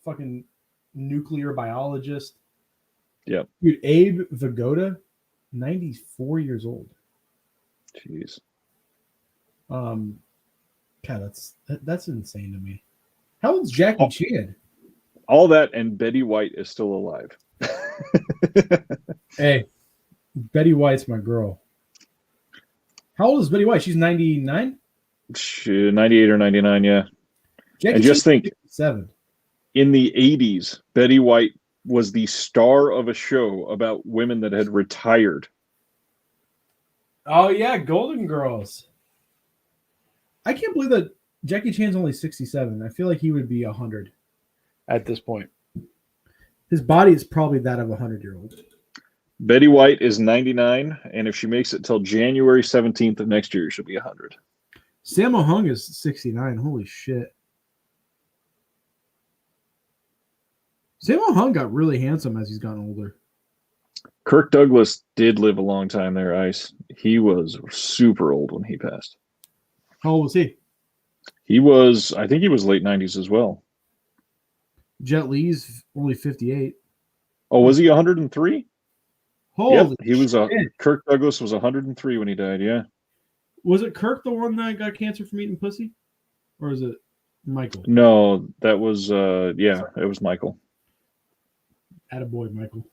fucking nuclear biologist. Yep. Dude, Abe Vigoda, 94 years old. Jeez. God, that's insane to me. How old's Jackie Chan? All that and Betty White is still alive. Hey, Betty White's my girl. How old is Betty White? She's 99? 98 or 99, yeah. Jackie and just think, 7. in the 80s, Betty White was the star of a show about women that had retired. Oh, yeah, Golden Girls. I can't believe that Jackie Chan's only 67. I feel like he would be 100 at this point. His body is probably that of a 100-year-old. Betty White is 99, and if she makes it till January 17th of next year, she'll be 100. Sammo Hung is 69. Holy shit. Sammo Hung got really handsome as he's gotten older. Kirk Douglas did live a long time there, Ice. He was super old when he passed. How old was he? I think he was late 90s as well. Jet Li's only 58. Oh, was he 103? Holy he was shit. Kirk Douglas was 103 when he died, yeah. Was it Kirk the one that got cancer from eating pussy? Or is it Michael? No, that was it was Michael. Attaboy, Michael.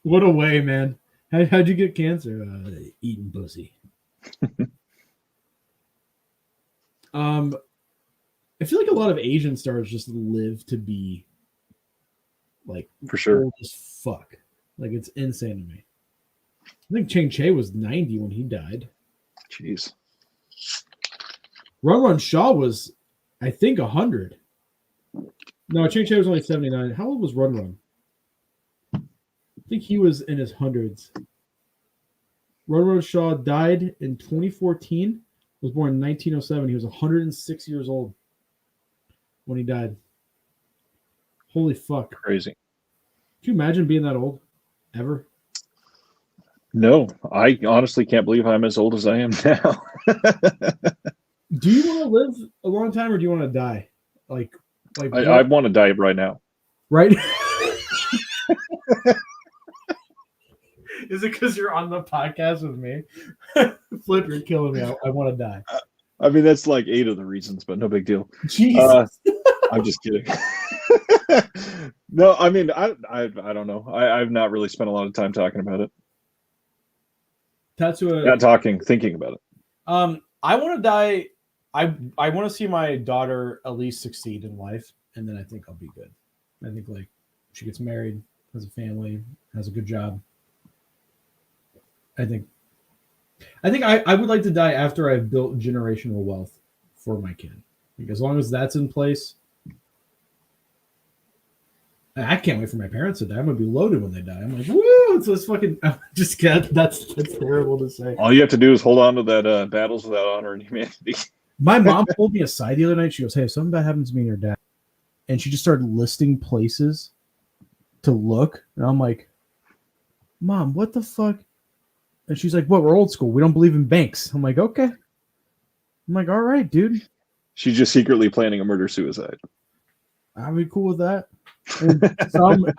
What a way, man. How'd you get cancer? Eating pussy. I feel like a lot of Asian stars just live to be like for sure old as fuck. Like it's insane to me. I think Chang Che was 90 when he died. Jeez. Run Shaw was, I think, 100. No, Chang Che was only 79. How old was Run? I think he was in his hundreds. Run Shaw died in 2014. Was born in 1907. He was 106 years old when he died. Holy fuck. Crazy. Could you imagine being that old? Ever? No, I honestly can't believe I'm as old as I am now. Do you want to live a long time or do you want to die? Like I want to die right now. Right? Is it because you're on the podcast with me? Flip, you're killing me. I want to die. I mean, that's like 8 of the reasons, but no big deal. Jesus. I'm just kidding. No, I mean, I don't know. I've not really spent a lot of time talking about it. Not talking, thinking about it. I want to die. I want to see my daughter at least succeed in life, and then I think I'll be good. I think like she gets married, has a family, has a good job. I think I would like to die after I've built generational wealth for my kid. Like as long as that's in place, I can't wait for my parents to die. I'm gonna be loaded when they die. I'm like, woo! It's fucking. Just get that's terrible to say. All you have to do is hold on to that Battles Without Honor and Humanity. My mom pulled me aside the other night. She goes, "Hey, if something bad happens to me and your dad," and she just started listing places to look, and I'm like, "Mom, what the fuck?" And she's like, "What? We're old school. We don't believe in banks." I'm like, "Okay." I'm like, "All right, dude." She's just secretly planning a murder-suicide. I'd be cool with that. And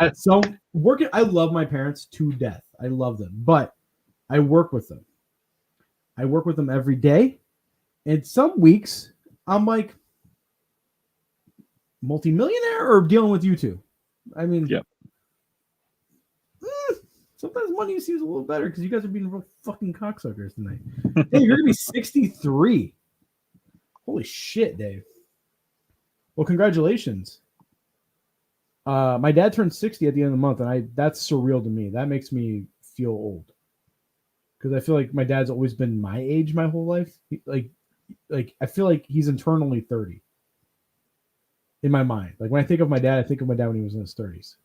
at some working, I love my parents to death. I love them, but I work with them. I work with them every day. And some weeks I'm like multimillionaire or dealing with you two. I mean, Yep. Sometimes money seems a little better because you guys are being real fucking cocksuckers tonight. Hey, you're gonna be 63. Holy shit, Dave. Well, congratulations. My dad turned 60 at the end of the month, and that's surreal to me. That makes me feel old. Because I feel like my dad's always been my age my whole life. Like I feel like he's internally 30 in my mind. Like when I think of my dad, I think of my dad when he was in his 30s.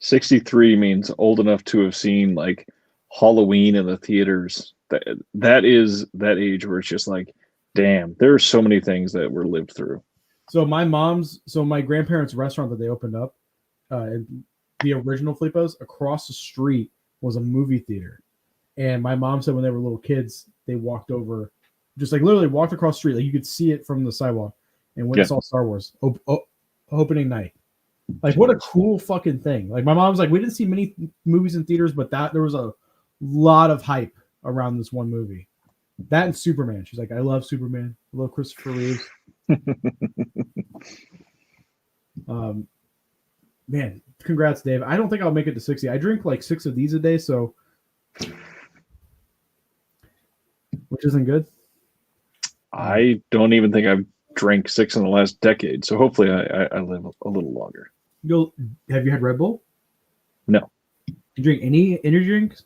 63 means old enough to have seen like Halloween in the theaters. That is that age where it's just like, damn, there are so many things that were lived through. So my grandparents' restaurant that they opened up, the original Flippos, across the street was a movie theater. And my mom said when they were little kids, they walked over, just like literally walked across the street. Like you could see it from the sidewalk and went and saw Star Wars opening night. Like what a cool fucking thing. Like my mom's like, we didn't see many movies in theaters, but there was a lot of hype around this one movie. That and Superman. She's like, I love Superman. I love Christopher Reeves. Man, congrats, Dave. I don't think I'll make it to 60. I drink like 6 of these a day, so which isn't good. I don't even think I've drank 6 in the last decade, so hopefully I live a little longer. Have you had Red Bull? No. You drink any energy drinks?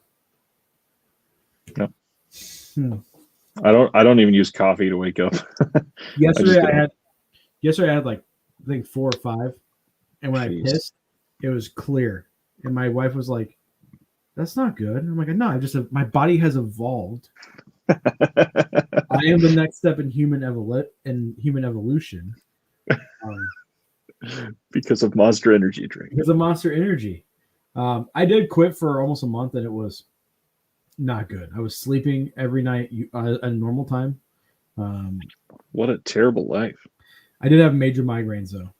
No. I don't even use coffee to wake up. Yesterday I had like I think 4 or 5, and when I pissed, it was clear. And my wife was like, "That's not good." I'm like, "No, my body has evolved. I am the next step in human evolution." Because of Monster Energy drink. Because of Monster Energy. I did quit for almost a month, and it was not good. I was sleeping every night at a normal time. What a terrible life. I did have major migraines though,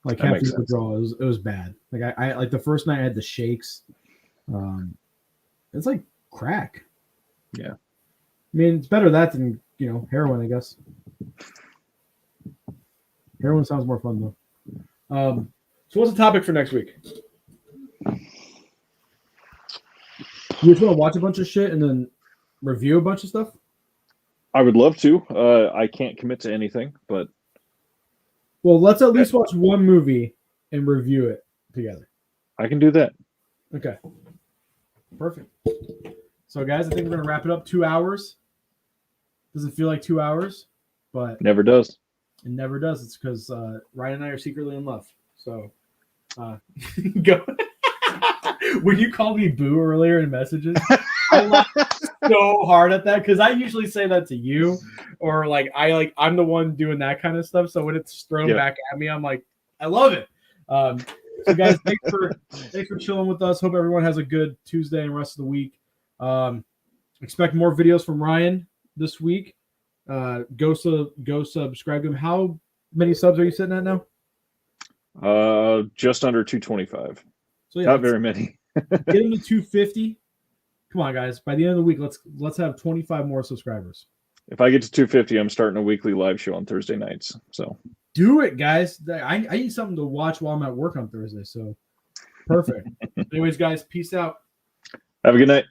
like That makes caffeine withdrawal. It was bad. Like I like the first night I had the shakes. It's like crack. Yeah. I mean, it's better that than heroin, I guess. Heroin sounds more fun though. So what's the topic for next week? You just want to watch a bunch of shit and then review a bunch of stuff? I would love to. I can't commit to anything, but well, let's at least watch one movie and review it together. I can do that. Okay. Perfect. So, guys, I think we're going to wrap it up. 2 hours. Doesn't feel like 2 hours, but never does. It never does. It's because Ryan and I are secretly in love. So, go. When you called me Boo earlier in messages, I laughed so hard at that because I usually say that to you, or I'm the one doing that kind of stuff. So when it's thrown back at me, I'm like, I love it. So guys, thanks for chilling with us. Hope everyone has a good Tuesday and rest of the week. Expect more videos from Ryan this week. Go subscribe to him. How many subs are you sitting at now? Just under 225. So yeah, not very many. Get him to 250. Come on, guys. By the end of the week, let's have 25 more subscribers. If I get to 250, I'm starting a weekly live show on Thursday nights. So do it, guys. I need something to watch while I'm at work on Thursday. So perfect. Anyways, guys, peace out. Have a good night.